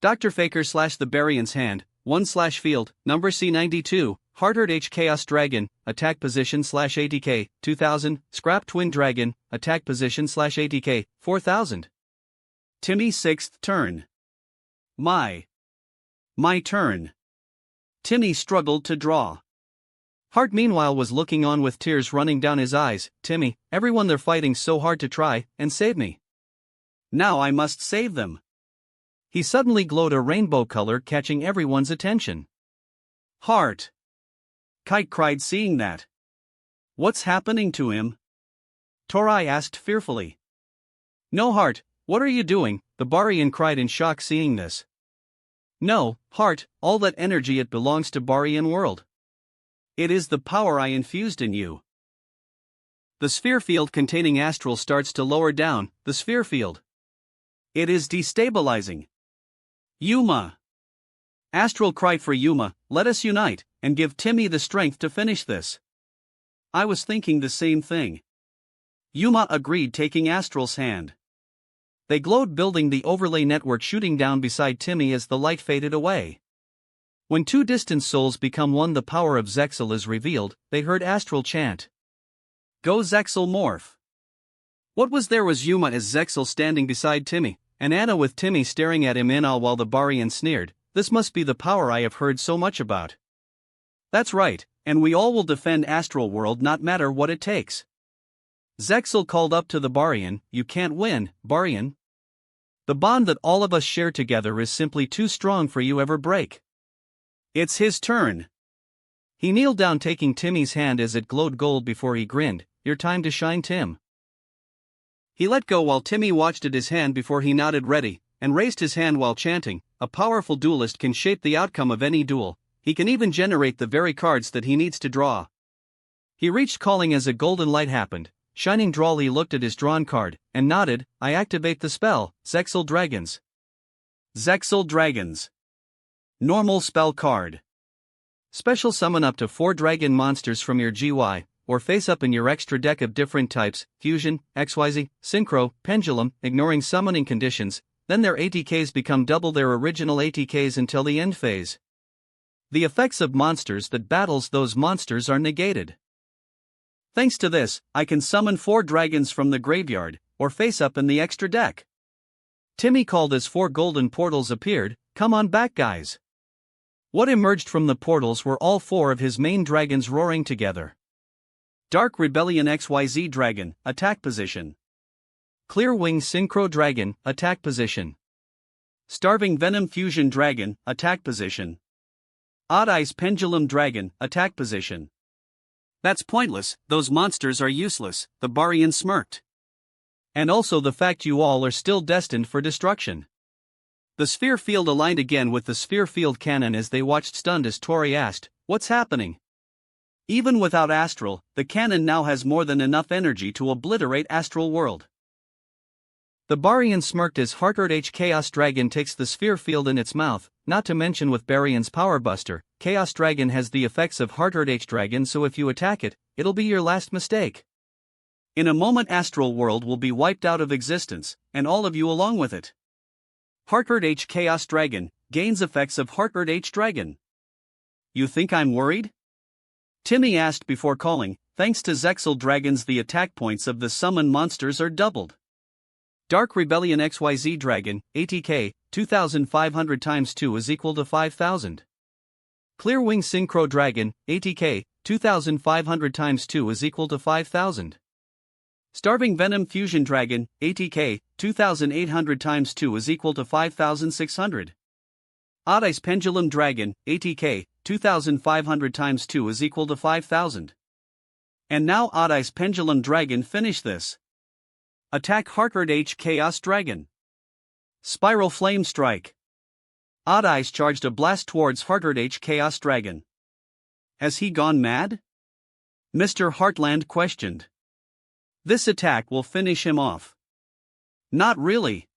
Dr. Faker / the Barian's hand, 1/field, number C92, Harcourt H Chaos Dragon, attack position /ATK, 2000, Scrap Twin Dragon, attack position /ATK, 4000. Timmy's 6th turn. My turn. Timmy struggled to draw. Hart meanwhile was looking on with tears running down his eyes. Timmy, everyone they're fighting so hard to try and save me. Now I must save them. He suddenly glowed a rainbow color, catching everyone's attention. Hart! Kite cried seeing that. What's happening to him? Torai asked fearfully. No, Hart, what are you doing? The Barian cried in shock seeing this. No, Hart, all that energy, it belongs to Barian world. It is the power I infused in you. The sphere field containing Astral starts to lower down, the sphere field. It is destabilizing. Yuma! Astral cried for Yuma, let us unite, and give Timmy the strength to finish this. I was thinking the same thing. Yuma agreed, taking Astral's hand. They glowed, building the overlay network, shooting down beside Timmy as the light faded away. When two distant souls become one, the power of Zexal is revealed. They heard Astral chant. Go Zexal morph. What was there was Yuma as Zexal standing beside Timmy, and Anna with Timmy staring at him in awe while the Barian sneered, this must be the power I have heard so much about. That's right, and we all will defend Astral World, not matter what it takes. Zexal called up to the Barian, you can't win, Barian. The bond that all of us share together is simply too strong for you ever break. It's his turn. He kneeled down, taking Timmy's hand as it glowed gold before he grinned, your time to shine, Tim. He let go while Timmy watched at his hand before he nodded ready, and raised his hand while chanting, a powerful duelist can shape the outcome of any duel, he can even generate the very cards that he needs to draw. He reached calling as a golden light happened, shining drawl. He looked at his drawn card, and nodded, I activate the spell, Zexal Dragons. Zexal Dragons. Normal spell card. Special summon up to 4 dragon monsters from your GY, or face up in your extra deck of different types, Fusion, XYZ, Synchro, Pendulum, ignoring summoning conditions, then their ATKs become double their original ATKs until the end phase. The effects of monsters that battles those monsters are negated. Thanks to this, I can summon 4 dragons from the graveyard, or face up in the extra deck. Timmy called as 4 golden portals appeared. Come on back, guys. What emerged from the portals were all 4 of his main dragons roaring together. Dark Rebellion XYZ Dragon, attack position. Clear Wing Synchro Dragon, attack position. Starving Venom Fusion Dragon, attack position. Odd Eyes Pendulum Dragon, attack position. That's pointless, those monsters are useless, the Barian smirked. And also the fact you all are still destined for destruction. The sphere field aligned again with the sphere field cannon as they watched stunned as Tori asked, "What's happening?" Even without Astral, the cannon now has more than enough energy to obliterate Astral World. The Barian smirked as Heartred H Chaos Dragon takes the sphere field in its mouth, not to mention with Barian's Power Buster, Chaos Dragon has the effects of Heartred H Dragon, so if you attack it, it'll be your last mistake. In a moment Astral World will be wiped out of existence, and all of you along with it. Heartred H Chaos Dragon gains effects of Heartred H Dragon. You think I'm worried? Timmy asked before calling. Thanks to Zexal dragons, the attack points of the summoned monsters are doubled. Dark Rebellion XYZ Dragon, ATK, 2500 times 2 is equal to 5000. Clear Wing Synchro Dragon, ATK, 2500 times 2 is equal to 5000. Starving Venom Fusion Dragon, ATK, 2800 times 2 is equal to 5600. Odd Eyes Pendulum Dragon, ATK, 2500 times 2 is equal to 5000. And now Odd Eyes Pendulum Dragon finish this. Attack Heartred H Chaos Dragon. Spiral Flame Strike. Odd Eyes charged a blast towards Heartred H Chaos Dragon. Has he gone mad? Mr. Heartland questioned. This attack will finish him off. Not really.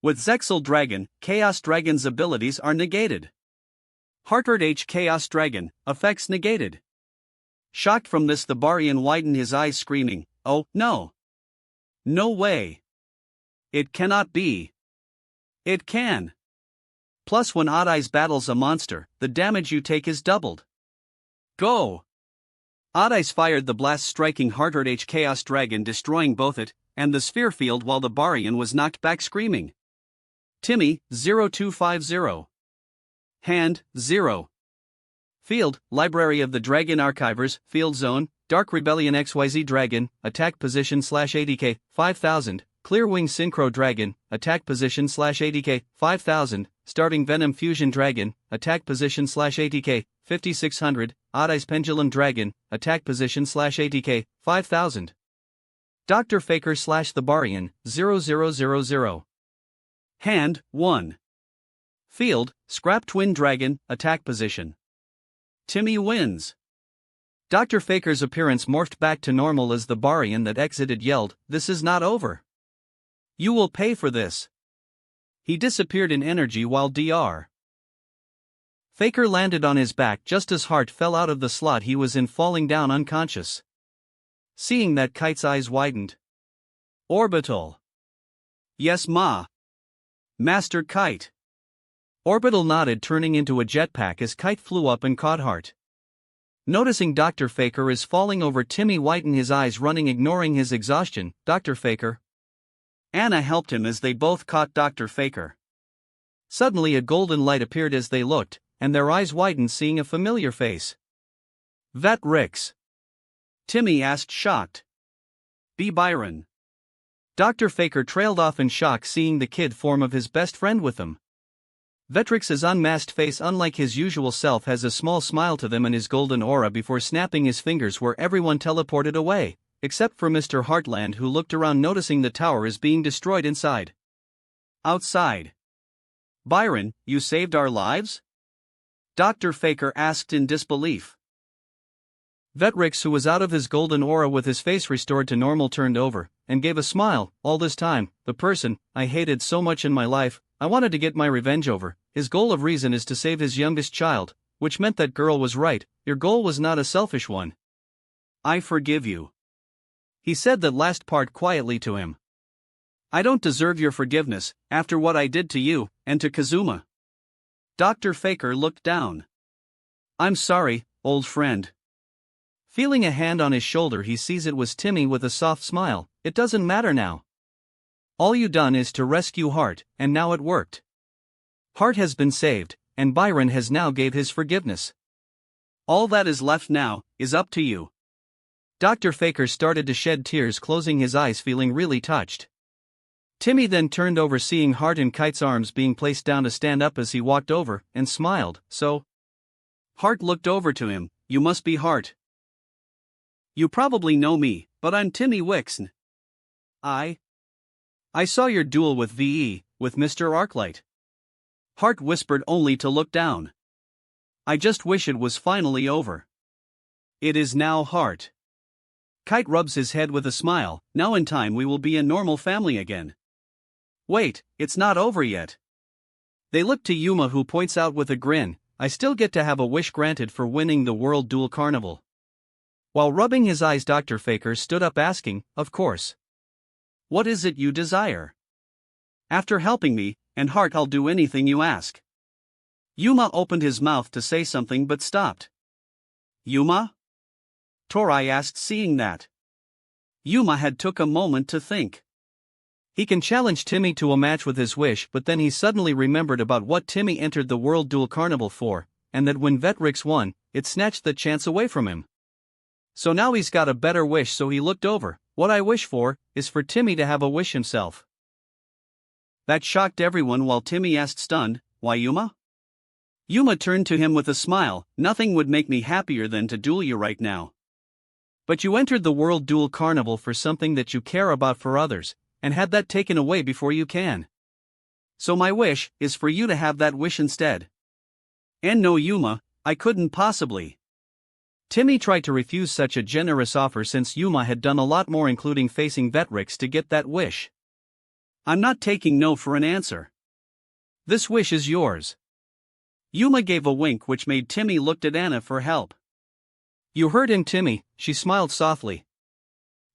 With Zexal Dragon, Chaos Dragon's abilities are negated. Heartred H Chaos Dragon, effects negated. Shocked from this, the Barian widened his eyes, screaming, "Oh, no! No way! It cannot be! It can!" Plus, when Odd Eyes battles a monster, the damage you take is doubled. Go! Odd Eyes fired the blast, striking Heartred H Chaos Dragon, destroying both it and the sphere field, while the Barian was knocked back screaming. Timmy, 0250. Hand, 0. Field, Library of the Dragon Archivers, Field Zone, Dark Rebellion XYZ Dragon, Attack Position /ADK, 5000, Clear Wing Synchro Dragon, Attack Position /ADK, 5000, Starving Venom Fusion Dragon, Attack Position /ADK, 5600, Odd Eyes Pendulum Dragon, Attack Position /ADK, 5000. Dr. Faker /The Barian, 0000. Hand, 1. Field, Scrap Twin Dragon, Attack Position. Timmy wins. Dr. Faker's appearance morphed back to normal as the Barian that exited yelled, "This is not over. You will pay for this." He disappeared in energy while Dr. Faker landed on his back just as Hart fell out of the slot he was in, falling down unconscious. Seeing that, Kite's eyes widened. Orbital. Yes, Ma. Master Kite. Orbital nodded, turning into a jetpack as Kite flew up and caught Hart. Noticing Dr. Faker is falling over, Timmy widened his eyes, running, ignoring his exhaustion. "Dr. Faker." Anna helped him as they both caught Dr. Faker. Suddenly a golden light appeared as they looked, and their eyes widened, seeing a familiar face. "Vet Rix?" Timmy asked, shocked. "B. Byron." Dr. Faker trailed off in shock, seeing the kid form of his best friend with him. Vetrix's unmasked face, unlike his usual self, has a small smile to them in his golden aura before snapping his fingers, where everyone teleported away, except for Mr. Heartland, who looked around, noticing the tower is being destroyed inside. Outside. "Byron, you saved our lives?" Dr. Faker asked in disbelief. Vetrix, who was out of his golden aura with his face restored to normal, turned over and gave a smile. "All this time, the person I hated so much in my life, I wanted to get my revenge over. His goal of reason is to save his youngest child, which meant that girl was right. Your goal was not a selfish one. I forgive you." He said that last part quietly to him. I don't deserve your forgiveness, after what I did to you, and to Kazuma. Dr. Faker looked down. I'm sorry, old friend. Feeling a hand on his shoulder, he sees it was Timmy with a soft smile. It doesn't matter now. All you done is to rescue Hart, and now it worked. Hart has been saved, and Byron has now gave his forgiveness. All that is left now, is up to you. Dr. Faker started to shed tears, closing his eyes, feeling really touched. Timmy then turned over, seeing Hart in Kite's arms being placed down to stand up as he walked over, and smiled. So? Hart looked over to him. You must be Hart. You probably know me, but I'm Timmy Wixon. I saw your duel with VE, with Mr. Arclight. Hart whispered, only to look down. I just wish it was finally over. It is now, Hart. Kite rubs his head with a smile. Now in time we will be a normal family again. Wait, it's not over yet. They look to Yuma, who points out with a grin, I still get to have a wish granted for winning the World Duel Carnival. While rubbing his eyes, Dr. Faker stood up, asking, of course. What is it you desire? After helping me, and Hart, I'll do anything you ask. Yuma opened his mouth to say something but stopped. Yuma? Torai asked, seeing that. Yuma had took a moment to think. He can challenge Timmy to a match with his wish, but then he suddenly remembered about what Timmy entered the World Duel Carnival for, and that when Vetrix won, it snatched the chance away from him. So now he's got a better wish, so he looked over. What I wish for, is for Timmy to have a wish himself. That shocked everyone while Timmy asked, stunned, why Yuma? Yuma turned to him with a smile. Nothing would make me happier than to duel you right now. But you entered the World Duel Carnival for something that you care about for others, and had that taken away before you can. So my wish is for you to have that wish instead. And no, Yuma, I couldn't possibly. Timmy tried to refuse such a generous offer, since Yuma had done a lot more, including facing Vetrix, to get that wish. I'm not taking no for an answer. This wish is yours. Yuma gave a wink which made Timmy look at Anna for help. You heard him, Timmy, she smiled softly.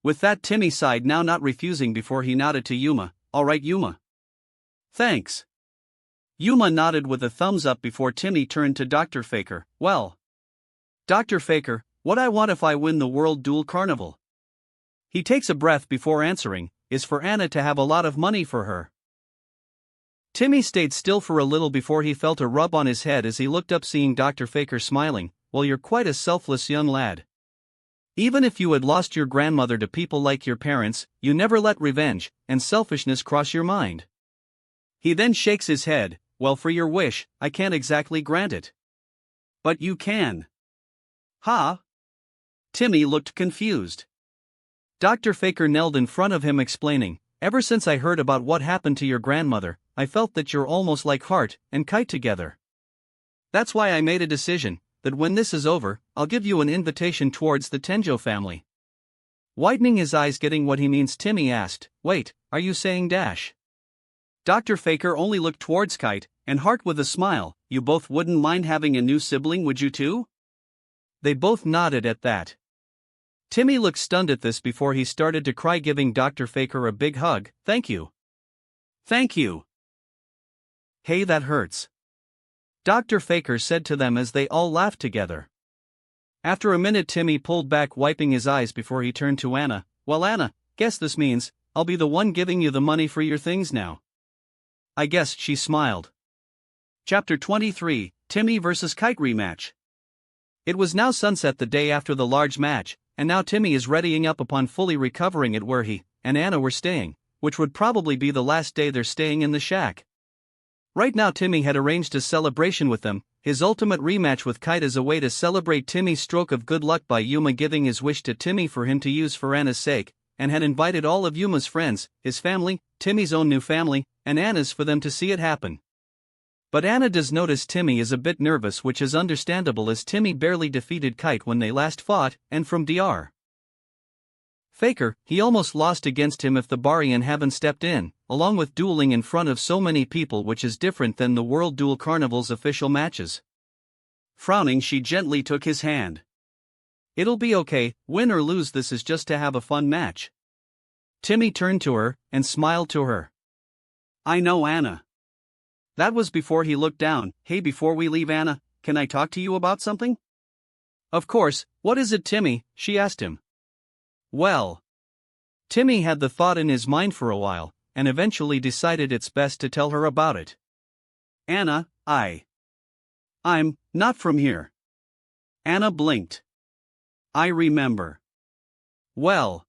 With that, Timmy sighed, now not refusing, before he nodded to Yuma. All right, Yuma. Thanks. Yuma nodded with a thumbs up before Timmy turned to Dr. Faker. Well, Dr. Faker, what I want if I win the World Duel Carnival? He takes a breath before answering, is for Anna to have a lot of money for her. Timmy stayed still for a little before he felt a rub on his head as he looked up, seeing Dr. Faker smiling. Well, you're quite a selfless young lad. Even if you had lost your grandmother to people like your parents, you never let revenge and selfishness cross your mind. He then shakes his head. Well, for your wish, I can't exactly grant it. But you can. Huh? Timmy looked confused. Dr. Faker knelt in front of him, explaining, ever since I heard about what happened to your grandmother, I felt that you're almost like Hart and Kite together. That's why I made a decision, that when this is over, I'll give you an invitation towards the Tenjo family. Widening his eyes, getting what he means, Timmy asked, wait, are you saying Dash? Dr. Faker only looked towards Kite and Hart with a smile. You both wouldn't mind having a new sibling, would you too? They both nodded at that. Timmy looked stunned at this before he started to cry, giving Dr. Faker a big hug. Thank you. Thank you. Hey, that hurts. Dr. Faker said to them as they all laughed together. After a minute, Timmy pulled back, wiping his eyes before he turned to Anna. Well, Anna, guess this means I'll be the one giving you the money for your things now. I guess, she smiled. Chapter 23, Timmy vs. Kite rematch. It was now sunset the day after the large match, and now Timmy is readying up upon fully recovering at where he and Anna were staying, which would probably be the last day they're staying in the shack. Right now, Timmy had arranged a celebration with them, his ultimate rematch with Kite, as a way to celebrate Timmy's stroke of good luck by Yuma giving his wish to Timmy for him to use for Anna's sake, and had invited all of Yuma's friends, his family, Timmy's own new family, and Anna's for them to see it happen. But Anna does notice Timmy is a bit nervous, which is understandable as Timmy barely defeated Kite when they last fought, and from Dr. Faker, he almost lost against him if the Barian haven't stepped in, along with dueling in front of so many people, which is different than the World Duel Carnival's official matches. Frowning, she gently took his hand. It'll be okay, win or lose, this is just to have a fun match. Timmy turned to her and smiled to her. I know Anna. That was before he looked down. Hey, before we leave, Anna, can I talk to you about something? Of course, what is it, Timmy? She asked him. Well, Timmy had the thought in his mind for a while, and eventually decided it's best to tell her about it. Anna, I'm not from here. Anna blinked. I remember. Well,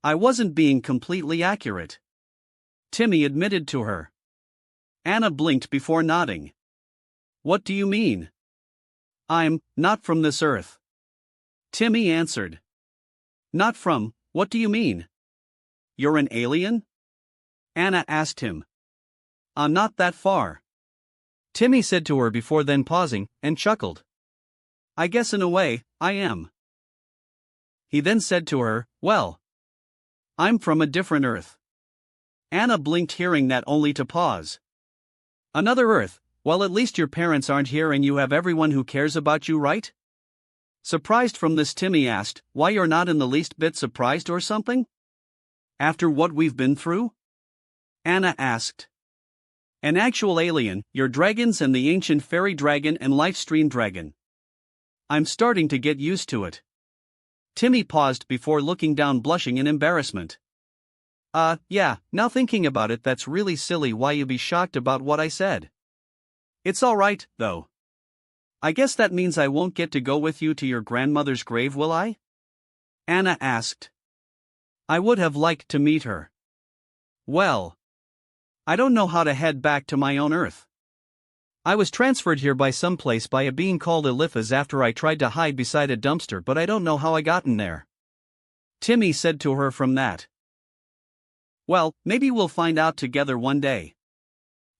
I wasn't being completely accurate, Timmy admitted to her. Anna blinked before nodding. What do you mean? I'm not from this earth, Timmy answered. Not from, what do you mean? You're an alien? Anna asked him. I'm not that far, Timmy said to her before then pausing, and chuckled. I guess in a way, I am. He then said to her, well, I'm from a different earth. Anna blinked, hearing that, only to pause. Another earth? Well, at least your parents aren't here and you have everyone who cares about you, right? Surprised from this, Timmy asked, why you're not in the least bit surprised or something? After what we've been through? Anna asked. An actual alien, your dragons and the ancient fairy dragon and life stream dragon. I'm starting to get used to it. Timmy paused before looking down, blushing in embarrassment. Yeah, now thinking about it, that's really silly. Why you be shocked about what I said? It's alright, though. I guess that means I won't get to go with you to your grandmother's grave, will I? Anna asked. I would have liked to meet her. Well, I don't know how to head back to my own earth. I was transferred here by someplace by a being called Eliphaz after I tried to hide beside a dumpster, but I don't know how I got in there, Timmy said to her from that. Well, maybe we'll find out together one day,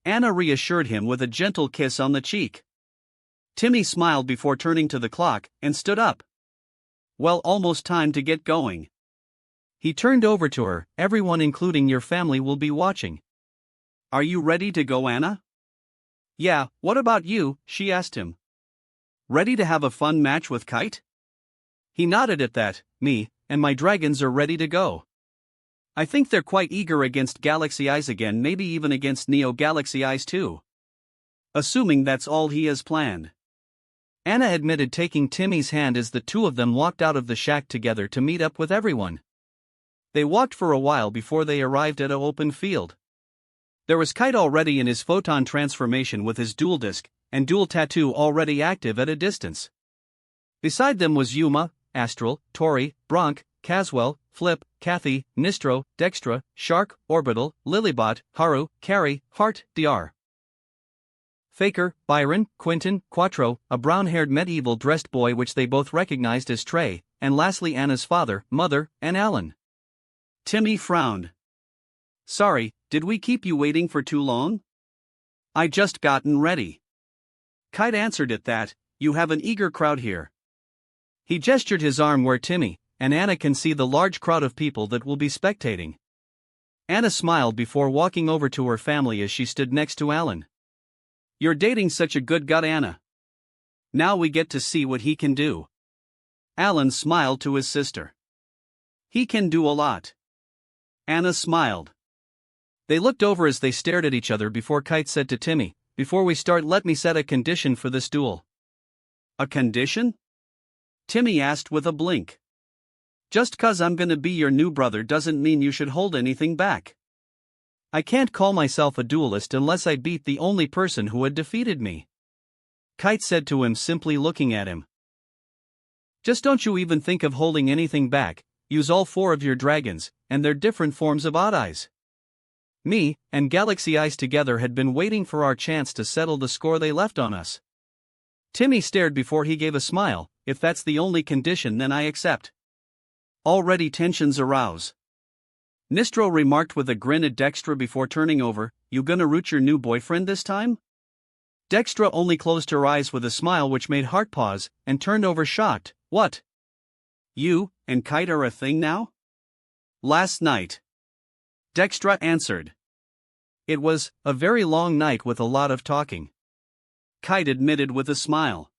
Anna reassured him with a gentle kiss on the cheek. Timmy smiled before turning to the clock and stood up. Well, almost time to get going. He turned over to her. Everyone, including your family, will be watching. Are you ready to go, Anna? Yeah, what about you? She asked him. Ready to have a fun match with Kite? He nodded at that. Me and my dragons are ready to go. I think they're quite eager against Galaxy Eyes again, maybe even against Neo Galaxy Eyes too. Assuming that's all he has planned, Anna admitted, taking Timmy's hand as the two of them walked out of the shack together to meet up with everyone. They walked for a while before they arrived at an open field. There was Kite already in his photon transformation with his dual disc and dual tattoo already active at a distance. Beside them was Yuma, Astral, Tori, Bronk, Caswell, Flip, Kathy, Nistro, Dextra, Shark, Orbital, Lilybot, Haru, Carrie, Hart, Dr. Faker, Byron, Quentin, Quattro, a brown-haired medieval-dressed boy which they both recognized as Trey, and lastly Anna's father, mother, and Alan. Timmy frowned. Sorry, did we keep you waiting for too long? I just gotten ready. Kite answered at that. You have an eager crowd here. He gestured his arm where Timmy and Anna can see the large crowd of people that will be spectating. Anna smiled before walking over to her family as she stood next to Alan. You're dating such a good gut, Anna. Now we get to see what he can do. Alan smiled to his sister. He can do a lot. Anna smiled. They looked over as they stared at each other before Kite said to Timmy, before we start, let me set a condition for this duel. A condition? Timmy asked with a blink. Just 'cause I'm gonna be your new brother doesn't mean you should hold anything back. I can't call myself a duelist unless I beat the only person who had defeated me, Kite said to him, simply looking at him. Just don't you even think of holding anything back. Use all 4 of your dragons, and their different forms of Odd Eyes. Me and Galaxy Eyes together had been waiting for our chance to settle the score they left on us. Timmy stared before he gave a smile. If that's the only condition, then I accept. Already tensions arouse, Nistro remarked with a grin at Dextra before turning over. You gonna root your new boyfriend this time? Dextra only closed her eyes with a smile which made Hart pause and turned over shocked. What? You and Kite are a thing now? Last night, Dextra answered. It was a very long night with a lot of talking, Kite admitted with a smile.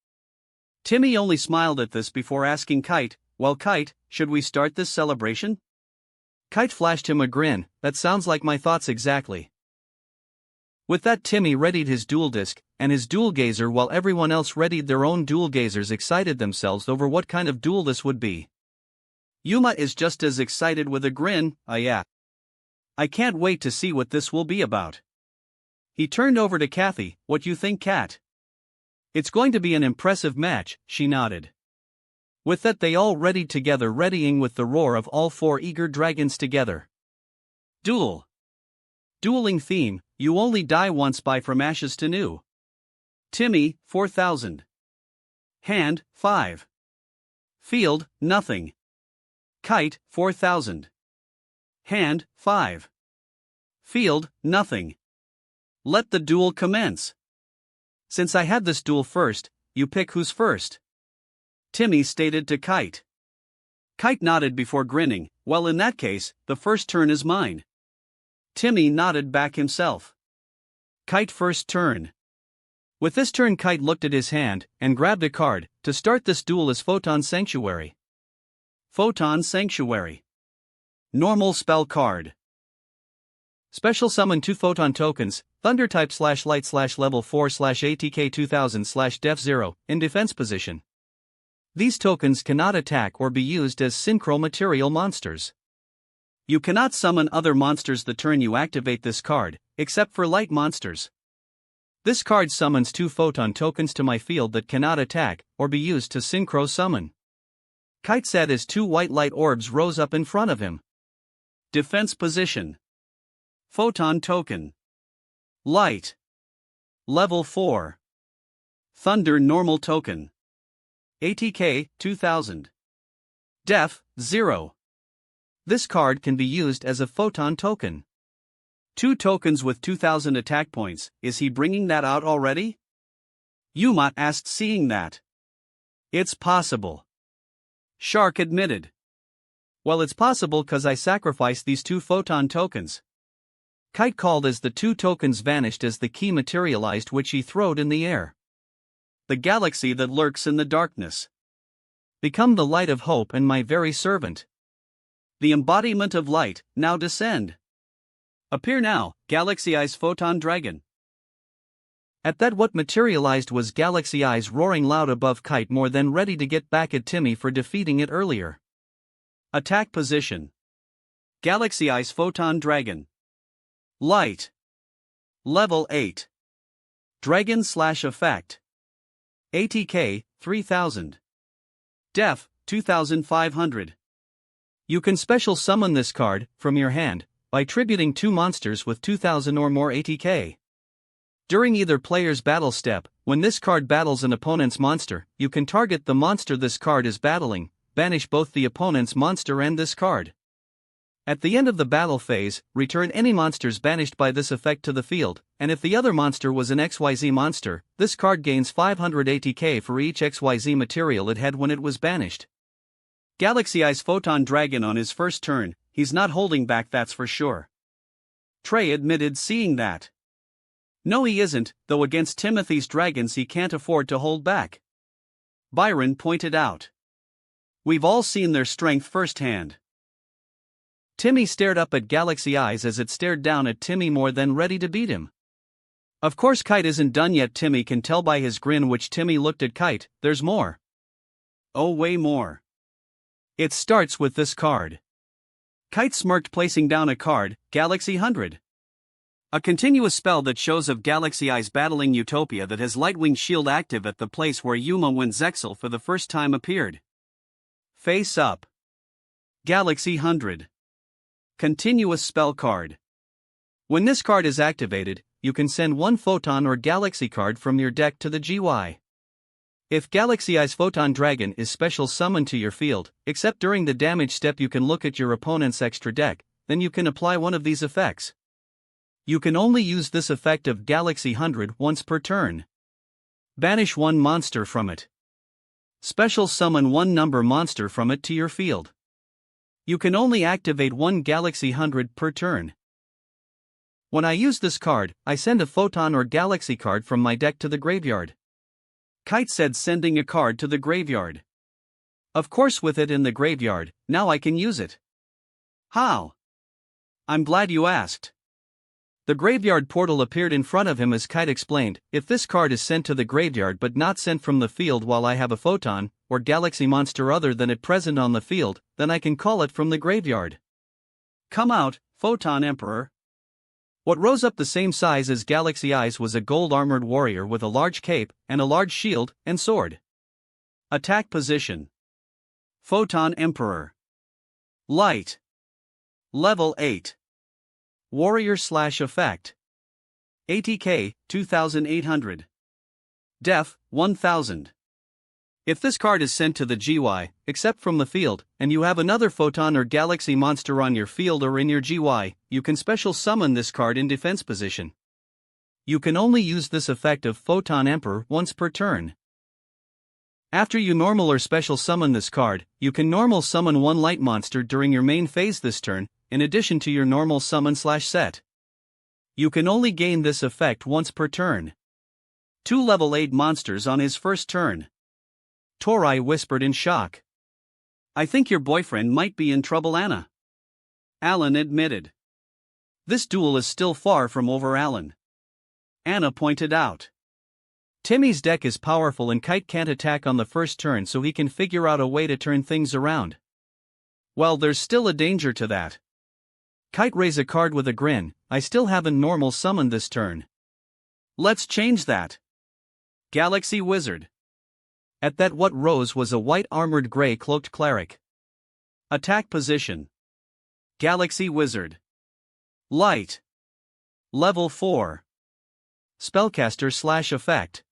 Timmy only smiled at this before asking Kite, well, Kite, should we start this celebration? Kite flashed him a grin. That sounds like my thoughts exactly. With that, Timmy readied his dual disc and his dual gazer while everyone else readied their own dual gazers, excited themselves over what kind of duel this would be. Yuma is just as excited with a grin. Yeah. I can't wait to see what this will be about. He turned over to Kathy. What you think, Kat? It's going to be an impressive match, she nodded. With that, they all readied together, readying with the roar of all four eager dragons together. Duel. Dueling theme, you only die once by From Ashes to New. Timmy, 4000. Hand, 5. Field, nothing. Kite, 4000. Hand, 5. Field, nothing. Let the duel commence. Since I had this duel first, you pick who's first. Timmy stated to Kite. Kite nodded before grinning. Well, in that case, the first turn is mine. Timmy nodded back himself. Kite first turn. With this turn, Kite looked at his hand and grabbed a card. To start this duel is Photon Sanctuary. Photon Sanctuary. Normal spell card. Special summon 2 photon tokens, Thunder type /light level 4 /ATK 2000 /def 0, in defense position. These tokens cannot attack or be used as synchro material monsters. You cannot summon other monsters the turn you activate this card, except for light monsters. This card summons 2 photon tokens to my field that cannot attack or be used to synchro summon. Kite said as 2 white light orbs rose up in front of him. Defense position. Photon token. Light. Level 4. Thunder normal token. ATK 2000. Def 0. This card can be used as a photon token. 2 tokens with 2000 attack points. Is he bringing that out already? Yuma asked, seeing that. It's possible. Shark admitted. Well, it's possible cause I sacrificed these 2 photon tokens. Kite called as the 2 tokens vanished as the key materialized, which he throwed in the air. The galaxy that lurks in the darkness. Become the light of hope and my very servant. The embodiment of light, now descend. Appear now, Galaxy Eyes Photon Dragon. At that, what materialized was Galaxy Eyes roaring loud above Kite, more than ready to get back at Timmy for defeating it earlier. Attack position. Galaxy Eyes Photon Dragon. Light. Level 8. Dragon / effect. ATK, 3000. Def, 2500. You can special summon this card from your hand by tributing 2 monsters with 2000 or more ATK. During either player's battle step, when this card battles an opponent's monster, you can target the monster this card is battling, banish both the opponent's monster and this card. At the end of the battle phase, return any monsters banished by this effect to the field, and if the other monster was an XYZ monster, this card gains 500 ATK for each XYZ material it had when it was banished. Galaxy Eyes Photon Dragon on his first turn, he's not holding back, that's for sure. Trey admitted, seeing that. No, he isn't, though against Timothy's dragons he can't afford to hold back. Byron pointed out. We've all seen their strength firsthand. Timmy stared up at Galaxy Eyes as it stared down at Timmy, more than ready to beat him. Of course, Kite isn't done yet. Timmy can tell by his grin, which Timmy looked at Kite. There's more. Oh, way more. It starts with this card. Kite smirked, placing down a card, Galaxy 100. A continuous spell that shows of Galaxy Eyes battling Utopia that has Lightwing Shield active at the place where Yuma, when Zexal for the first time appeared. Face up. Galaxy 100. Continuous spell card. When this card is activated, you can send 1 photon or galaxy card from your deck to the GY. If Galaxy Eyes Photon Dragon is special summoned to your field, except during the damage step, you can look at your opponent's extra deck, then you can apply one of these effects. You can only use this effect of Galaxy 100 once per turn. Banish 1 monster from it. Special summon 1 number monster from it to your field. You can only activate 1 Galaxy 100 per turn. When I use this card, I send a photon or galaxy card from my deck to the graveyard. Kite said, sending a card to the graveyard. Of course, with it in the graveyard, now I can use it. How? I'm glad you asked. The graveyard portal appeared in front of him as Kite explained, if this card is sent to the graveyard but not sent from the field while I have a photon, or galaxy monster other than it present on the field, then I can call it from the graveyard. Come out, Photon Emperor. What rose up the same size as Galaxy Eyes was a gold-armored warrior with a large cape, and a large shield, and sword. Attack position. Photon Emperor. Light. Level 8. Warrior/effect. ATK, 2800. Def, 1000. If this card is sent to the GY, except from the field, and you have another photon or galaxy monster on your field or in your GY, you can special summon this card in defense position. You can only use this effect of Photon Emperor once per turn. After you normal or special summon this card, you can normal summon one light monster during your main phase this turn, in addition to your normal summon/set. You can only gain this effect once per turn. 2 level 8 monsters on his first turn. Tori whispered in shock. I think your boyfriend might be in trouble, Anna. Alan admitted. This duel is still far from over, Alan. Anna pointed out. Timmy's deck is powerful and Kite can't attack on the first turn, so he can figure out a way to turn things around. Well, there's still a danger to that. Kite raised a card with a grin. I still haven't normal summoned this turn. Let's change that. Galaxy Wizard. At that, what rose was a white armored gray cloaked cleric. Attack position. Galaxy Wizard. Light. Level 4. Spellcaster/effect.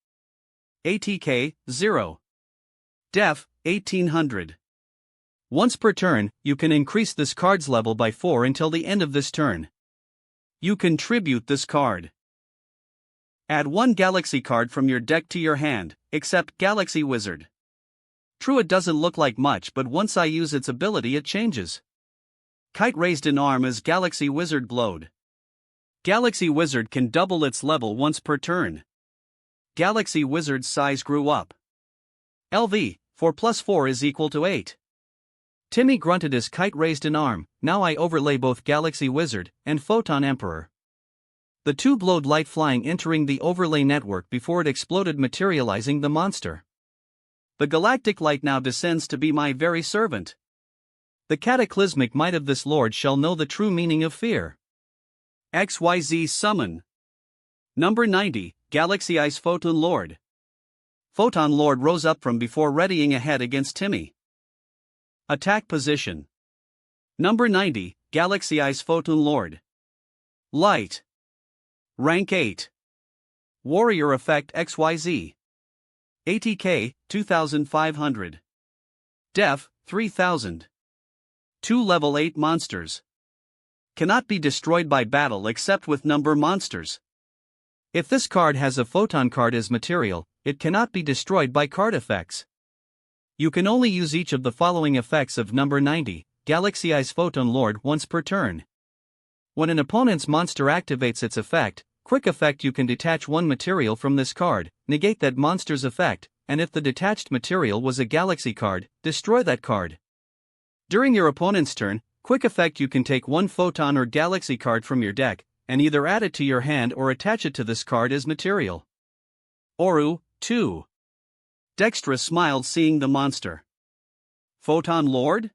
ATK, 0. Def, 1800. Once per turn, you can increase this card's level by 4 until the end of this turn. You can tribute this card. Add one Galaxy card from your deck to your hand, except Galaxy Wizard. True, it doesn't look like much, but once I use its ability it changes. Kite raised an arm as Galaxy Wizard glowed. Galaxy Wizard can double its level once per turn. Galaxy Wizard's size grew up. LV, 4 plus 4 is equal to 8. Timmy grunted as Kite raised an arm. Now I overlay both Galaxy Wizard and Photon Emperor. The two glowed light flying entering the overlay network before it exploded, materializing the monster. The galactic light now descends to be my very servant. The cataclysmic might of this lord shall know the true meaning of fear. XYZ Summon. Number 90, Galaxy Ice Photon Lord. Photon Lord rose up from before readying ahead against Timmy. Attack position. Number 90, Galaxy Ice Photon Lord. Light. Rank 8. Warrior Effect XYZ. ATK, 2500. Def, 3000. 2 level 8 monsters. Cannot be destroyed by battle except with number monsters. If this card has a photon card as material, it cannot be destroyed by card effects. You can only use each of the following effects of number 90, Galaxy Ice Photon Lord, once per turn. When an opponent's monster activates its effect, quick effect, you can detach one material from this card, negate that monster's effect, and if the detached material was a galaxy card, destroy that card. During your opponent's turn, quick effect, you can take one photon or galaxy card from your deck, and either add it to your hand or attach it to this card as material. Oru, 2. Dextra smiled seeing the monster. Photon Lord?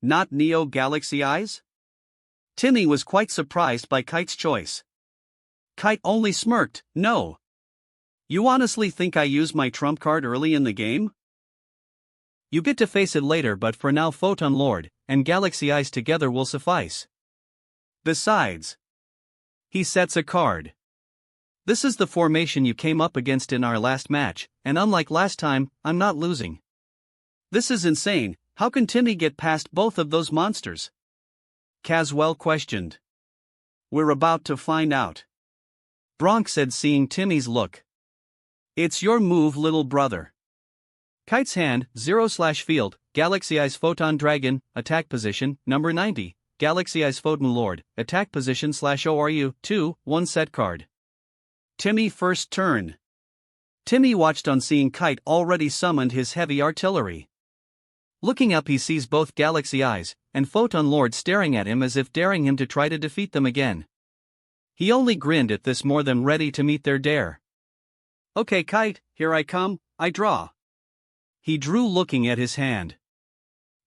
Not Neo Galaxy Eyes? Timmy was quite surprised by Kite's choice. Kite only smirked. No. You honestly think I used my trump card early in the game? You get to face it later, but for now Photon Lord and Galaxy Eyes together will suffice. Besides, he sets a card. This is the formation you came up against in our last match, and unlike last time, I'm not losing. This is insane. How can Timmy get past both of those monsters? Caswell questioned. We're about to find out. Bronk said, seeing Timmy's look. It's your move, little brother. Kite's hand, 0/field, Galaxy Eyes Photon Dragon, attack position, number 90, Galaxy Eyes Photon Lord, attack position /ORU, 2, 1 set card. Timmy first turn. Timmy watched on seeing Kite already summoned his heavy artillery. Looking up, he sees both Galaxy Eyes and Photon Lord staring at him as if daring him to try to defeat them again. He only grinned at this, more than ready to meet their dare. "Okay, Kite, here I come, I draw." He drew, looking at his hand.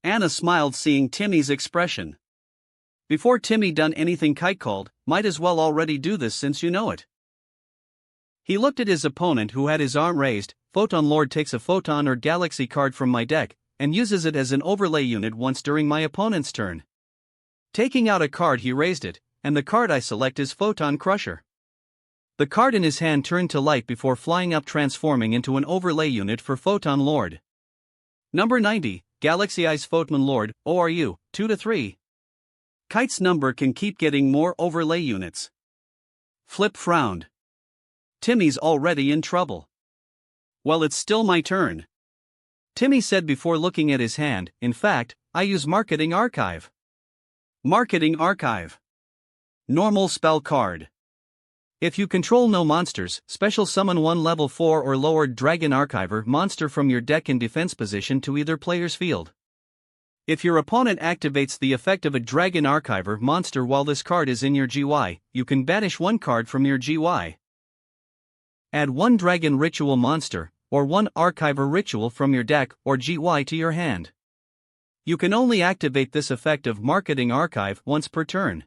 Anna smiled, seeing Timmy's expression. Before Timmy done anything, Kite called, "Might as well already do this since you know it." He looked at his opponent, who had his arm raised. Photon Lord takes a Photon or Galaxy card from my deck and uses it as an overlay unit once during my opponent's turn. Taking out a card, he raised it, and the card I select is Photon Crusher. The card in his hand turned to light before flying up, transforming into an overlay unit for Photon Lord. Number 90, Galaxy Eyes Photon Lord, ORU, 2-3. Kite's number can keep getting more overlay units. Flip frowned. Timmy's already in trouble. "Well, it's still my turn," Timmy said before looking at his hand. "In fact, I use Marketing Archive." Marketing Archive. Normal spell card. If you control no monsters, special summon one level 4 or lower Dragon Archiver monster from your deck in defense position to either player's field. If your opponent activates the effect of a Dragon Archiver monster while this card is in your GY, you can banish one card from your GY. Add one Dragon Ritual monster, or one Archiver Ritual from your deck or GY to your hand. You can only activate this effect of Marketing Archive once per turn.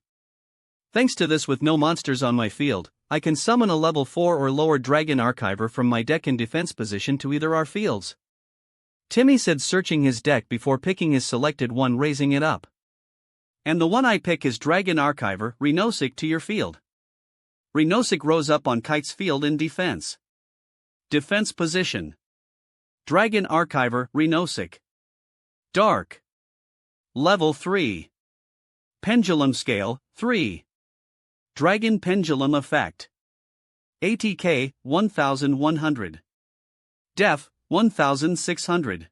Thanks to this, with no monsters on my field, I can summon a level 4 or lower Dragon Archiver from my deck in defense position to either our fields. Timmy said, searching his deck before picking his selected one, raising it up. And the one I pick is Dragon Archiver, Renosic, to your field. Renosic rose up on Kite's field in defense. Defense position. Dragon Archiver, Renosic. Dark. Level 3. Pendulum Scale, 3. Dragon Pendulum Effect. ATK, 1100. Def, 1600.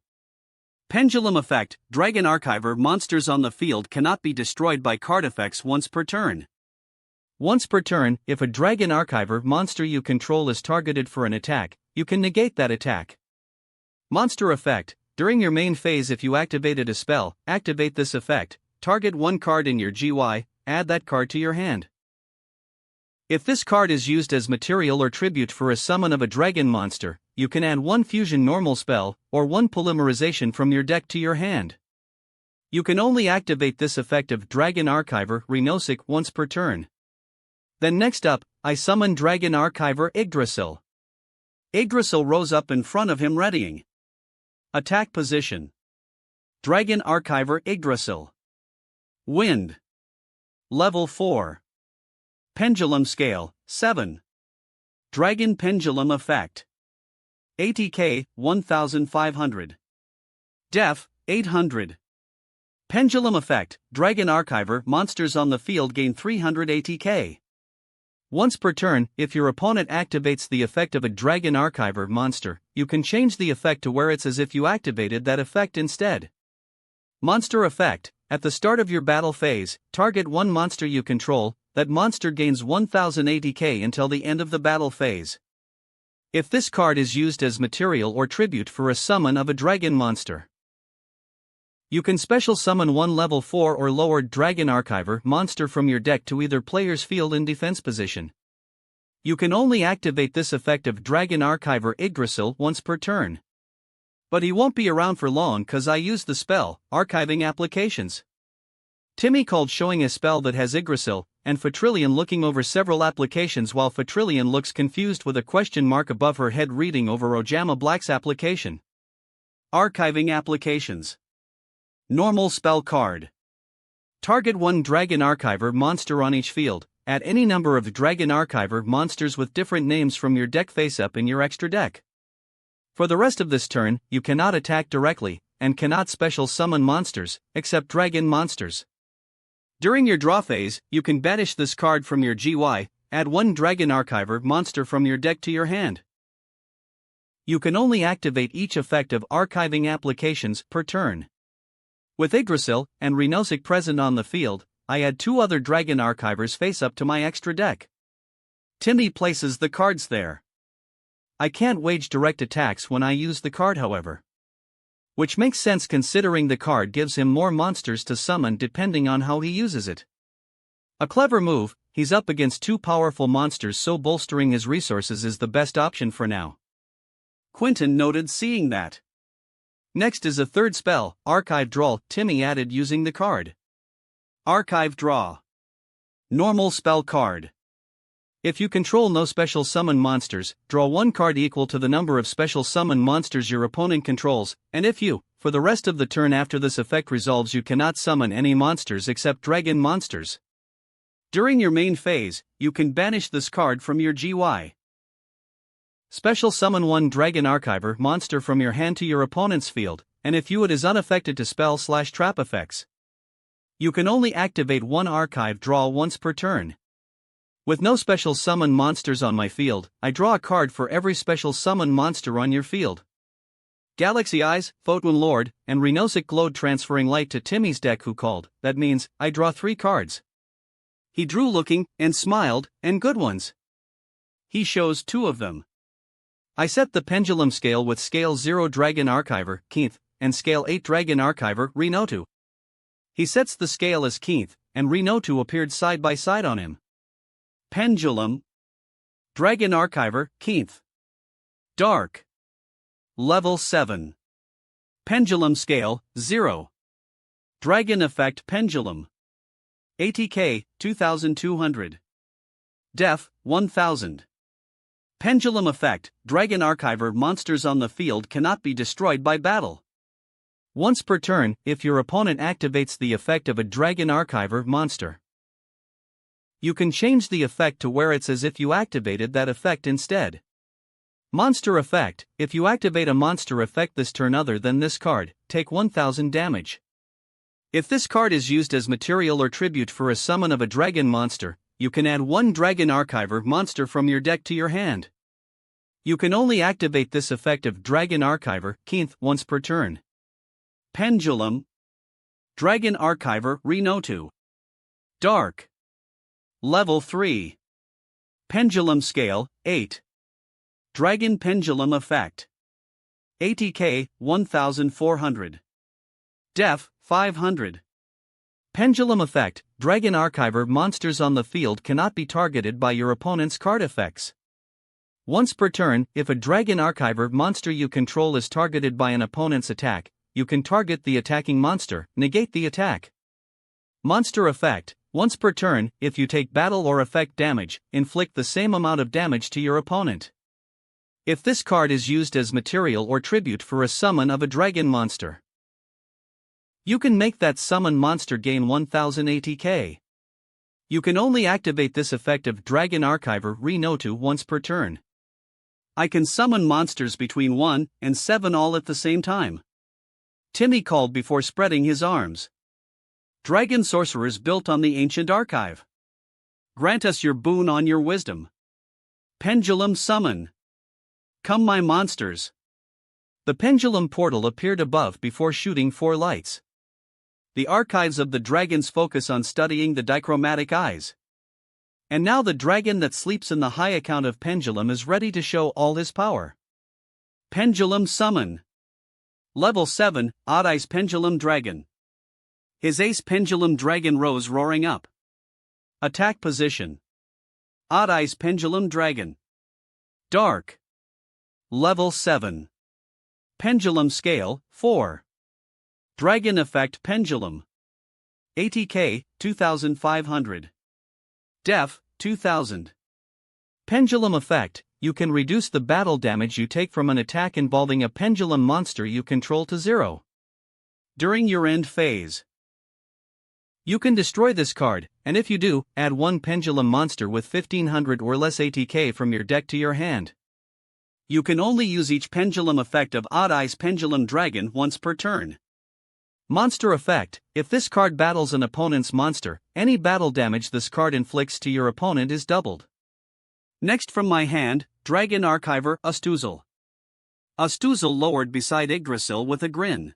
Pendulum Effect. Dragon Archiver monsters on the field cannot be destroyed by card effects once per turn. Once per turn, if a Dragon Archiver monster you control is targeted for an attack, you can negate that attack. Monster Effect. During your main phase, if you activated a spell, activate this effect. Target one card in your GY, add that card to your hand. If this card is used as material or tribute for a summon of a dragon monster, you can add one fusion normal spell, or one polymerization from your deck to your hand. You can only activate this effect of Dragon Archiver, Renosic, once per turn. Then next up, I summon Dragon Archiver Yggdrasil. Yggdrasil rose up in front of him, readying. Attack position. Dragon Archiver Yggdrasil. Wind. Level 4. Pendulum Scale, 7. Dragon Pendulum Effect. ATK, 1500. Def, 800. Pendulum Effect. Dragon Archiver monsters on the field gain 300 ATK. Once per turn, if your opponent activates the effect of a Dragon Archiver monster, you can change the effect to where it's as if you activated that effect instead. Monster Effect. At the start of your battle phase, target one monster you control. That monster gains 1000 ATK until the end of the battle phase. If this card is used as material or tribute for a summon of a dragon monster, you can special summon one level 4 or lower Dragon Archiver monster from your deck to either player's field in defense position. You can only activate this effect of Dragon Archiver Yggdrasil once per turn. But he won't be around for long, cause I use the spell, Archiving Applications. Timmy called, showing a spell that has Yggdrasil, and Fatrillian looking over several applications while Fatrillian looks confused with a question mark above her head reading over Ojama Black's application. Archiving Applications. Normal spell card. Target one Dragon Archiver monster on each field. Add any number of Dragon Archiver monsters with different names from your deck face up in your extra deck. For the rest of this turn, you cannot attack directly, and cannot special summon monsters, except dragon monsters. During your draw phase, you can banish this card from your GY, add one Dragon Archiver monster from your deck to your hand. You can only activate each effect of Archiving Applications per turn. With Yggdrasil and Renosic present on the field, I add two other Dragon Archivers face up to my extra deck. Timmy places the cards there. I can't wage direct attacks when I use the card, however. Which makes sense considering the card gives him more monsters to summon depending on how he uses it. A clever move, he's up against two powerful monsters, so bolstering his resources is the best option for now. Quentin noted seeing that. Next is a third spell, Archive Draw, Timmy added using the card. Archive Draw. Normal spell card. If you control no special summon monsters, draw one card equal to the number of special summon monsters your opponent controls, and if you, for the rest of the turn after this effect resolves, you cannot summon any monsters except dragon monsters. During your main phase, you can banish this card from your GY. Special summon one Dragon Archiver monster from your hand to your opponent's field, and if it is unaffected to spell/trap effects. You can only activate one Archive Draw once per turn. With no special summon monsters on my field, I draw a card for every special summon monster on your field. Galaxy Eyes, Photon Lord, and Renosic glowed, transferring light to Timmy's deck who called. That means, I draw 3 cards. He drew Looking, and Smiled, and Good Ones. He shows 2 of them. I set the pendulum scale with scale 0 Dragon Archiver, Keith, and scale 8 Dragon Archiver, Renotu. He sets the scale as Keith, and Renotu appeared side by side on him. Pendulum. Dragon Archiver, Keith. Dark. Level 7. Pendulum scale, 0. Dragon effect pendulum. ATK, 2200. Def, 1000. Pendulum effect, Dragon Archiver monsters on the field cannot be destroyed by battle. Once per turn, if your opponent activates the effect of a Dragon Archiver monster. You can change the effect to where it's as if you activated that effect instead. Monster effect, if you activate a monster effect this turn other than this card, take 1000 damage. If this card is used as material or tribute for a summon of a dragon monster, you can add one Dragon Archiver monster from your deck to your hand. You can only activate this effect of Dragon Archiver, Keith, once per turn. Pendulum. Dragon Archiver, Renotu. Dark. Level 3. Pendulum scale, 8. Dragon Pendulum effect. ATK, 1400. Def, 500. Pendulum effect, Dragon Archiver monsters on the field cannot be targeted by your opponent's card effects. Once per turn, if a Dragon Archiver monster you control is targeted by an opponent's attack, you can target the attacking monster, negate the attack. Monster effect, once per turn, if you take battle or effect damage, inflict the same amount of damage to your opponent. If this card is used as material or tribute for a summon of a dragon monster, you can make that summon monster gain 1000 ATK. You can only activate this effect of Dragon Archiver Renotu once per turn. I can summon monsters between 1 and 7 all at the same time. Timmy called before spreading his arms. Dragon sorcerers built on the ancient archive. Grant us your boon on your wisdom. Pendulum summon. Come my monsters. The pendulum portal appeared above before shooting 4 lights. The archives of the dragons focus on studying the dichromatic eyes. And now the dragon that sleeps in the high account of pendulum is ready to show all his power. Pendulum summon. Level 7, Odd Eyes Pendulum Dragon. His ace Pendulum Dragon rose roaring up. Attack position. Odd Eyes Pendulum Dragon. Dark. Level 7. Pendulum scale, 4. Dragon effect pendulum. ATK, 2500. Def, 2000. Pendulum effect, you can reduce the battle damage you take from an attack involving a pendulum monster you control to 0. During your end phase, you can destroy this card, and if you do, add one pendulum monster with 1500 or less ATK from your deck to your hand. You can only use each pendulum effect of Odd Eyes Pendulum Dragon once per turn. Monster effect, if this card battles an opponent's monster, any battle damage this card inflicts to your opponent is doubled. Next from my hand, Dragon Archiver Astuzel. Astuzel lowered beside Yggdrasil with a grin.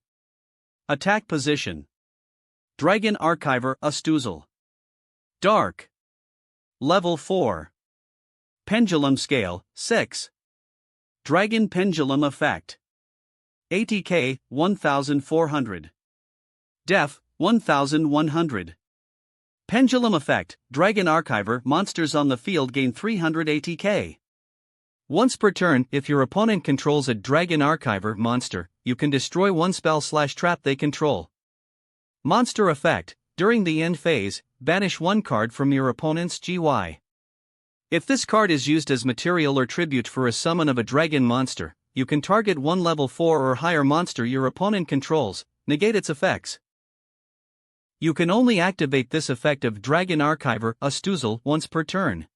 Attack position. Dragon Archiver Astuzel. Dark. Level 4. Pendulum scale, 6. Dragon Pendulum effect. ATK 1400. Def 1100. Pendulum effect, Dragon Archiver monsters on the field gain 300 ATK. Once per turn, if your opponent controls a Dragon Archiver monster, you can destroy one spell/trap they control. Monster effect, during the end phase, banish one card from your opponent's GY. If this card is used as material or tribute for a summon of a dragon monster, you can target one level 4 or higher monster your opponent controls, negate its effects. You can only activate this effect of Dragon Archiver Astuzel once per turn.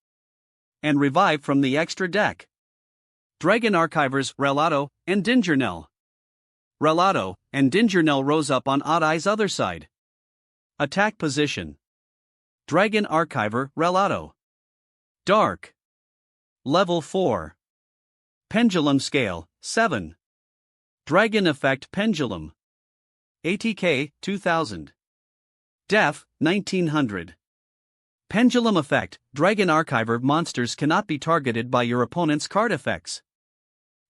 And revive from the extra deck. Dragon Archivers Relato and Dingernell. Relato and Dingernell rose up on Odd Eye's other side. Attack position. Dragon Archiver Relato. Dark. Level 4. Pendulum scale, 7. Dragon effect Pendulum. ATK, 2000. Def, 1900. Pendulum effect, Dragon Archiver monsters cannot be targeted by your opponent's card effects.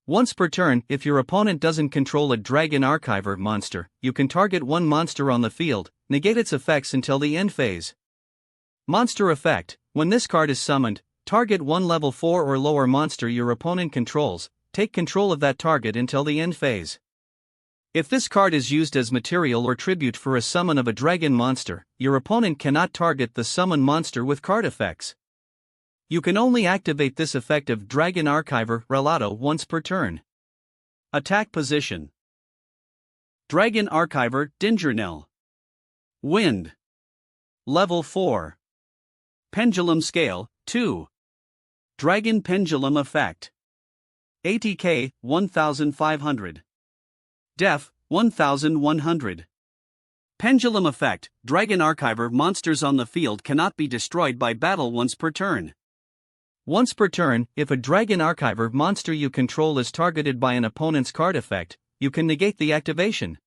Once per turn, if your opponent doesn't control a Dragon Archiver monster, you can target one monster on the field, negate its effects until the end phase. Monster effect, when this card is summoned, target one level 4 or lower monster your opponent controls, take control of that target until the end phase. If this card is used as material or tribute for a summon of a dragon monster, your opponent cannot target the summoned monster with card effects. You can only activate this effect of Dragon Archiver Relato once per turn. Attack position. Dragon Archiver Dingernell. Wind. Level 4. Pendulum scale, 2. Dragon Pendulum effect. ATK, 1500. Def, 1100. Pendulum effect, Dragon Archiver monsters on the field cannot be destroyed by battle once per turn. Once per turn, if a Dragon Archiver monster you control is targeted by an opponent's card effect, you can negate the activation.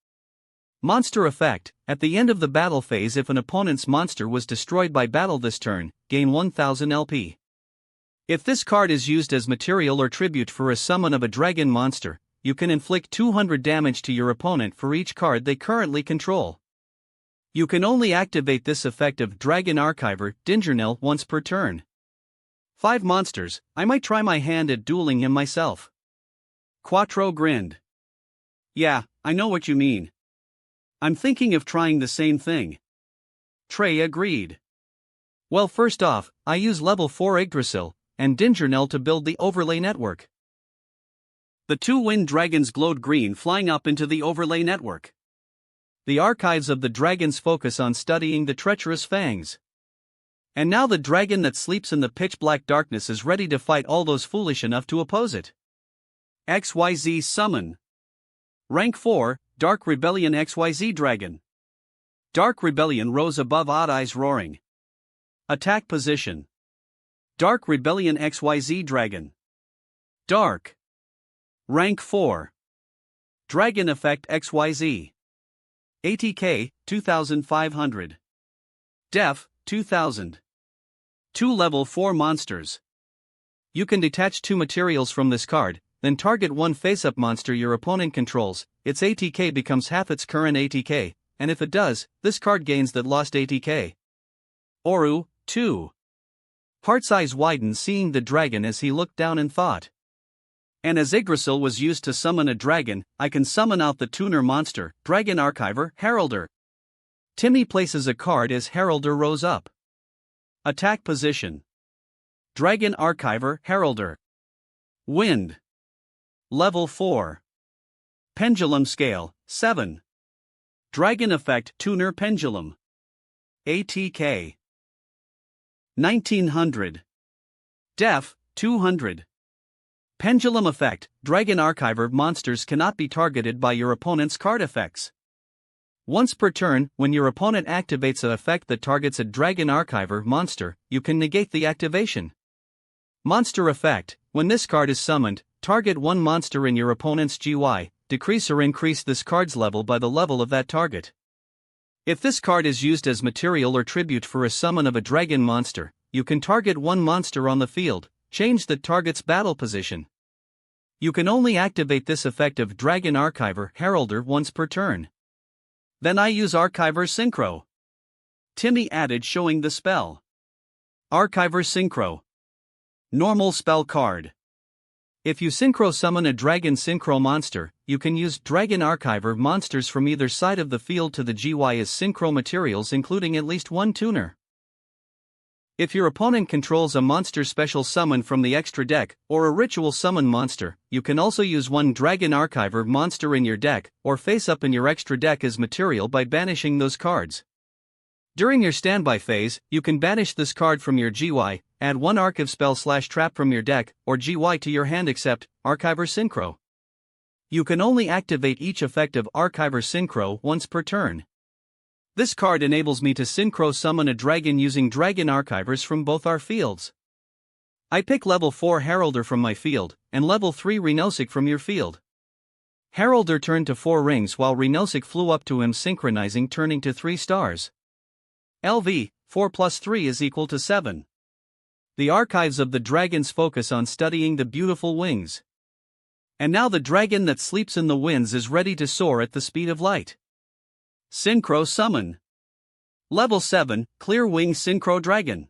Monster effect, at the end of the battle phase if an opponent's monster was destroyed by battle this turn, gain 1000 LP. If this card is used as material or tribute for a summon of a dragon monster, you can inflict 200 damage to your opponent for each card they currently control. You can only activate this effect of Dragon Archiver Dingernell once per turn. 5 monsters, I might try my hand at dueling him myself. Quattro grinned. Yeah, I know what you mean. I'm thinking of trying the same thing. Trey agreed. Well, first off, I use level 4 Yggdrasil and Dingernell to build the overlay network. The 2 wind dragons glowed green flying up into the overlay network. The archives of the dragons focus on studying the treacherous fangs. And now the dragon that sleeps in the pitch-black darkness is ready to fight all those foolish enough to oppose it. XYZ Summon. Rank 4, Dark Rebellion XYZ Dragon. Dark Rebellion rose above Odd Eye's roaring. Attack position. Dark Rebellion XYZ Dragon. Dark. Rank 4. Dragon Effect XYZ. ATK, 2500. Def, 2000. 2 level 4 monsters. You can detach 2 materials from this card, then target one face-up monster your opponent controls. Its ATK becomes half its current ATK, and if it does, this card gains that lost ATK. Oru, 2. Heart's eyes widened seeing the dragon as he looked down and thought. And as Yggdrasil was used to summon a dragon, I can summon out the tuner monster, Dragon Archiver Heralder. Timmy places a card as Heralder rose up. Attack position. Dragon Archiver Heralder. Wind. Level 4. Pendulum scale, 7. Dragon effect Tuner Pendulum. ATK. 1900. Def, 200. Pendulum effect, Dragon Archiver monsters cannot be targeted by your opponent's card effects. Once per turn, when your opponent activates an effect that targets a Dragon Archiver monster, you can negate the activation. Monster effect, when this card is summoned, target one monster in your opponent's GY, decrease or increase this card's level by the level of that target. If this card is used as material or tribute for a summon of a dragon monster, you can target one monster on the field, change the target's battle position. You can only activate this effect of Dragon Archiver Heralder once per turn. Then I use Archiver Synchro. Timmy added, showing the spell. Archiver Synchro. Normal spell card. If you synchro summon a Dragon Synchro monster, you can use Dragon Archiver monsters from either side of the field to the GY as synchro materials, including at least one tuner. If your opponent controls a monster special summon from the extra deck, or a ritual summon monster, you can also use one Dragon Archiver monster in your deck, or face up in your extra deck as material by banishing those cards. During your standby phase, you can banish this card from your GY, add one Archive spell/trap from your deck, or GY to your hand except Archiver Synchro. You can only activate each effect of Archiver Synchro once per turn. This card enables me to synchro summon a dragon using Dragon Archivers from both our fields. I pick level 4 Heralder from my field, and level 3 Renosic from your field. Heralder turned to 4 rings while Renosic flew up to him, synchronizing, turning to 3 stars. LV, 4 plus 3 is equal to 7. The archives of the dragons focus on studying the beautiful wings. And now the dragon that sleeps in the winds is ready to soar at the speed of light. Synchro Summon. Level 7, Clear Wing Synchro Dragon.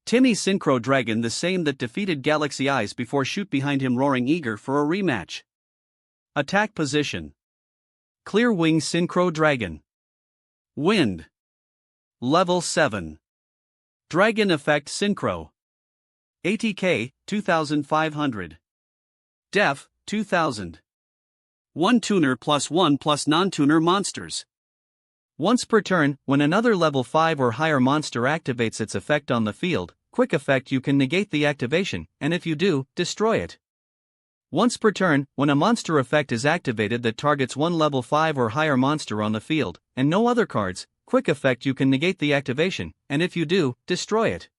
Timmy Synchro Dragon, the same that defeated Galaxy Eyes before, shoot behind him roaring, eager for a rematch. Attack position. Clear Wing Synchro Dragon. Wind. Level 7. Dragon Effect Synchro. ATK, 2500. Def, 2000. 1 tuner plus 1 plus non-tuner monsters. Once per turn, when another level 5 or higher monster activates its effect on the field, quick effect, you can negate the activation, and if you do, destroy it. Once per turn, when a monster effect is activated that targets one level 5 or higher monster on the field, and no other cards, quick effect, you can negate the activation, and if you do, destroy it.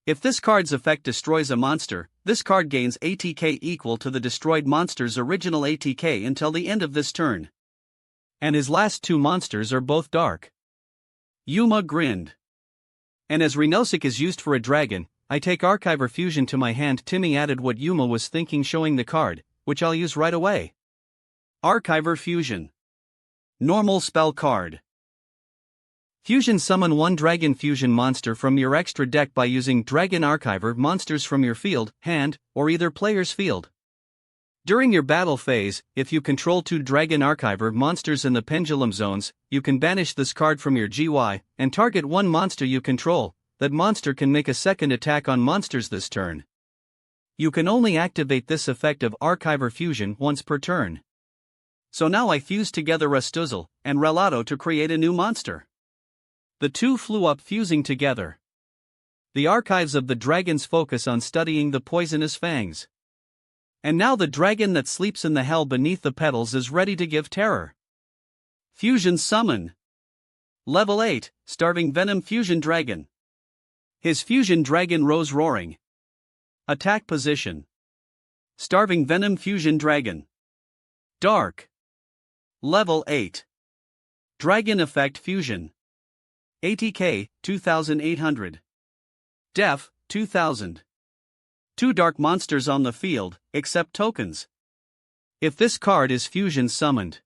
If this card's effect destroys a monster, this card gains ATK equal to the destroyed monster's original ATK until the end of this turn. And his last 2 monsters are both dark. Yuma grinned. And as Renosic is used for a dragon, I take Archiver Fusion to my hand. Timmy added what Yuma was thinking, showing the card, which I'll use right away. Archiver Fusion. Normal spell card. Fusion summon one Dragon Fusion monster from your extra deck by using Dragon Archiver monsters from your field, hand, or either player's field. During your battle phase, if you control 2 Dragon Archiver monsters in the pendulum zones, you can banish this card from your GY, and target one monster you control. That monster can make a second attack on monsters this turn. You can only activate this effect of Archiver Fusion once per turn. So now I fuse together Rastuzzle and Relato to create a new monster. The two flew up, fusing together. The archives of the dragons focus on studying the poisonous fangs. And now the dragon that sleeps in the hell beneath the petals is ready to give terror. Fusion Summon. Level 8, Starving Venom Fusion Dragon. His Fusion Dragon rose roaring. Attack position. Starving Venom Fusion Dragon. Dark. Level 8. Dragon Effect Fusion. ATK, 2800. Def, 2000. 2 dark monsters on the field, except tokens. If this card is fusion summoned,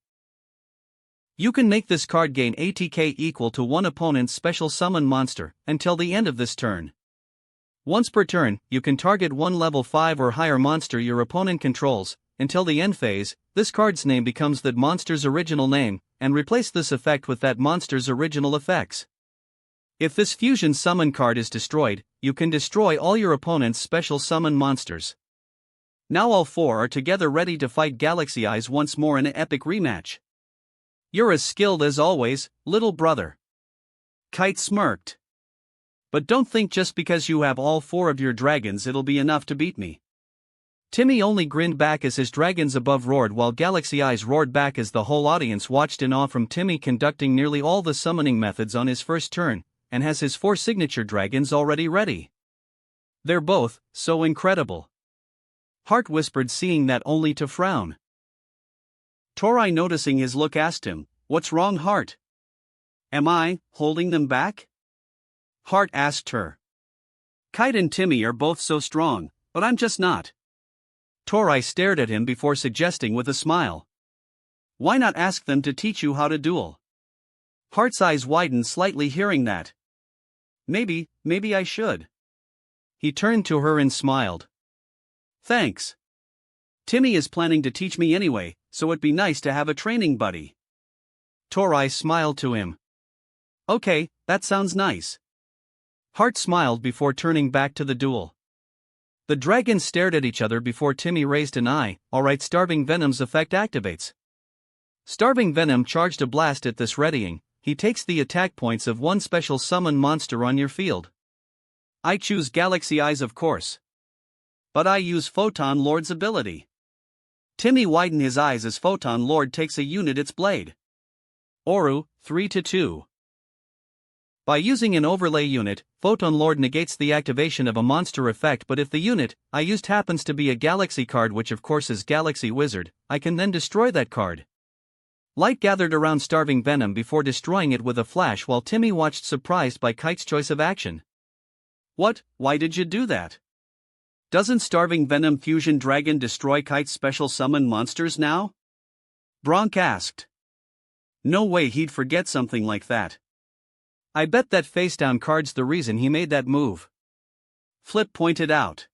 you can make this card gain ATK equal to one opponent's special summon monster until the end of this turn. Once per turn, you can target one level 5 or higher monster your opponent controls. Until the end phase, this card's name becomes that monster's original name, and replace this effect with that monster's original effects. If this fusion summon card is destroyed, you can destroy all your opponent's special summon monsters. Now all 4 are together, ready to fight Galaxy Eyes once more in an epic rematch. You're as skilled as always, little brother. Kite smirked. But don't think just because you have all 4 of your dragons it'll be enough to beat me. Timmy only grinned back as his dragons above roared, while Galaxy Eyes roared back as the whole audience watched in awe from Timmy conducting nearly all the summoning methods on his first turn, and has his 4 signature dragons already ready. They're both so incredible. Hart whispered, seeing that only to frown. Torai, noticing his look, asked him, "What's wrong, Hart? Am I holding them back?" Hart asked her. "Kite and Timmy are both so strong, but I'm just not." Torai stared at him before suggesting with a smile. Why not ask them to teach you how to duel? Heart's eyes widened slightly hearing that. Maybe I should. He turned to her and smiled. Thanks. Timmy is planning to teach me anyway, so it'd be nice to have a training buddy. Torai smiled to him. Okay, that sounds nice. Heart smiled before turning back to the duel. The dragons stared at each other before Timmy raised an eye. Alright, Starving Venom's effect activates. Starving Venom charged a blast at this readying. He takes the attack points of one special summon monster on your field. I choose Galaxy Eyes, of course. But I use Photon Lord's ability. Timmy widened his eyes as Photon Lord takes a unit its blade. Oru, 3-2. By using an overlay unit, Photon Lord negates the activation of a monster effect, but if the unit I used happens to be a Galaxy card, which of course is Galaxy Wizard, I can then destroy that card. Light gathered around Starving Venom before destroying it with a flash while Timmy watched surprised by Kite's choice of action. What? Why did you do that? Doesn't Starving Venom Fusion Dragon destroy Kite's special summon monsters now? Bronk asked. No way he'd forget something like that. I bet that face-down card's the reason he made that move. Flip pointed out.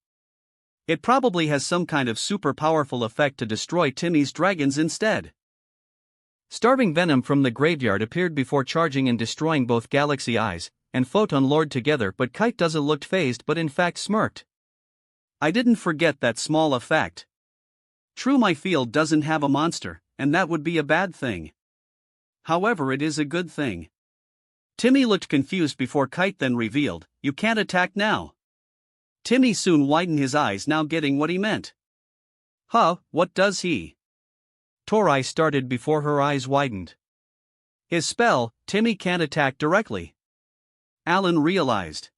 It probably has some kind of super powerful effect to destroy Timmy's dragons instead. Starving Venom from the graveyard appeared before charging and destroying both Galaxy Eyes and Photon Lord together, but Kite doesn't look phased but in fact smirked. I didn't forget that small effect. True, my field doesn't have a monster, and that would be a bad thing. However, it is a good thing. Timmy looked confused before Kite then revealed, you can't attack now. Timmy soon widened his eyes, now getting what he meant. Huh, what does he? Torai started before her eyes widened. His spell, Timmy can't attack directly. Alan realized.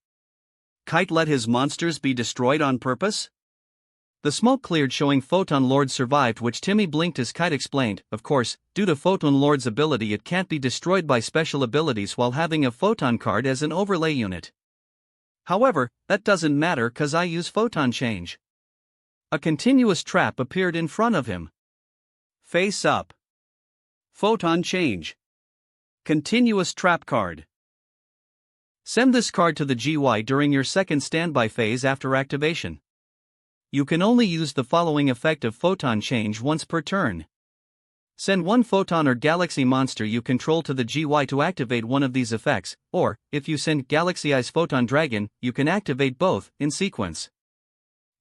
Kite let his monsters be destroyed on purpose? The smoke cleared, showing Photon Lord survived, which Timmy blinked as Kite explained. Of course, due to Photon Lord's ability, it can't be destroyed by special abilities while having a Photon card as an overlay unit. However, that doesn't matter cause I use Photon Change. A continuous trap appeared in front of him. Face up. Photon Change. Continuous trap card. Send this card to the GY during your second standby phase after activation. You can only use the following effect of Photon Change once per turn. Send one Photon or Galaxy monster you control to the GY to activate one of these effects, or, if you send Galaxy Eyes Photon Dragon, you can activate both, in sequence.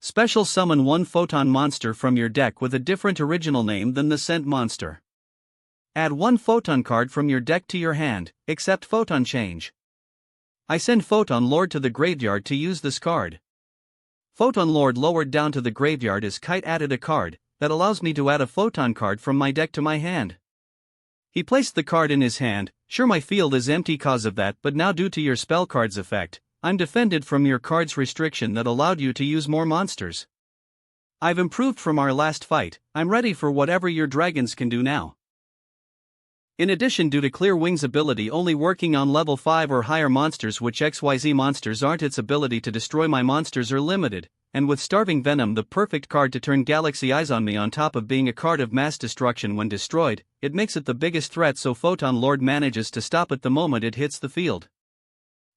Special summon one Photon monster from your deck with a different original name than the sent monster. Add one Photon card from your deck to your hand, except Photon Change. I send Photon Lord to the graveyard to use this card. Photon Lord lowered down to the graveyard as Kite added a card that allows me to add a Photon card from my deck to my hand. He placed the card in his hand. Sure, my field is empty cause of that, but now due to your spell card's effect, I'm defended from your card's restriction that allowed you to use more monsters. I've improved from our last fight. I'm ready for whatever your dragons can do now. In addition, due to Clear Wing's ability only working on level 5 or higher monsters, which XYZ monsters aren't, its ability to destroy my monsters are limited, and with Starving Venom the perfect card to turn Galaxy Eyes on me on top of being a card of mass destruction when destroyed, it makes it the biggest threat, so Photon Lord manages to stop it the moment it hits the field.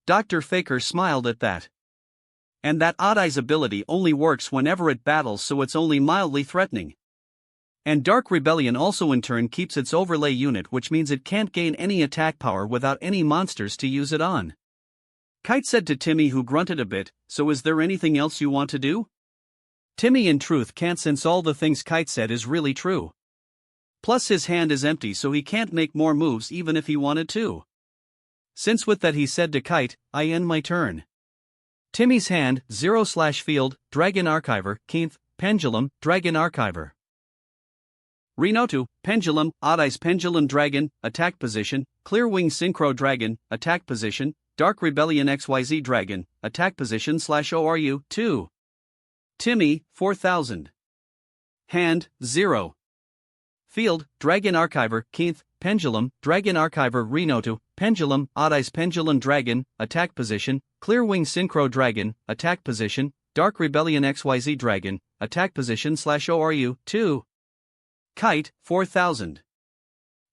Dr. Faker smiled at that. And that Odd Eyes ability only works whenever it battles, so it's only mildly threatening. And Dark Rebellion also in turn keeps its overlay unit, which means it can't gain any attack power without any monsters to use it on. Kite said to Timmy, who grunted a bit, so is there anything else you want to do? Timmy in truth can't, since all the things Kite said is really true. Plus his hand is empty, so he can't make more moves even if he wanted to. Since with that he said to Kite, I end my turn. Timmy's hand, 0/field, Dragon Archiver, Keenth, Pendulum, Dragon Archiver. Renotu, Pendulum, Odd Eyes Pendulum Dragon, attack position, Clear Wing Synchro Dragon, attack position, Dark Rebellion XYZ Dragon, attack position /ORU, 2. Timmy, 4000. Hand, 0. Field, Dragon Archiver, Keenth, Pendulum, Dragon Archiver Renotu, Pendulum, Odd Eyes Pendulum Dragon, attack position, Clear Wing Synchro Dragon, attack position, Dark Rebellion XYZ Dragon, attack position /ORU, 2. Kite, 4000.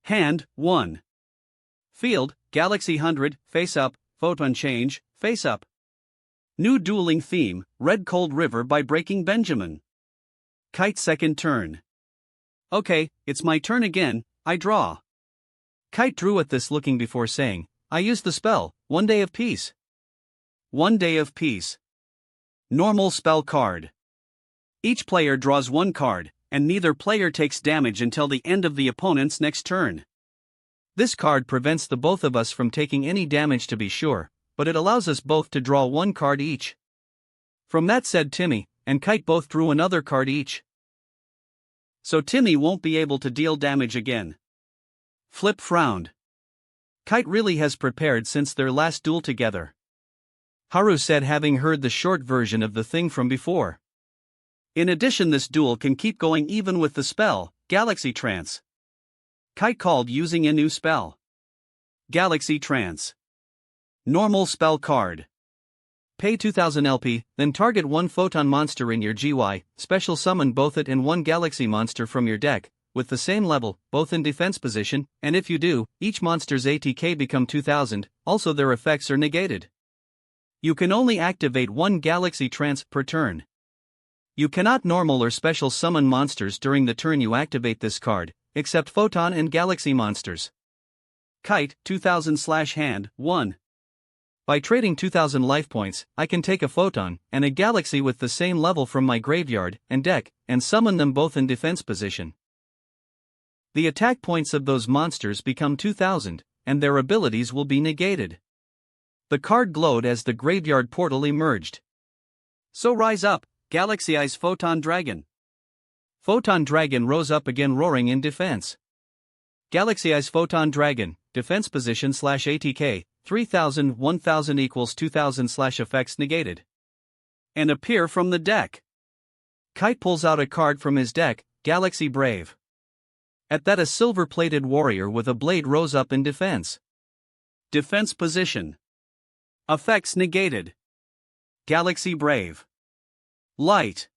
Hand, 1. Field, Galaxy 100, face up, photon change, face up. New dueling theme, Red Cold River by Breaking Benjamin. Kite second turn. Okay, it's my turn again, I draw. Kite drew at this looking before saying, I use the spell, 1 Day of Peace. 1 Day of Peace. Normal spell card. Each player draws 1 card, and neither player takes damage until the end of the opponent's next turn. This card prevents the both of us from taking any damage to be sure, but it allows us both to draw 1 card each. From that said, Timmy and Kite both drew another card each. So Timmy won't be able to deal damage again. Flip frowned. Kite really has prepared since their last duel together. Haru said, having heard the short version of the thing from before. In addition, this duel can keep going even with the spell, Galaxy Trance. Kite called using a new spell. Galaxy Trance. Normal spell card. Pay 2000 LP, then target 1 photon monster in your GY, special summon both it and 1 galaxy monster from your deck, with the same level, both in defense position, and if you do, each monster's ATK become 2000, also their effects are negated. You can only activate 1 Galaxy Trance per turn. You cannot normal or special summon monsters during the turn you activate this card, except photon and galaxy monsters. Kite, 2000/hand, 1. By trading 2000 life points, I can take a photon and a galaxy with the same level from my graveyard and deck, and summon them both in defense position. The attack points of those monsters become 2000, and their abilities will be negated. The card glowed as the graveyard portal emerged. So rise up, Galaxy Eyes Photon Dragon. Photon Dragon rose up again, roaring in defense. Galaxy Eyes Photon Dragon, defense position /ATK, 3000, 1000 equals 2000/effects negated. And appear from the deck. Kite pulls out a card from his deck, Galaxy Brave. At that, a silver-plated warrior with a blade rose up in defense. Defense position. Effects negated. Galaxy Brave. Light.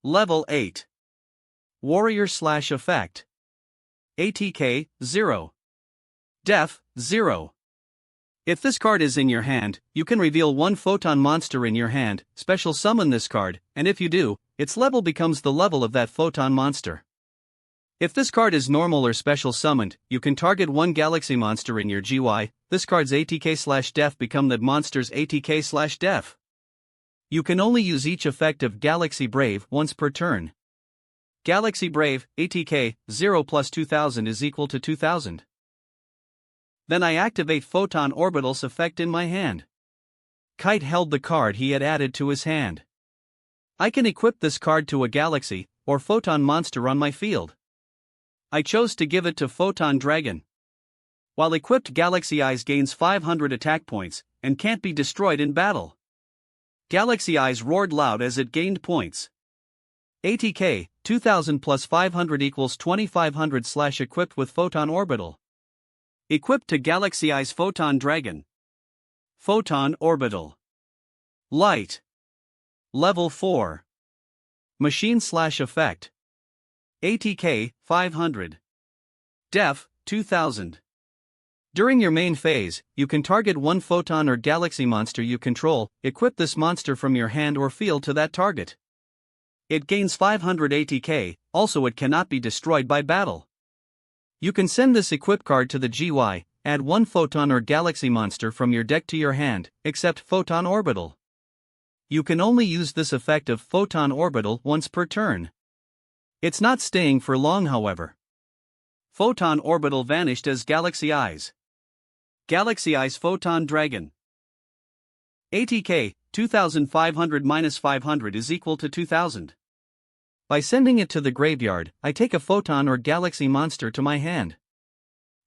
Level 8. Warrior/effect. ATK, 0. Def, 0. If this card is in your hand, you can reveal 1 photon monster in your hand, special summon this card, and if you do, its level becomes the level of that photon monster. If this card is normal or special summoned, you can target 1 galaxy monster in your GY, this card's ATK/def become that monster's ATK/def. You can only use each effect of Galaxy Brave once per turn. Galaxy Brave, ATK, 0 plus 2000 is equal to 2000. Then I activate Photon Orbital's effect in my hand. Kite held the card he had added to his hand. I can equip this card to a galaxy or photon monster on my field. I chose to give it to Photon Dragon. While equipped, Galaxy Eyes gains 500 attack points and can't be destroyed in battle. Galaxy Eyes roared loud as it gained points. ATK, 2000 plus 500 equals 2500 / equipped with Photon Orbital. Equipped to Galaxy Eyes Photon Dragon. Photon Orbital. Light. Level 4. Machine/effect. ATK, 500. Def, 2000. During your main phase, you can target 1 photon or galaxy monster you control, equip this monster from your hand or field to that target. It gains 500 ATK, also it cannot be destroyed by battle. You can send this equip card to the GY, add 1 photon or galaxy monster from your deck to your hand, except Photon Orbital. You can only use this effect of Photon Orbital once per turn. It's not staying for long, however. Photon Orbital vanished as Galaxy Eyes. Galaxy Eyes Photon Dragon. ATK, 2500 minus 500 is equal to 2000. By sending it to the graveyard, I take a photon or galaxy monster to my hand.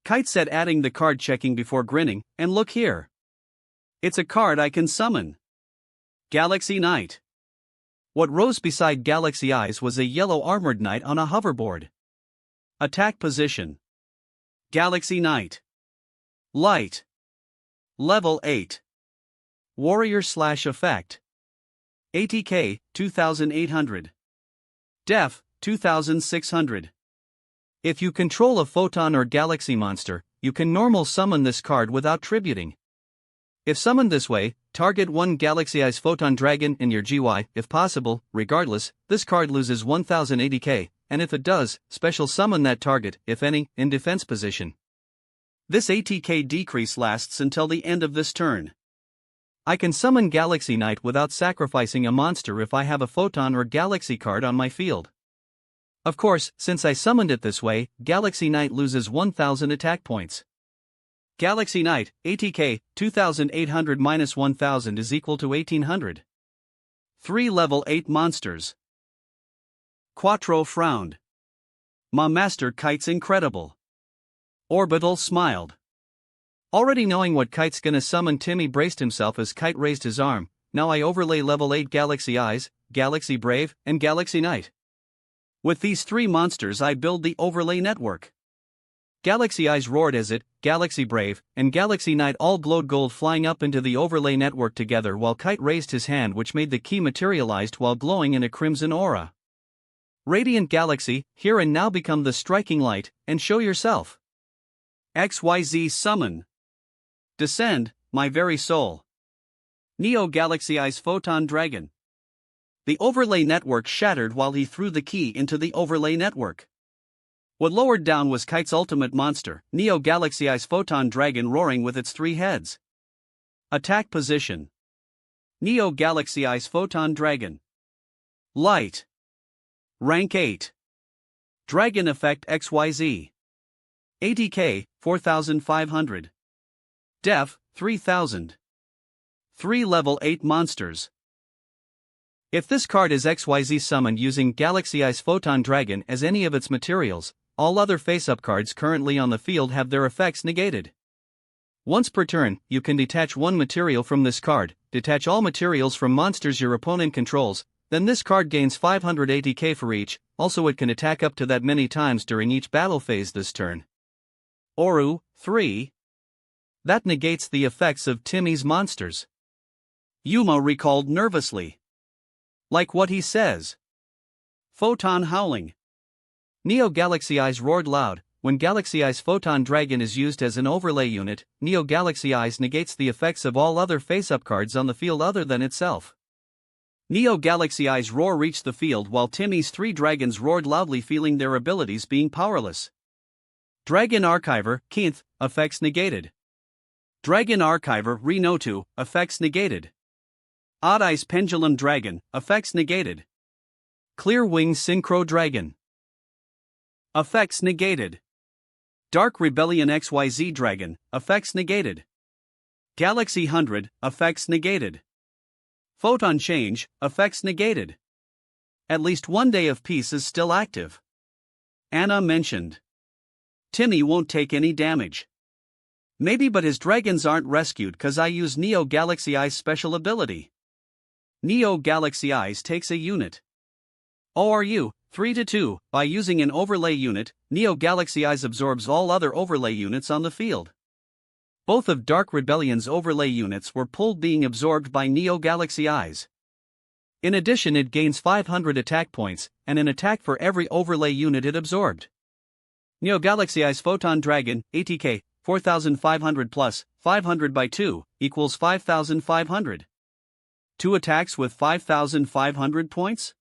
Kite said, adding the card, checking before grinning, and look here. It's a card I can summon. Galaxy Knight. What rose beside Galaxy Eyes was a yellow armored knight on a hoverboard. Attack position. Galaxy Knight. Light. Level 8. Warrior/effect. ATK, 2800. Def, 2600. If you control a photon or galaxy monster, you can normal summon this card without tributing. If summoned this way, target one Galaxy Eyes Photon Dragon in your GY, if possible. Regardless, this card loses 1080k, and if it does, special summon that target, if any, in defense position. This ATK decrease lasts until the end of this turn. I can summon Galaxy Knight without sacrificing a monster if I have a Photon or Galaxy card on my field. Of course, since I summoned it this way, Galaxy Knight loses 1000 attack points. Galaxy Knight, ATK, 2800 minus 1000 is equal to 1800. 3 level 8 monsters. Quattro frowned. "Ma master Kite's incredible." Orbital smiled. Already knowing what Kite's gonna summon, Timmy braced himself as Kite raised his arm. Now I overlay level 8 Galaxy Eyes, Galaxy Brave, and Galaxy Knight. With these three monsters I build the overlay network. Galaxy Eyes roared as it, Galaxy Brave, and Galaxy Knight all glowed gold, flying up into the overlay network together, while Kite raised his hand, which made the key materialized while glowing in a crimson aura. Radiant Galaxy, here and now become the striking light, and show yourself. XYZ summon. Descend, my very soul. Neo Galaxy Eyes Photon Dragon. The overlay network shattered while he threw the key into the overlay network. What lowered down was Kite's ultimate monster, Neo Galaxy Eyes Photon Dragon, roaring with its 3 heads. Attack position. Neo Galaxy Eyes Photon Dragon. Light. Rank 8. Dragon Effect XYZ. ATK, 4500. Def, 3000. 3 level 8 monsters. If this card is XYZ summoned using Galaxy Eyes Photon Dragon as any of its materials, all other face-up cards currently on the field have their effects negated. Once per turn, you can detach one material from this card, detach all materials from monsters your opponent controls, then this card gains 500 ATK for each. Also it can attack up to that many times during each battle phase this turn. Oru, 3. That negates the effects of Timmy's monsters. Yuma recalled nervously. Like what he says. Photon howling. Neo Galaxy Eyes roared loud. When Galaxy Eyes Photon Dragon is used as an overlay unit, Neo Galaxy Eyes negates the effects of all other face-up cards on the field other than itself. Neo Galaxy Eyes roar reached the field while Timmy's 3 dragons roared loudly, feeling their abilities being powerless. Dragon Archiver, Kinth, effects negated. Dragon Archiver, Reno 2, effects negated. Odd Eyes Pendulum Dragon, effects negated. Clear Wings Synchro Dragon. Effects negated. Dark Rebellion XYZ Dragon, effects negated. Galaxy 100, effects negated. Photon Change, effects negated. At least 1 day of peace is still active. Anna mentioned. Timmy won't take any damage. Maybe, but his dragons aren't rescued cause I use Neo Galaxy Eyes special ability. Neo Galaxy Eyes takes a unit. ORU, 3-2, by using an overlay unit, Neo Galaxy Eyes absorbs all other overlay units on the field. Both of Dark Rebellion's overlay units were pulled, being absorbed by Neo Galaxy Eyes. In addition, it gains 500 attack points, and an attack for every overlay unit it absorbed. Neo Galaxy Eyes Photon Dragon, ATK, 4500 plus 500 by 2, equals 5500. 2 attacks with 5500 points?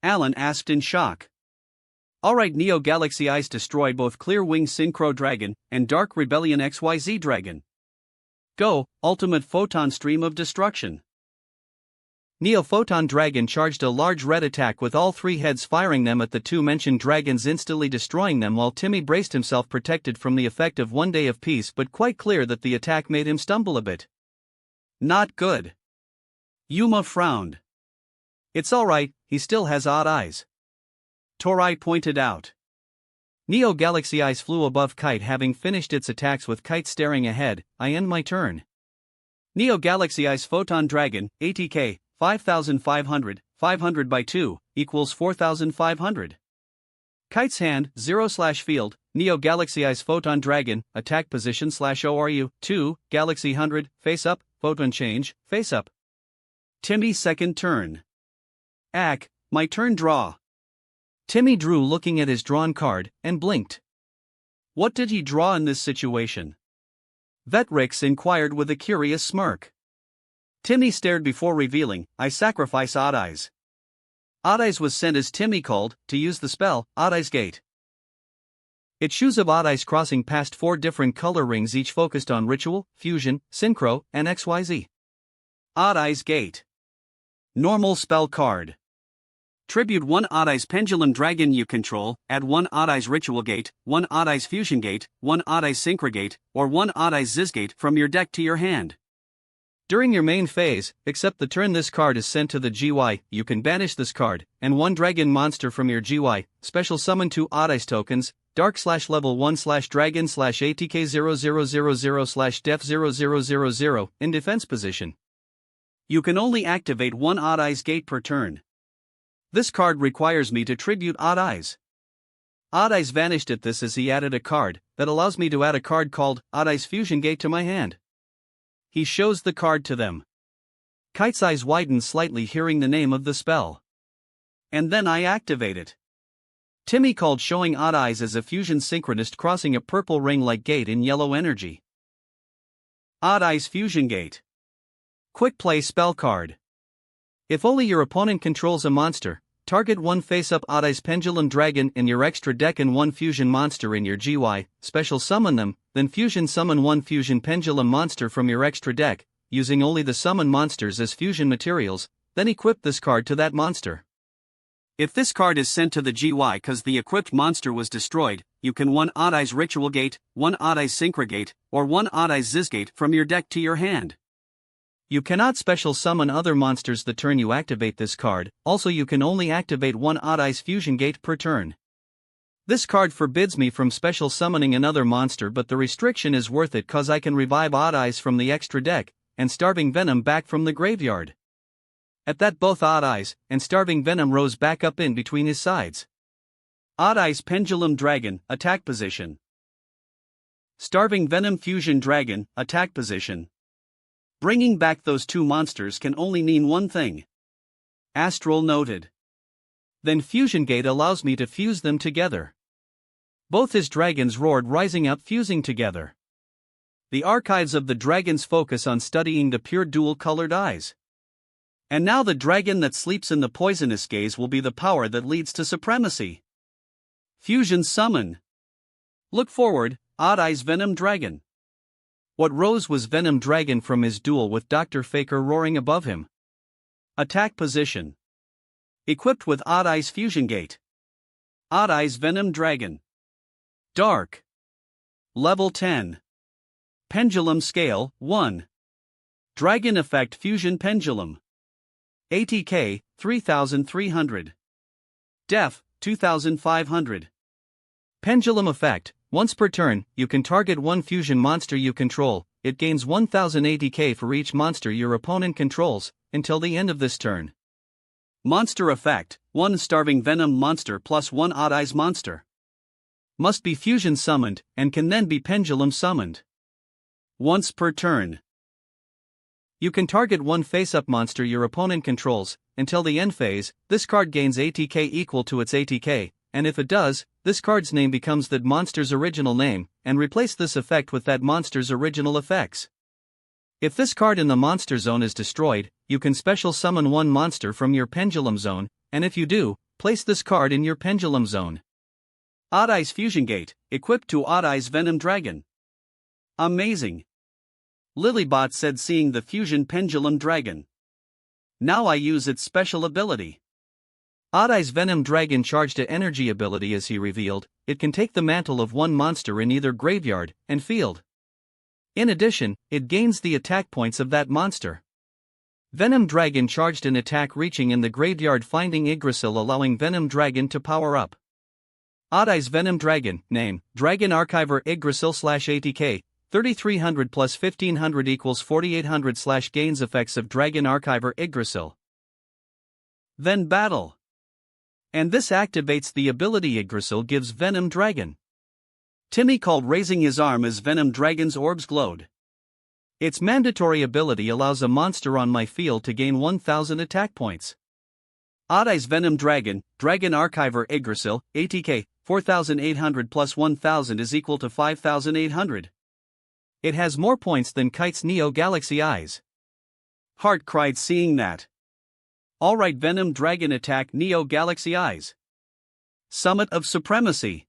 Alan asked in shock. Alright, Neo Galaxy Eyes destroy both Clear Wing Synchro Dragon and Dark Rebellion XYZ Dragon. Go, Ultimate Photon Stream of Destruction. Neo Photon Dragon charged a large red attack with all 3 heads, firing them at the 2 mentioned dragons, instantly destroying them, while Timmy braced himself, protected from the effect of 1 day of peace, but quite clear that the attack made him stumble a bit. Not good. Yuma frowned. It's alright, he still has odd eyes. Torai pointed out. Neo Galaxy Eyes flew above Kite, having finished its attacks with Kite staring ahead. I end my turn. Neo Galaxy Eyes Photon Dragon, ATK, 5500, 500 by 2, equals 4500. Kite's hand, 0/field, Neo Galaxy Eyes Photon Dragon, attack position /ORU, 2, Galaxy 100, face up, photon change, face up. Timmy second turn. Ack, my turn draw. Timmy drew looking at his drawn card, and blinked. What did he draw in this situation? Vetrix inquired with a curious smirk. Timmy stared before revealing, I sacrifice Odd Eyes. Odd Eyes was sent as Timmy called, to use the spell, Odd Eyes Gate. It shows of Odd Eyes crossing past 4 different color rings each focused on Ritual, Fusion, Synchro, and XYZ. Odd Eyes Gate. Normal spell card. Tribute 1 Odd Eyes Pendulum Dragon you control, add 1 Odd Eyes Ritual Gate, 1 Odd Eyes Fusion Gate, 1 Odd Eyes Synchro Gate, or 1 Odd Eyes Ziz Gate from your deck to your hand. During your main phase, except the turn this card is sent to the GY, you can banish this card, and 1 dragon monster from your GY, special summon 2 Odd Eyes tokens, Dark/level 1/Dragon/ATK000/Def0000 in defense position. You can only activate 1 Odd Eyes Gate per turn. This card requires me to tribute Odd Eyes. Odd Eyes vanished at this as he added a card that allows me to add a card called Odd Eyes Fusion Gate to my hand. He shows the card to them. Kite's eyes widen slightly hearing the name of the spell. And then I activate it. Timmy called showing Odd Eyes as a fusion synchronist crossing a purple ring-like gate in yellow energy. Odd Eyes Fusion Gate. Quick play spell card. If only your opponent controls a monster, target 1 face-up Odd Eyes Pendulum Dragon in your extra deck and 1 fusion monster in your GY, special summon them, then fusion summon 1 fusion pendulum monster from your extra deck, using only the summon monsters as fusion materials, then equip this card to that monster. If this card is sent to the GY cause the equipped monster was destroyed, you can 1 Odd Eyes Ritual Gate, 1 Odd Eyes Synchro Gate, or 1 Odd Eyes Ziz Gate from your deck to your hand. You cannot special summon other monsters the turn you activate this card, also you can only activate 1 Odd Eyes Fusion Gate per turn. This card forbids me from special summoning another monster, but the restriction is worth it cause I can revive Odd Eyes from the extra deck, and Starving Venom back from the graveyard. At that both Odd Eyes and Starving Venom rose back up in between his sides. Odd Eyes Pendulum Dragon, attack position. Starving Venom Fusion Dragon, attack position. Bringing back those 2 monsters can only mean one thing. Astral noted. Then Fusion Gate allows me to fuse them together. Both his dragons roared rising up fusing together. The archives of the dragons focus on studying the pure dual-colored eyes. And now the dragon that sleeps in the poisonous gaze will be the power that leads to supremacy. Fusion Summon. Look forward, Odd Eyes Venom Dragon. What rose was Venom Dragon from his duel with Dr. Faker roaring above him. Attack position. Equipped with Odd Eyes Fusion Gate. Odd Eyes Venom Dragon. Dark. Level 10. Pendulum Scale, 1. Dragon Effect Fusion Pendulum. ATK, 3300. Def, 2500. Pendulum Effect. Once per turn, you can target 1 fusion monster you control. It gains 1000 ATK for each monster your opponent controls, until the end of this turn. Monster Effect, 1 Starving Venom monster plus 1 Odd Eyes monster. Must be fusion summoned, and can then be pendulum summoned. Once per turn. You can target 1 face-up monster your opponent controls. Until the end phase, this card gains ATK equal to its ATK, and if it does, this card's name becomes that monster's original name, and replace this effect with that monster's original effects. If this card in the monster zone is destroyed, you can special summon 1 monster from your pendulum zone, and if you do, place this card in your pendulum zone. Odd Eyes Fusion Gate, equipped to Odd Eyes Venom Dragon. Amazing. Lilybot said seeing the Fusion Pendulum Dragon. Now I use its special ability. Odd Eyes Venom Dragon charged to energy ability as he revealed, it can take the mantle of 1 monster in either graveyard and field. In addition, it gains the attack points of that monster. Venom Dragon charged an attack reaching in the graveyard finding Yggdrasil allowing Venom Dragon to power up. Odd Eyes Venom Dragon, name, Dragon Archiver Yggdrasil/ATK, 3300 plus 1500 equals 4800 / gains effects of Dragon Archiver Yggdrasil. Then battle. And this activates the ability Yggdrasil gives Venom Dragon. Timmy called raising his arm as Venom Dragon's orbs glowed. Its mandatory ability allows a monster on my field to gain 1000 attack points. Odd Eyes Venom Dragon, Dragon Archiver Yggdrasil, ATK, 4800 plus 1000 is equal to 5800. It has more points than Kite's Neo Galaxy Eyes. Heart cried seeing that. Alright, Venom Dragon attack Neo Galaxy Eyes. Summit of Supremacy.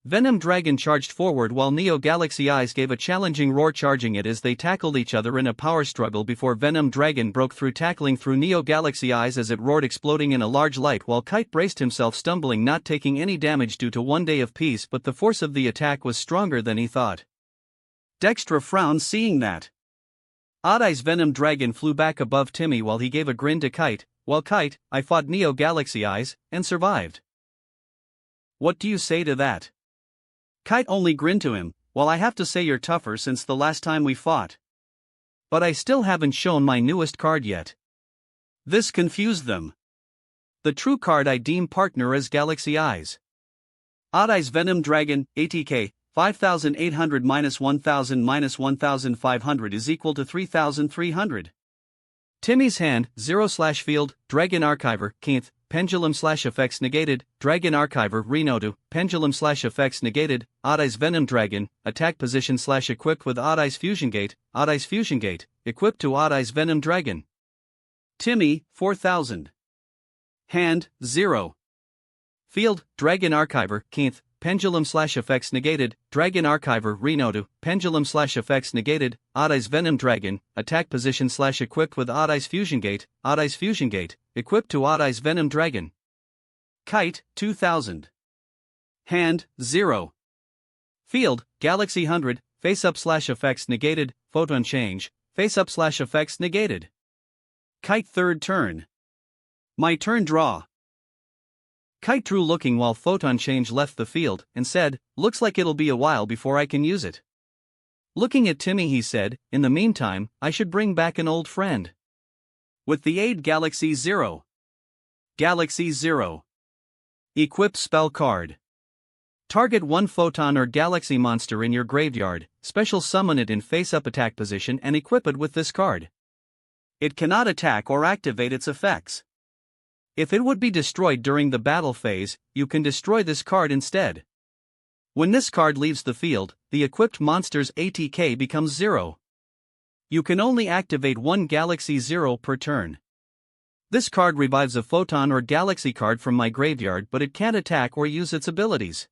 Venom Dragon charged forward while Neo Galaxy Eyes gave a challenging roar, charging it as they tackled each other in a power struggle before Venom Dragon broke through, tackling through Neo Galaxy Eyes as it roared, exploding in a large light while Kite braced himself, stumbling, not taking any damage due to one day of peace, but the force of the attack was stronger than he thought. Dextra frowned seeing that. Odd Eyes Venom Dragon flew back above Timmy while he gave a grin to Kite, "Well Kite, I fought Neo Galaxy Eyes, and survived. What do you say to that?" Kite only grinned to him, "Well, I have to say you're tougher since the last time we fought. But I still haven't shown my newest card yet." This confused them. The true card I deem partner as Galaxy Eyes. Odd Eyes Venom Dragon, ATK, 5800 minus 1000 minus 1500 is equal to 3300. Timmy's hand, 0/field, Dragon Archiver, Keenth, Pendulum/effects negated, Dragon Archiver, Renodu, Pendulum/effects negated, Odd Eyes Venom Dragon, attack position/equipped with Odd Eyes Fusion Gate, Odd Eyes Fusion Gate, equipped to Odd Eyes Venom Dragon. Timmy, 4000. Hand, 0. Field, Dragon Archiver, Keenth, Pendulum/effects negated, Dragon Archiver, Renodu, Pendulum/effects negated, Odd Eyes Venom Dragon, attack position/equipped with Odd Eyes Fusion Gate, Odd Eyes Fusion Gate, equipped to Odd Eyes Venom Dragon. Kite, 2000. Hand, 0. Field, Galaxy 100, face-up/effects negated, photon change, face-up/effects negated. Kite third turn. My turn, draw. Kite drew, looking while photon change left the field, and said, "Looks like it'll be a while before I can use it." Looking at Timmy he said, "In the meantime, I should bring back an old friend. With the aid Galaxy 0. Galaxy 0. Equip spell card. Target one photon or galaxy monster in your graveyard, special summon it in face-up attack position and equip it with this card. It cannot attack or activate its effects. If it would be destroyed during the battle phase, you can destroy this card instead. When this card leaves the field, the equipped monster's ATK becomes 0. You can only activate one Galaxy 0 per turn. This card revives a photon or galaxy card from my graveyard, but it can't attack or use its abilities.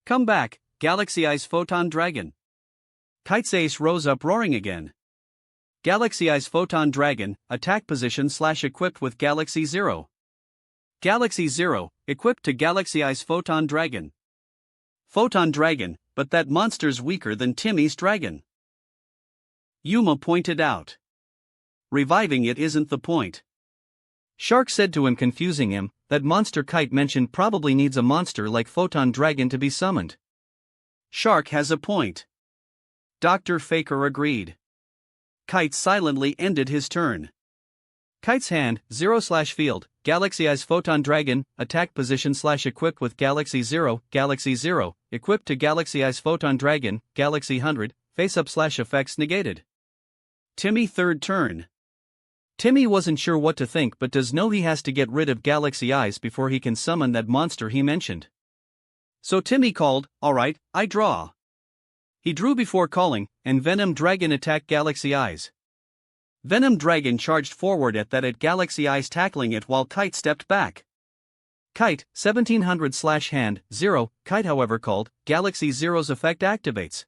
Come back, Galaxy Eyes Photon Dragon." Kite's ace rose up, roaring again. Galaxy Eyes Photon Dragon, attack position/equipped with Galaxy 0. Galaxy 0, equipped to Galaxy Eyes Photon Dragon. Photon Dragon, but that monster's weaker than Timmy's dragon. Yuma pointed out. Reviving it isn't the point. Shark said to him, confusing him, that monster Kite mentioned probably needs a monster like Photon Dragon to be summoned. Shark has a point. Dr. Faker agreed. Kite silently ended his turn. Kite's hand, 0/field, Galaxy Eyes Photon Dragon, attack position/equipped with Galaxy 0, Galaxy 0, equipped to Galaxy Eyes Photon Dragon, Galaxy 100, face-up/effects negated. Timmy third turn. Timmy wasn't sure what to think, but does know he has to get rid of Galaxy Eyes before he can summon that monster he mentioned. So Timmy called, "Alright, I draw." He drew before calling, and Venom Dragon attacked Galaxy Eyes. Venom Dragon charged forward at Galaxy Eyes, tackling it while Kite stepped back. Kite, 1700/hand, 0, Kite however called, Galaxy 0's effect activates.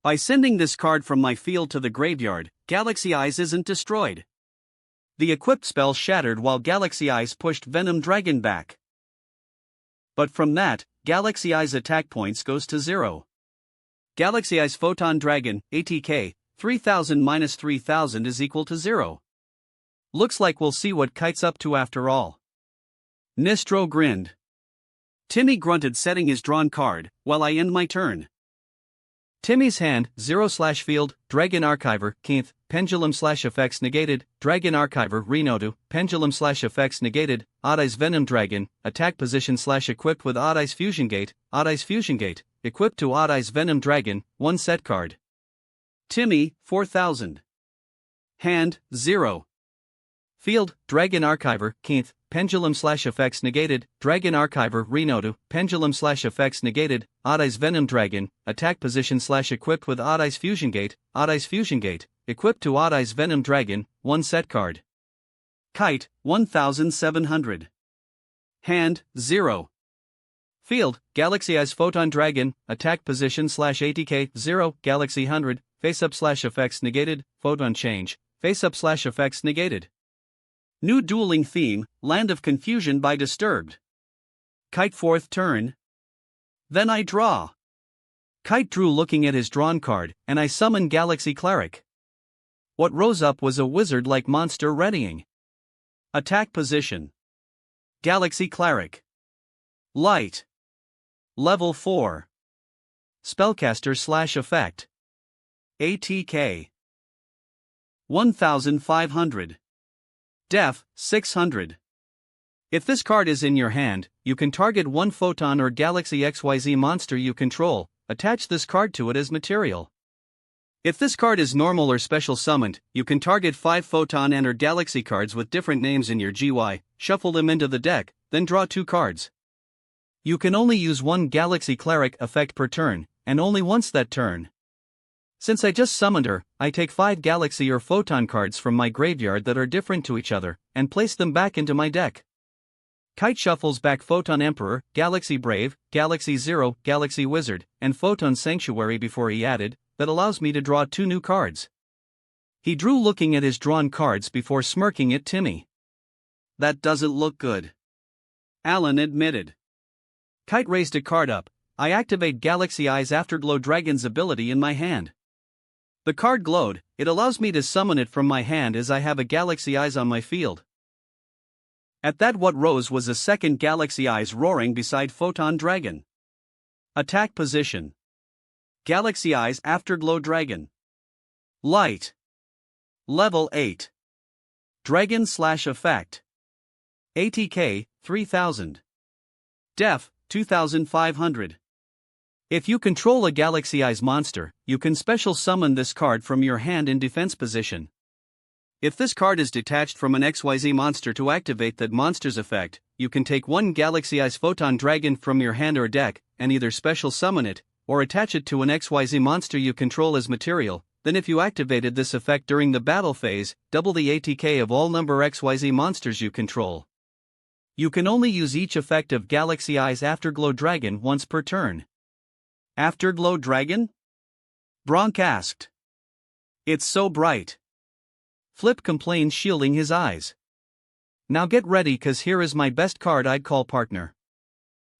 By sending this card from my field to the graveyard, Galaxy Eyes isn't destroyed. The equipped spell shattered while Galaxy Eyes pushed Venom Dragon back. But from that, Galaxy Eyes attack points goes to 0. Galaxy Eyes Photon Dragon, ATK, 3000 minus 3000 is equal to 0. Looks like we'll see what Kite's up to after all. Nistro grinned. Timmy grunted, setting his drawn card, "While I end my turn." Timmy's hand, 0/field, Dragon Archiver, Keenth, Pendulum/effects negated, Dragon Archiver, Renodu, Pendulum/effects negated, Odd Eyes Venom Dragon, attack position/equipped with Odd Eyes Fusion Gate, Odd Eyes Fusion Gate, equipped to Odd Eyes Venom Dragon, one set card. Timmy, 4000. Hand, 0. Field, Dragon Archiver, Keenth, Pendulum/effects negated, Dragon Archiver, Renodu, Pendulum/effects negated, Odd-Eyes Venom Dragon, attack position/equipped with Odd-Eyes Fusion Gate, Odd-Eyes Fusion Gate, equipped to Odd-Eyes Venom Dragon, 1 set card. Kite, 1700. Hand, 0. Field, Galaxy Eyes Photon Dragon, attack position/ATK, 0, Galaxy 100, face-up/effects negated, photon change, face-up/effects negated. New dueling theme, Land of Confusion by Disturbed. Kite 4th turn. Then I draw. Kite drew looking at his drawn card, and I summon Galaxy Cleric. What rose up was a wizard-like monster readying. Attack position. Galaxy Cleric. Light. Level 4. Spellcaster/effect. ATK. 1500. Def, 600. If this card is in your hand, you can target one Photon or Galaxy XYZ monster you control, attach this card to it as material. If this card is normal or special summoned, you can target 5 Photon and or Galaxy cards with different names in your GY, shuffle them into the deck, then draw 2 cards. You can only use one Galaxy Cleric effect per turn, and only once that turn. Since I just summoned her, I take 5 Galaxy or Photon cards from my graveyard that are different to each other, and place them back into my deck. Kite shuffles back Photon Emperor, Galaxy Brave, Galaxy Zero, Galaxy Wizard, and Photon Sanctuary before he added, that allows me to draw 2 new cards. He drew looking at his drawn cards before smirking at Timmy. That doesn't look good, Alan admitted. Kite raised a card up. I activate Galaxy Eyes Afterglow Dragon's ability in my hand. The card glowed. It allows me to summon it from my hand as I have a Galaxy Eyes on my field. At that, what rose was a second Galaxy Eyes roaring beside Photon Dragon. Attack position. Galaxy Eyes Afterglow Dragon. Light. Level 8. Dragon/effect. ATK, 3000. Def, 2500. If you control a Galaxy Eyes monster, you can special summon this card from your hand in defense position. If this card is detached from an XYZ monster to activate that monster's effect, you can take one Galaxy Eyes Photon Dragon from your hand or deck, and either special summon it, or attach it to an XYZ monster you control as material. Then if you activated this effect during the battle phase, double the ATK of all number XYZ monsters you control. You can only use each effect of Galaxy Eyes Afterglow Dragon once per turn. Afterglow Dragon? Bronk asked. It's so bright. Flip complains, shielding his eyes. Now get ready, cause here is my best card I'd call partner.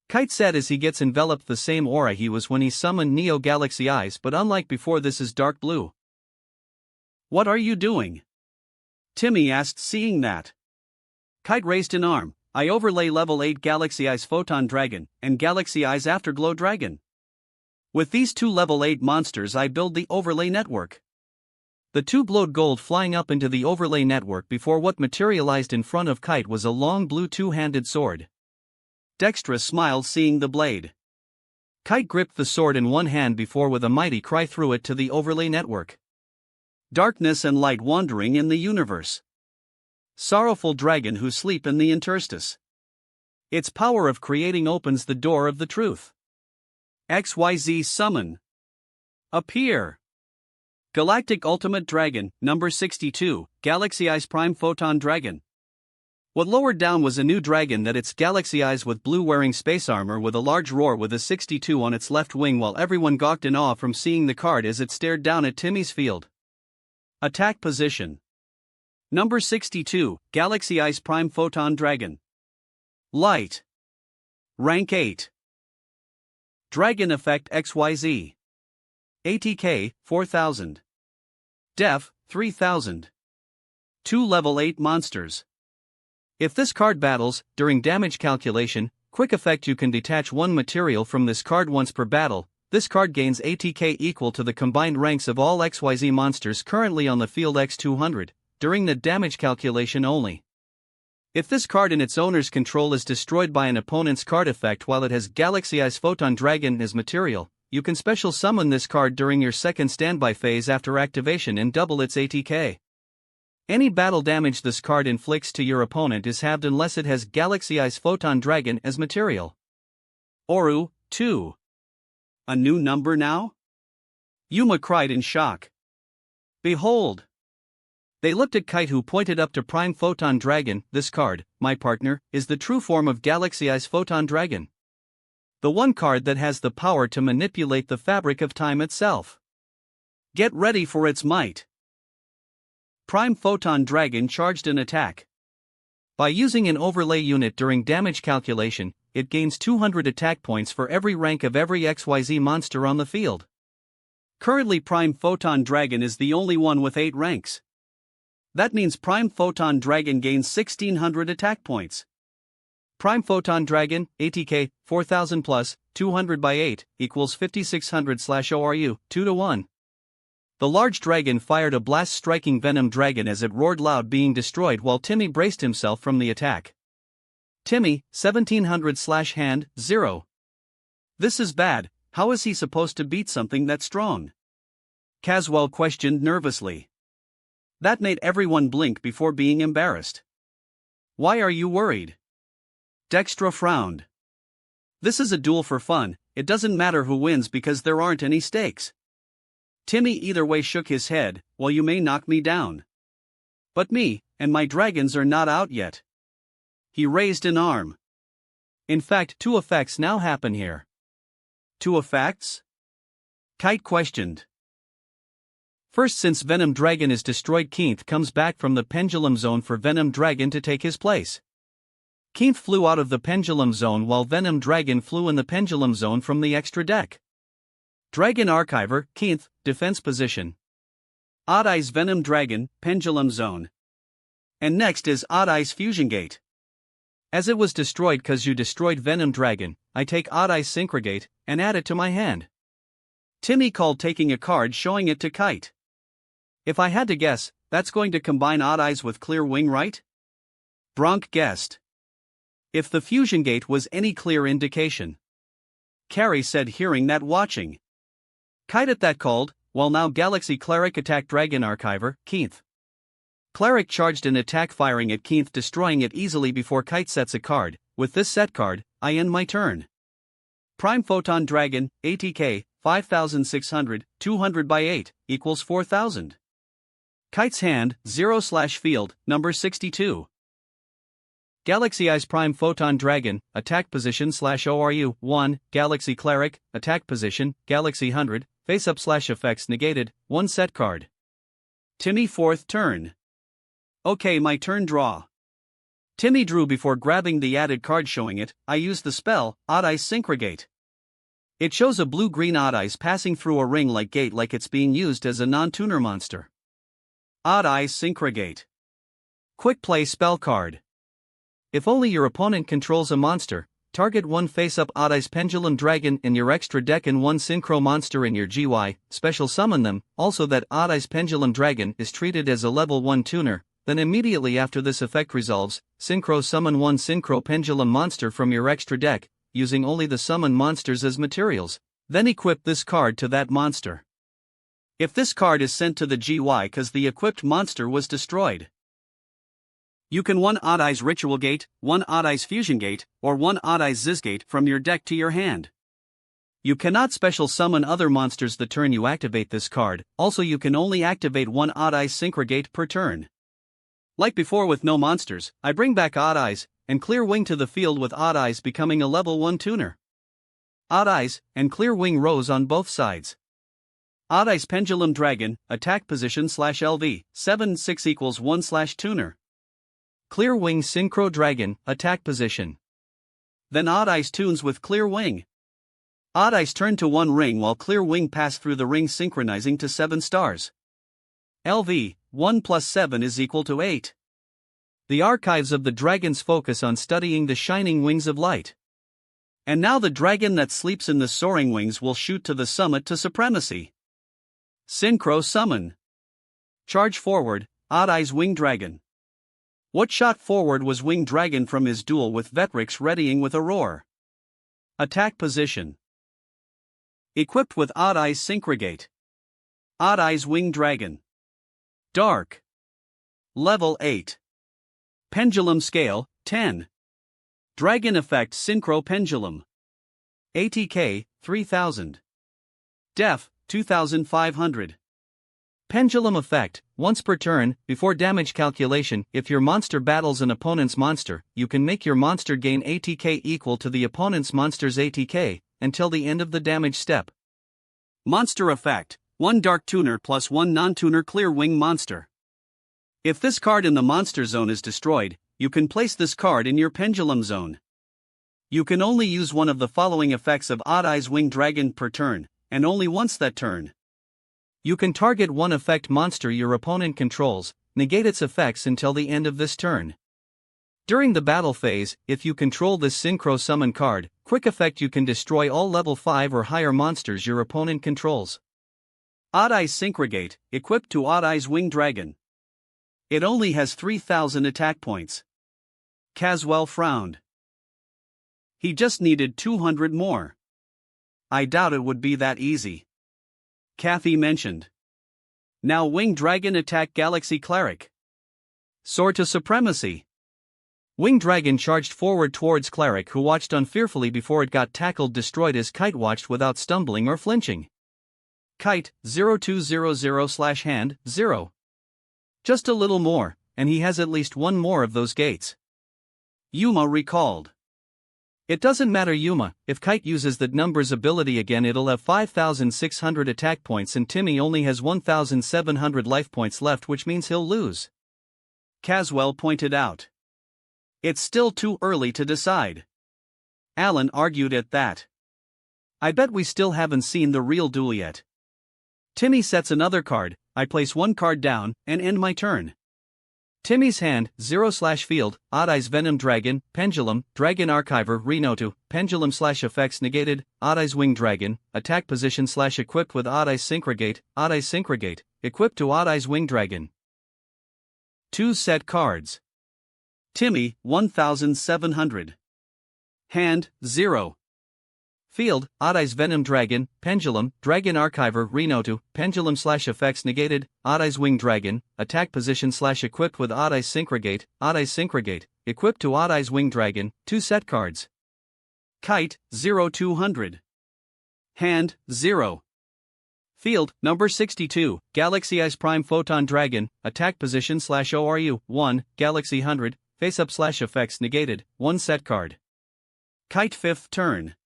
Kite said as he gets enveloped the same aura he was when he summoned Neo Galaxy Eyes, but unlike before, this is dark blue. What are you doing? Timmy asked, seeing that. Kite raised an arm. I overlay level 8 Galaxy Eyes Photon Dragon and Galaxy Eyes Afterglow Dragon. With these 2 level 8 monsters I build the overlay network. The 2 glowed gold flying up into the overlay network before what materialized in front of Kite was a long blue 2-handed sword. Dextra smiled seeing the blade. Kite gripped the sword in one hand before with a mighty cry threw it to the overlay network. Darkness and light wandering in the universe. Sorrowful dragon who sleep in the interstice. Its power of creating opens the door of the truth. XYZ summon. Appear. Galactic Ultimate Dragon, number 62, Galaxy Eyes Prime Photon Dragon. What lowered down was a new dragon that its Galaxy Eyes with blue wearing space armor with a large roar with a 62 on its left wing, while everyone gawked in awe from seeing the card as it stared down at Timmy's field. Attack position. Number 62, Galaxy Eyes Prime Photon Dragon. Light. Rank 8. Dragon Effect XYZ. ATK, 4000. Def, 3000. 2 level 8 monsters. If this card battles, during damage calculation, quick effect, you can detach one material from this card once per battle. This card gains ATK equal to the combined ranks of all XYZ monsters currently on the field x200, during the damage calculation only. If this card in its owner's control is destroyed by an opponent's card effect while it has Galaxy Eyes Photon Dragon as material, you can special summon this card during your second standby phase after activation and double its ATK. Any battle damage this card inflicts to your opponent is halved unless it has Galaxy Eyes Photon Dragon as material. Oru, 2. A new number now? Yuma cried in shock. Behold! They looked at Kite, who pointed up to Prime Photon Dragon. This card, my partner, is the true form of Galaxy Eyes Photon Dragon. The one card that has the power to manipulate the fabric of time itself. Get ready for its might. Prime Photon Dragon charged an attack. By using an overlay unit during damage calculation, it gains 200 attack points for every rank of every XYZ monster on the field. Currently, Prime Photon Dragon is the only one with 8 ranks. That means Prime Photon Dragon gains 1600 attack points. Prime Photon Dragon, ATK, 4000 plus, 200 by 8, equals 5600/ORU, 2-1. The large dragon fired a blast, striking Venom Dragon as it roared loud, being destroyed while Timmy braced himself from the attack. Timmy, 1700/hand, 0. This is bad. How is he supposed to beat something that strong? Caswell questioned nervously. That made everyone blink before being embarrassed. Why are you worried? Dextra frowned. This is a duel for fun, it doesn't matter who wins because there aren't any stakes. Timmy either way shook his head. Well, you may knock me down. But me, and my dragons are not out yet. He raised an arm. In fact, 2 effects now happen here. 2 effects? Kite questioned. First, since Venom Dragon is destroyed, Keenth comes back from the Pendulum Zone for Venom Dragon to take his place. Keenth flew out of the Pendulum Zone while Venom Dragon flew in the Pendulum Zone from the extra deck. Dragon Archiver, Keenth, defense position. Odd Eyes Venom Dragon, Pendulum Zone. And next is Odd Eyes Fusion Gate. As it was destroyed cause you destroyed Venom Dragon, I take Odd Eyes Synchrogate, and add it to my hand. Timmy called, taking a card, showing it to Kite. If I had to guess, that's going to combine Odd Eyes with Clear Wing, right? Bronk guessed. If the Fusion Gate was any clear indication. Carrie said, hearing that, watching. Kite at that called, well now Galaxy Cleric attack Dragon Archiver, Keenth. Cleric charged an attack, firing at Keenth, destroying it easily before Kite sets a card. With this set card, I end my turn. Prime Photon Dragon, ATK, 5600, 200 by 8, equals 4000. Kite's hand, 0/field, number 62. Galaxy Eyes Prime Photon Dragon, attack position /ORU, 1, Galaxy Cleric, attack position, Galaxy 100, face up /effects negated, 1 set card. Timmy, 4th turn. Okay, my turn, draw. Timmy drew before grabbing the added card, showing it. I use the spell, Odd Eyes Synchrogate. It shows a blue-green Odd Eyes passing through a ring-like gate, like it's being used as a non-tuner monster. Odd Eyes Synchrogate. Quick play spell card. If only your opponent controls a monster, target 1 face-up Odd Eyes Pendulum Dragon in your extra deck and 1 Synchro monster in your GY, special summon them. Also, that Odd Eyes Pendulum Dragon is treated as a level 1 tuner. Then immediately after this effect resolves, Synchro summon 1 Synchro Pendulum monster from your extra deck, using only the summoned monsters as materials. Then equip this card to that monster. If this card is sent to the GY cause the equipped monster was destroyed, you can 1 Odd Eyes Ritual Gate, 1 Odd Eyes Fusion Gate, or 1 Odd Eyes Zizgate from your deck to your hand. You cannot special summon other monsters the turn you activate this card. Also, you can only activate 1 Odd Eyes Synchrogate per turn. Like before with no monsters, I bring back Odd Eyes, and Clear Wing to the field with Odd Eyes becoming a level 1 tuner. Odd Eyes, and Clear Wing rose on both sides. Odd Eyes Pendulum Dragon, attack position /LV, 7/6 equals 1/tuner. Clear Wing Synchro Dragon, attack position. Then Odd Eyes tunes with Clear Wing. Odd Eyes turn to 1 ring while Clear Wing pass through the ring, synchronizing to 7 stars. LV, 1 plus 7 is equal to 8. The archives of the dragons focus on studying the shining wings of light. And now the dragon that sleeps in the soaring wings will shoot to the summit to supremacy. Synchro summon. Charge forward, Odd Eyes Wing Dragon. What shot forward was Wing Dragon from his duel with Vetrix, readying with a roar. Attack position. Equipped with Odd Eyes Synchrogate. Odd Eyes Winged Dragon. Dark. Level 8. Pendulum Scale, 10. Dragon Effect Synchro Pendulum. ATK, 3000. Def, 2500. Pendulum Effect, once per turn, before damage calculation, if your monster battles an opponent's monster, you can make your monster gain ATK equal to the opponent's monster's ATK, until the end of the damage step. Monster Effect, 1 Dark Tuner plus 1 Non-Tuner Clear Wing Monster. If this card in the monster zone is destroyed, you can place this card in your pendulum zone. You can only use one of the following effects of Odd Eyes Winged Dragon per turn, and only once that turn. You can target one effect monster your opponent controls, negate its effects until the end of this turn. During the battle phase, if you control this Synchro Summon card, quick effect you can destroy all level 5 or higher monsters your opponent controls. Odd Eyes Synchrogate, equipped to Odd Eyes Winged Dragon. It only has 3000 attack points. Caswell frowned. He just needed 200 more. I doubt it would be that easy. Kathy mentioned. Now Winged Dragon attack Galaxy Cleric. Soar to Supremacy. Winged Dragon charged forward towards Cleric, who watched unfearfully before it got tackled, destroyed as Kite watched without stumbling or flinching. Kite, 0200/hand, 0. Just a little more, and he has at least one more of those gates. Yuma recalled. It doesn't matter Yuma, if Kite uses that number's ability again it'll have 5600 attack points and Timmy only has 1700 life points left, which means he'll lose. Caswell pointed out. It's still too early to decide. Alan argued at that. I bet we still haven't seen the real duel yet. Timmy sets another card, I place one card down, and end my turn. Timmy's hand, 0/field, Odd Eyes Venom Dragon, Pendulum, Dragon Archiver, Renotu, Pendulum/effects negated, Odd Eyes Winged Dragon, attack position / equipped with Odd Eyes Synchrogate, Odd Eyes Synchrogate, equipped to Odd Eyes Winged Dragon. 2 set cards. Timmy, 1700. Hand, 0. Field, Odd Eyes Venom Dragon, Pendulum, Dragon Archiver, Renotu, Pendulum/effects negated, Odd Eyes Winged Dragon, attack position / equipped with Odd Eyes Synchrogate, Odd Eyes Synchrogate, equipped to Odd Eyes Winged Dragon, 2 set cards. Kite, 0200. Hand, 0. Field, number 62, Galaxy Eyes Prime Photon Dragon, attack position / ORU, 1, Galaxy 100, face up / effects negated, 1 set card. Kite 5th turn.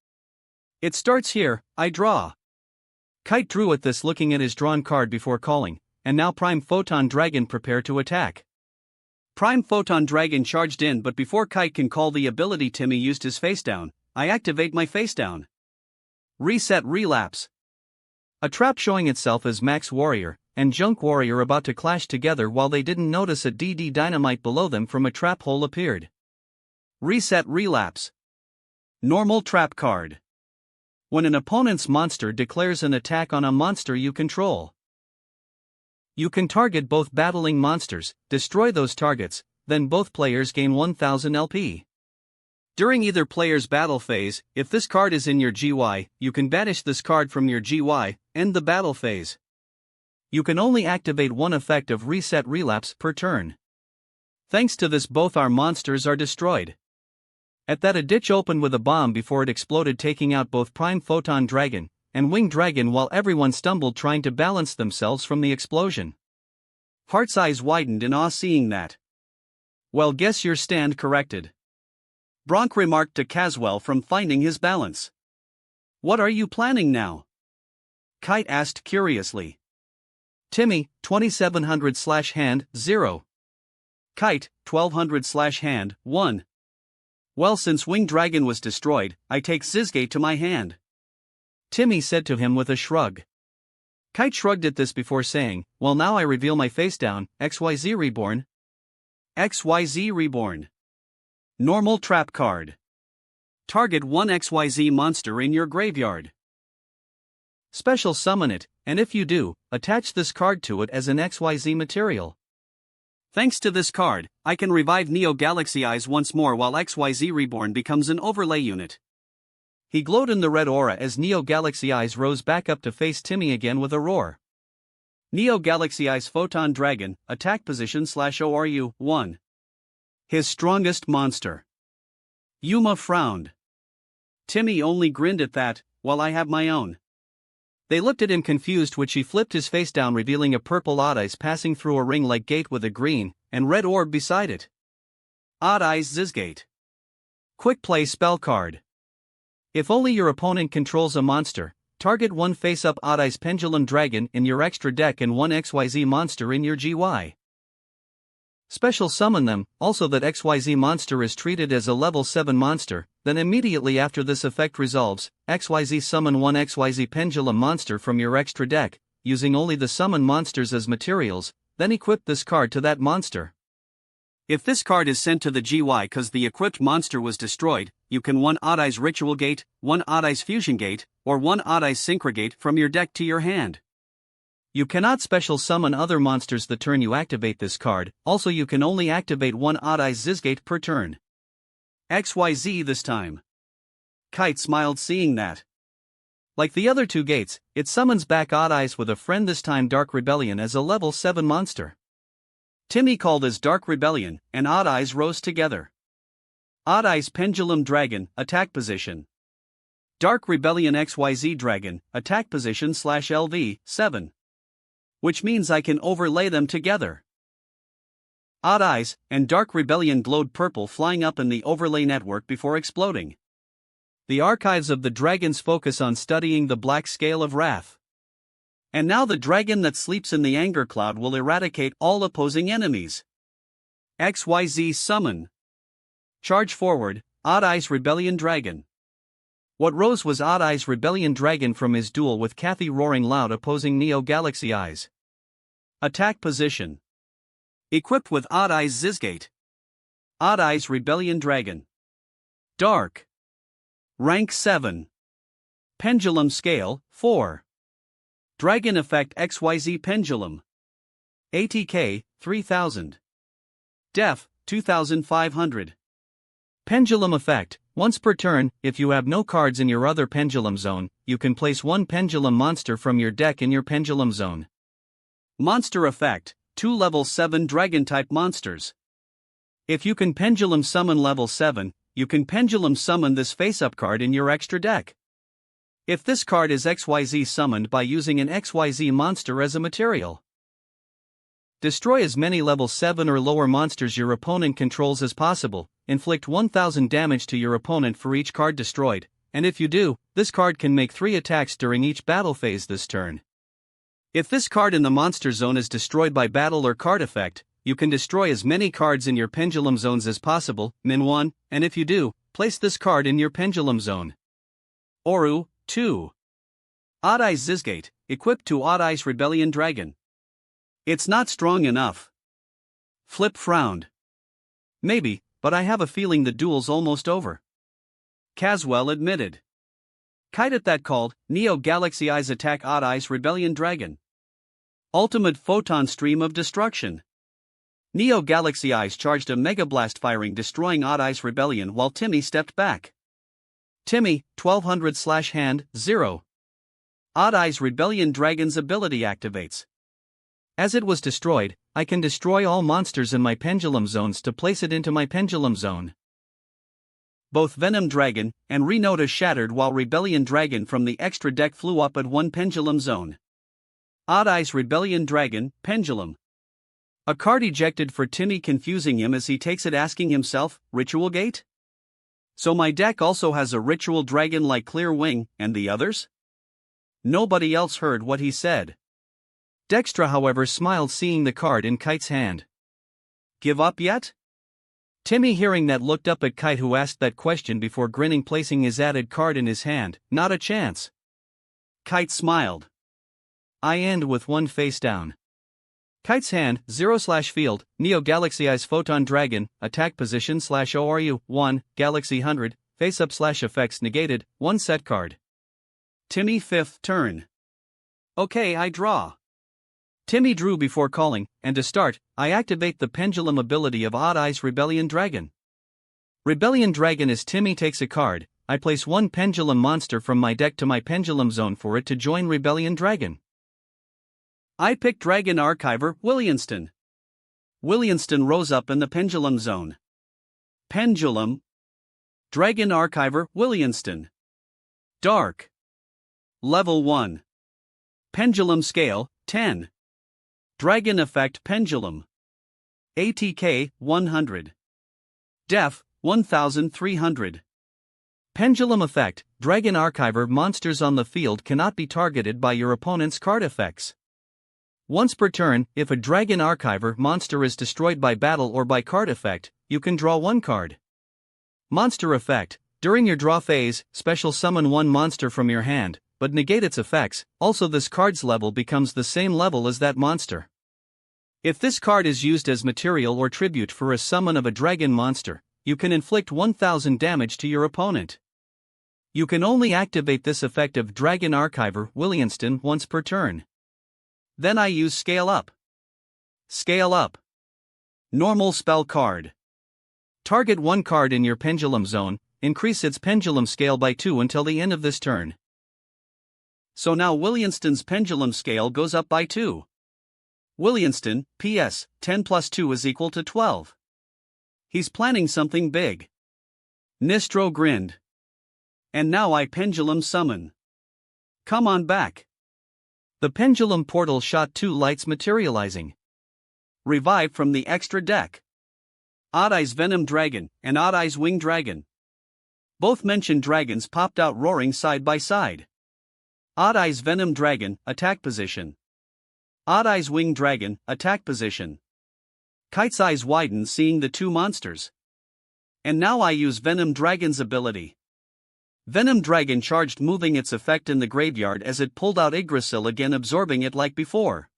It starts here, I draw. Kite drew at this looking at his drawn card before calling, and now Prime Photon Dragon prepare to attack. Prime Photon Dragon charged in, but before Kite can call the ability Timmy used his face down, I activate my face down. Reset Relapse. A trap showing itself as Max Warrior and Junk Warrior about to clash together while they didn't notice a DD Dynamite below them from a trap hole appeared. Reset Relapse. Normal trap card. When an opponent's monster declares an attack on a monster you control, you can target both battling monsters, destroy those targets, then both players gain 1000 LP. During either player's battle phase, if this card is in your GY, you can banish this card from your GY, end the battle phase. You can only activate one effect of Reset Relapse per turn. Thanks to this, both our monsters are destroyed. At that, a ditch opened with a bomb before it exploded, taking out both Prime Photon Dragon and Winged Dragon while everyone stumbled trying to balance themselves from the explosion. Hart's eyes widened in awe seeing that. Well, guess your stand corrected. Bronk remarked to Caswell from finding his balance. What are you planning now? Kite asked curiously. Timmy, 2700/hand, 0. Kite, 1200/hand, 1. Well, since Winged Dragon was destroyed, I take Zizgate to my hand. Timmy said to him with a shrug. Kite shrugged at this before saying, well, now I reveal my face down, XYZ Reborn. XYZ Reborn. Normal trap card. Target one XYZ monster in your graveyard. Special summon it, and if you do, attach this card to it as an XYZ material. Thanks to this card, I can revive Neo Galaxy Eyes once more while XYZ Reborn becomes an overlay unit. He glowed in the red aura as Neo Galaxy Eyes rose back up to face Timmy again with a roar. Neo Galaxy Eyes Photon Dragon, attack position /ORU, 1. His strongest monster. Yuma frowned. Timmy only grinned at that, while I have my own. They looked at him confused, which he flipped his face down, revealing a purple Odd Eyes passing through a ring-like gate with a green and red orb beside it. Odd Eyes Zizgate. Quick play spell card. If only your opponent controls a monster, target one face-up Odd Eyes Pendulum Dragon in your extra deck and one XYZ monster in your GY. Special summon them, also that XYZ monster is treated as a level 7 monster, then immediately after this effect resolves, XYZ summon one XYZ Pendulum monster from your extra deck, using only the summon monsters as materials, then equip this card to that monster. If this card is sent to the GY cause the equipped monster was destroyed, you can one Odd Eyes Ritual Gate, one Odd Eyes Fusion Gate, or one Odd Eyes Synchro Gate from your deck to your hand. You cannot special summon other monsters the turn you activate this card, also you can only activate one Odd Eyes Zizgate per turn. XYZ this time. Kite smiled seeing that. Like the other two gates, it summons back Odd Eyes with a friend, this time Dark Rebellion as a level 7 monster. Timmy called as Dark Rebellion, and Odd Eyes rose together. Odd Eyes Pendulum Dragon, attack position. Dark Rebellion XYZ Dragon, attack position /LV, 7. Which means I can overlay them together. Odd Eyes and Dark Rebellion glowed purple, flying up in the overlay network before exploding. The archives of the dragons focus on studying the black scale of wrath. And now the dragon that sleeps in the anger cloud will eradicate all opposing enemies. XYZ summon. Charge forward, Odd Eyes Rebellion Dragon. What rose was Odd Eyes Rebellion Dragon from his duel with Kathy, roaring loud opposing Neo Galaxy Eyes. Attack position. Equipped with Odd Eyes Zizgate. Odd Eyes Rebellion Dragon. Dark. Rank 7. Pendulum Scale, 4. Dragon Effect XYZ Pendulum. ATK, 3000. Def, 2500. Pendulum Effect. Once per turn, if you have no cards in your other pendulum zone, you can place one pendulum monster from your deck in your pendulum zone. Monster Effect, 2 level 7 dragon-type monsters. If you can pendulum summon level 7, you can pendulum summon this face-up card in your extra deck. If this card is XYZ summoned by using an XYZ monster as a material. Destroy as many level 7 or lower monsters your opponent controls as possible, inflict 1000 damage to your opponent for each card destroyed, and if you do, this card can make 3 attacks during each battle phase this turn. If this card in the monster zone is destroyed by battle or card effect, you can destroy as many cards in your pendulum zones as possible, min 1, and if you do, place this card in your pendulum zone. Oru, 2. Odd Eyes Zizgate, equipped to Odd Eyes Rebellion Dragon. It's not strong enough. Flip frowned. Maybe, but I have a feeling the duel's almost over. Caswell admitted. Kite at that called, Neo Galaxy Eyes attack Odd Eyes Rebellion Dragon. Ultimate Photon Stream of Destruction. Neo Galaxy Eyes charged a Mega Blast, firing, destroying Odd Eyes Rebellion while Timmy stepped back. Timmy, 1200/hand, 0. Odd Eyes Rebellion Dragon's ability activates. As it was destroyed, I can destroy all monsters in my pendulum zones to place it into my pendulum zone. Both Venom Dragon and Renota shattered while Rebellion Dragon from the extra deck flew up at one pendulum zone. Odd Eyes Rebellion Dragon, Pendulum. A card ejected for Timmy, confusing him as he takes it, asking himself, Ritual Gate? So my deck also has a Ritual Dragon like Clear Wing, and the others? Nobody else heard what he said. Dextra, however, smiled seeing the card in Kite's hand. Give up yet? Timmy, hearing that, looked up at Kite, who asked that question before grinning, placing his added card in his hand. Not a chance. Kite smiled. I end with one face down. Kite's hand, 0/field, Neo Galaxy Eyes Photon Dragon, attack position /ORU, 1, Galaxy 100, face up /effects negated, 1 set card. Timmy, 5th turn. Okay, I draw. Timmy drew before calling, and to start, I activate the pendulum ability of Odd Eyes Rebellion Dragon. Rebellion Dragon as Timmy takes a card, I place one pendulum monster from my deck to my pendulum zone for it to join Rebellion Dragon. I pick Dragon Archiver, Williamston. Williamston rose up in the pendulum zone. Pendulum. Dragon Archiver, Williamston. Dark. Level 1. Pendulum Scale, 10. Dragon Effect Pendulum. ATK, 100. Def, 1300. Pendulum Effect, Dragon Archiver monsters on the field cannot be targeted by your opponent's card effects. Once per turn, if a Dragon Archiver monster is destroyed by battle or by card effect, you can draw one card. Monster Effect, during your draw phase, special summon one monster from your hand, but negate its effects. Also, this card's level becomes the same level as that monster. If this card is used as material or tribute for a summon of a dragon monster, you can inflict 1000 damage to your opponent. You can only activate this effect of Dragon Archiver Williamston once per turn. Then I use Scale Up. Scale Up. Normal spell card. Target one card in your pendulum zone, increase its pendulum scale by 2 until the end of this turn. So now Williamston's pendulum scale goes up by 2. Williamston, PS, 10 plus 2 is equal to 12. He's planning something big. Nistro grinned. And now I pendulum summon. Come on back. The pendulum portal shot 2 lights materializing. Revive from the extra deck. Odd Eyes Venom Dragon and Odd Eyes Wing Dragon. Both mentioned dragons popped out roaring side by side. Odd Eyes Venom Dragon, attack position. Odd Eyes Wing Dragon, attack position. Kite's eyes widen seeing the two monsters. And now I use Venom Dragon's ability. Venom Dragon charged, moving its effect in the graveyard as it pulled out Yggdrasil again, absorbing it like before.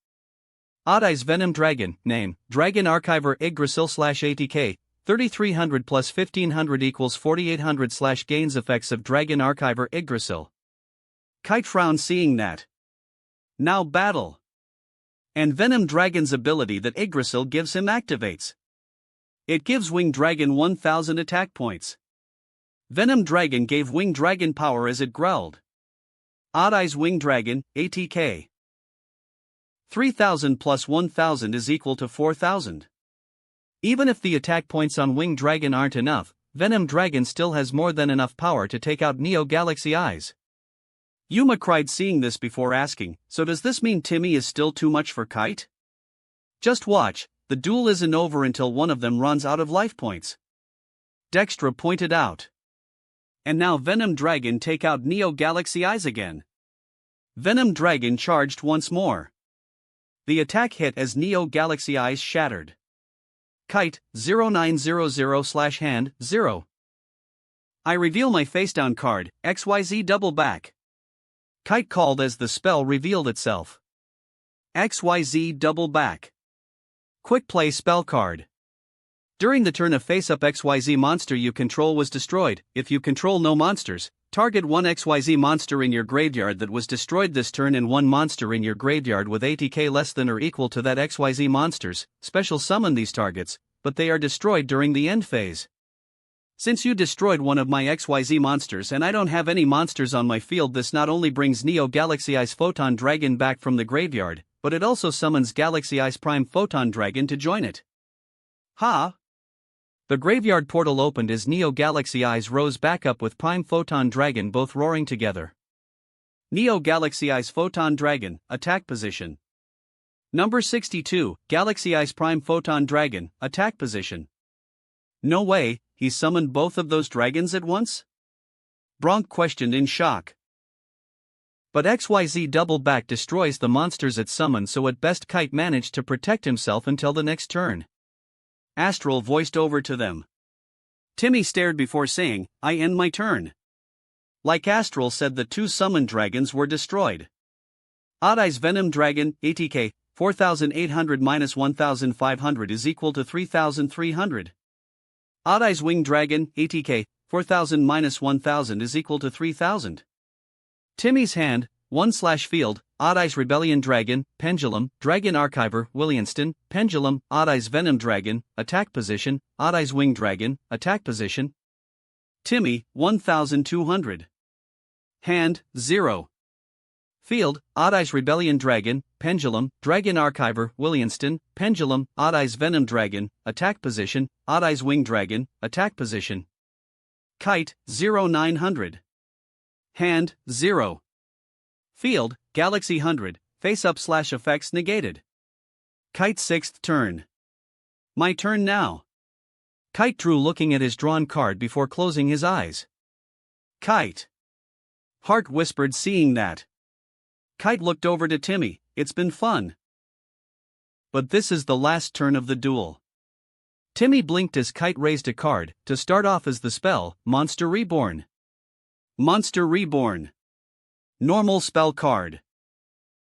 Odd Eyes Venom Dragon, name, Dragon Archiver Yggdrasil /ATK, 3300 plus 1500 equals 4800 / gains effects of Dragon Archiver Yggdrasil. Kite frowns seeing that. Now battle. And Venom Dragon's ability that Yggdrasil gives him activates. It gives Wing Dragon 1000 attack points. Venom Dragon gave Wing Dragon power as it growled. Odd Eyes Wing Dragon, ATK. 3000 plus 1000 is equal to 4000. Even if the attack points on Wing Dragon aren't enough, Venom Dragon still has more than enough power to take out Neo Galaxy Eyes. Yuma cried seeing this before asking, so does this mean Timmy is still too much for Kite? Just watch, the duel isn't over until one of them runs out of life points. Dextra pointed out. And now Venom Dragon take out Neo Galaxy Eyes again. Venom Dragon charged once more. The attack hit as Neo Galaxy Eyes shattered. Kite, 0900/hand, 0. I reveal my face-down card, XYZ double back. Kite called as the spell revealed itself. XYZ double back. Quick play spell card. During the turn a face-up XYZ monster you control was destroyed. If you control no monsters, target one XYZ monster in your graveyard that was destroyed this turn and one monster in your graveyard with ATK less than or equal to that XYZ monsters. Special summon these targets, but they are destroyed during the end phase. Since you destroyed one of my XYZ monsters and I don't have any monsters on my field, this not only brings Neo Galaxy Eyes Photon Dragon back from the graveyard, but it also summons Galaxy Eyes Prime Photon Dragon to join it. Ha! The graveyard portal opened as Neo Galaxy Eyes rose back up with Prime Photon Dragon both roaring together. Neo Galaxy Eyes Photon Dragon, attack position. Number 62, Galaxy Eyes Prime Photon Dragon, attack position. No way, he summoned both of those dragons at once? Bronk questioned in shock. But XYZ double back destroys the monsters it summoned, so at best Kite managed to protect himself until the next turn. Astral voiced over to them. Timmy stared before saying, I end my turn. Like Astral said, the two summoned dragons were destroyed. Odd Eyes Venom Dragon, ATK, 4800 minus 1500 is equal to 3300. Odd Eyes Wing Dragon, ATK, 4000 minus 1000 is equal to 3000. Timmy's hand, 1/field, Odd Eyes Rebellion Dragon, Pendulum, Dragon Archiver, Williamston, Pendulum, Odd Eyes Venom Dragon, attack position, Odd Eyes Wing Dragon, attack position. Timmy, 1200. Hand, 0. Field, Odd Eyes Rebellion Dragon, Pendulum, Dragon Archiver, Williamston, Pendulum, Odd Eyes Venom Dragon, Attack Position, Odd Eyes Wing Dragon, Attack Position. Kite, 0900. Hand, 0. Field, Galaxy 100, Face Up / Effects Negated. Kite 6th turn. My turn now. Kite drew looking at his drawn card before closing his eyes. Kite. Heart whispered seeing that. Kite looked over to Timmy, it's been fun. But this is the last turn of the duel. Timmy blinked as Kite raised a card, to start off as the spell, Monster Reborn. Monster Reborn. Normal spell card.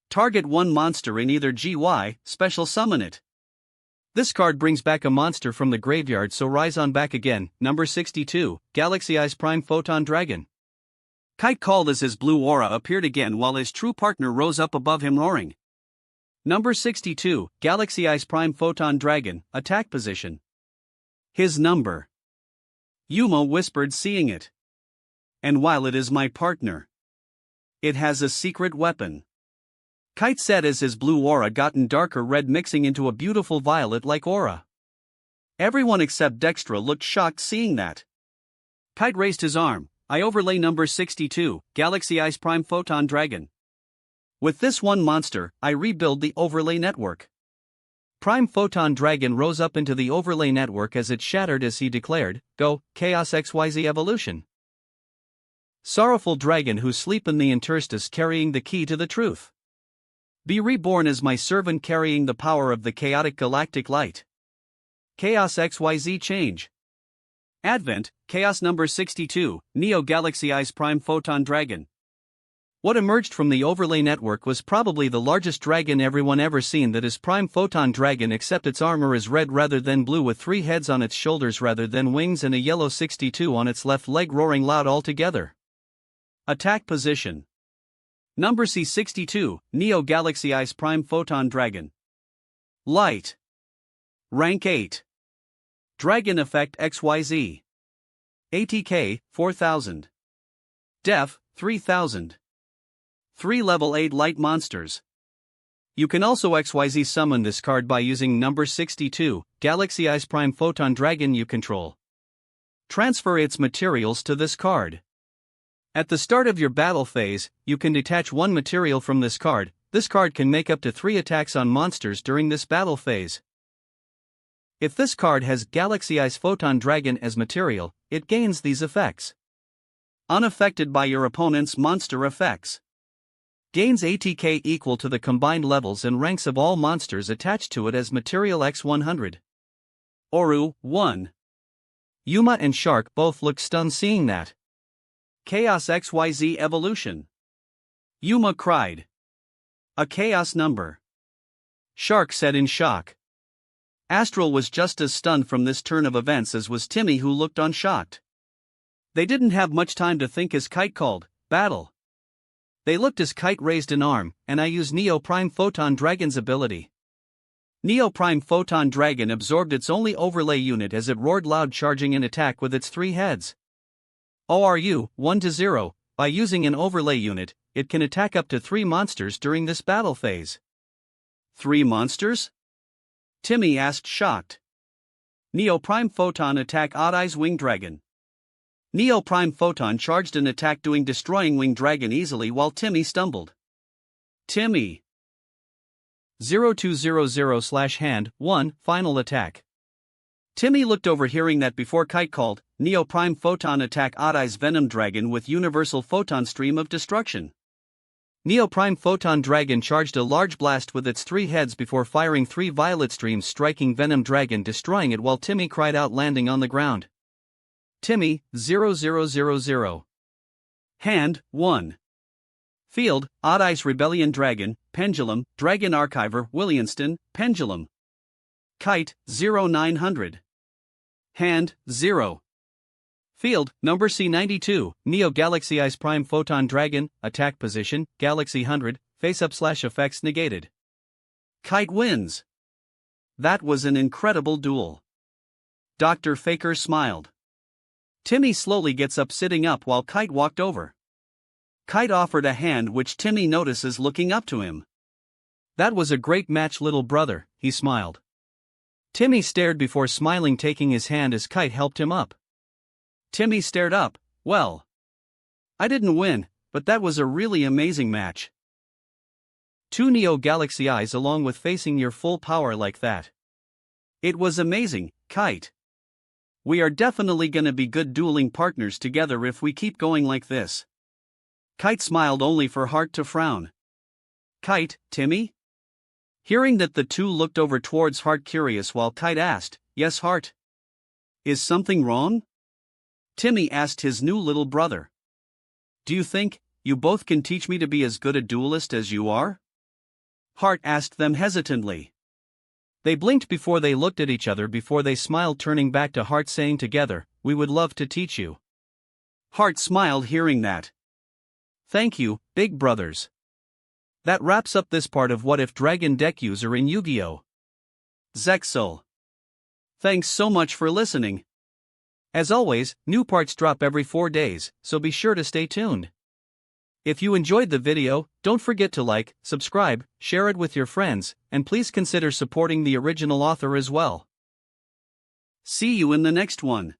Target one monster in either GY, special summon it. This card brings back a monster from the graveyard, so rise on back again. Number 62, Galaxy Eyes Prime Photon Dragon. Kite called as his blue aura appeared again while his true partner rose up above him roaring. Number 62, Galaxy Eyes Prime Photon Dragon, Attack Position. His number. Yuma whispered seeing it. And while it is my partner, it has a secret weapon. Kite said as his blue aura gotten darker red mixing into a beautiful violet-like aura. Everyone except Dextra looked shocked seeing that. Kite raised his arm. I overlay number 62, Galaxy Eyes Prime Photon Dragon. With this one monster, I rebuild the overlay network. Prime Photon Dragon rose up into the overlay network as it shattered as he declared, Go, Chaos XYZ Evolution. Sorrowful dragon who sleep in the interstice carrying the key to the truth. Be reborn as my servant carrying the power of the chaotic galactic light. Chaos XYZ change. Advent, Chaos number 62, Neo Galaxy Eyes Prime Photon Dragon. What emerged from the overlay network was probably the largest dragon everyone ever seen. That is Prime Photon Dragon, except its armor is red rather than blue, with 3 heads on its shoulders rather than wings and a yellow 62 on its left leg, roaring loud altogether. Attack Position. Number C62, Neo Galaxy Eyes Prime Photon Dragon. Light. Rank 8. Dragon Effect XYZ. ATK, 4000. Def, 3000. 3 level 8 light monsters. You can also XYZ summon this card by using number 62, Galaxy Eyes Prime Photon Dragon you control. Transfer its materials to this card. At the start of your battle phase, you can detach one material from this card. This card can make up to 3 attacks on monsters during this battle phase. If this card has Galaxy Eyes Photon Dragon as material, it gains these effects. Unaffected by your opponent's monster effects. Gains ATK equal to the combined levels and ranks of all monsters attached to it as material X100. Oru, 1. Yuma and Shark both looked stunned seeing that. Chaos XYZ Evolution. Yuma cried. A chaos number. Shark said in shock. Astral was just as stunned from this turn of events as was Timmy, who looked unshocked. They didn't have much time to think as Kite called, Battle. They looked as Kite raised an arm, and I used Neo Prime Photon Dragon's ability. Neo Prime Photon Dragon absorbed its only overlay unit as it roared loud, charging an attack with its 3 heads. ORU, 1-0, by using an overlay unit, it can attack up to 3 monsters during this battle phase. 3 monsters? Timmy asked shocked. Neo Prime Photon attack Odd Eyes Wing Dragon. Neo Prime Photon charged an attack doing destroying Wing Dragon easily while Timmy stumbled. Timmy. 0200/hand, 1, final attack. Timmy looked over hearing that before Kite called, Neo Prime Photon attack Odd Eyes Venom Dragon with Universal Photon Stream of Destruction. Neo Prime Photon Dragon charged a large blast with its 3 heads before firing 3 violet streams striking Venom Dragon, destroying it while Timmy cried out, landing on the ground. Timmy, 0000. Hand, 1. Field, Odd Eyes Rebellion Dragon, Pendulum, Dragon Archiver, Williamston, Pendulum. Kite, 0900. Hand, 0. Field, number C92, Neo Galaxy Eyes Prime Photon Dragon, Attack Position, Galaxy 100, Face Up / Effects Negated. Kite wins. That was an incredible duel. Dr. Faker smiled. Timmy slowly gets up, sitting up while Kite walked over. Kite offered a hand, which Timmy notices looking up to him. "That was a great match, little brother," he smiled. Timmy stared before smiling, taking his hand as Kite helped him up. Timmy stared up. "Well, I didn't win, but that was a really amazing match. 2 Neo Galaxy Eyes along with facing your full power like that. It was amazing, Kite. We are definitely gonna be good dueling partners together if we keep going like this." Kite smiled, only for Heart to frown. "Kite, Timmy?" Hearing that, the two looked over towards Heart, curious, while Kite asked, "Yes, Heart? Is something wrong?" Timmy asked his new little brother. "Do you think you both can teach me to be as good a duelist as you are?" Heart asked them hesitantly. They blinked before they looked at each other before they smiled, turning back to Heart, saying together, "We would love to teach you." Heart smiled hearing that. "Thank you, big brothers." That wraps up this part of What If Dragon Deck User in Yu-Gi-Oh! Zexal. Thanks so much for listening. As always, new parts drop every 4 days, so be sure to stay tuned. If you enjoyed the video, don't forget to like, subscribe, share it with your friends, and please consider supporting the original author as well. See you in the next one.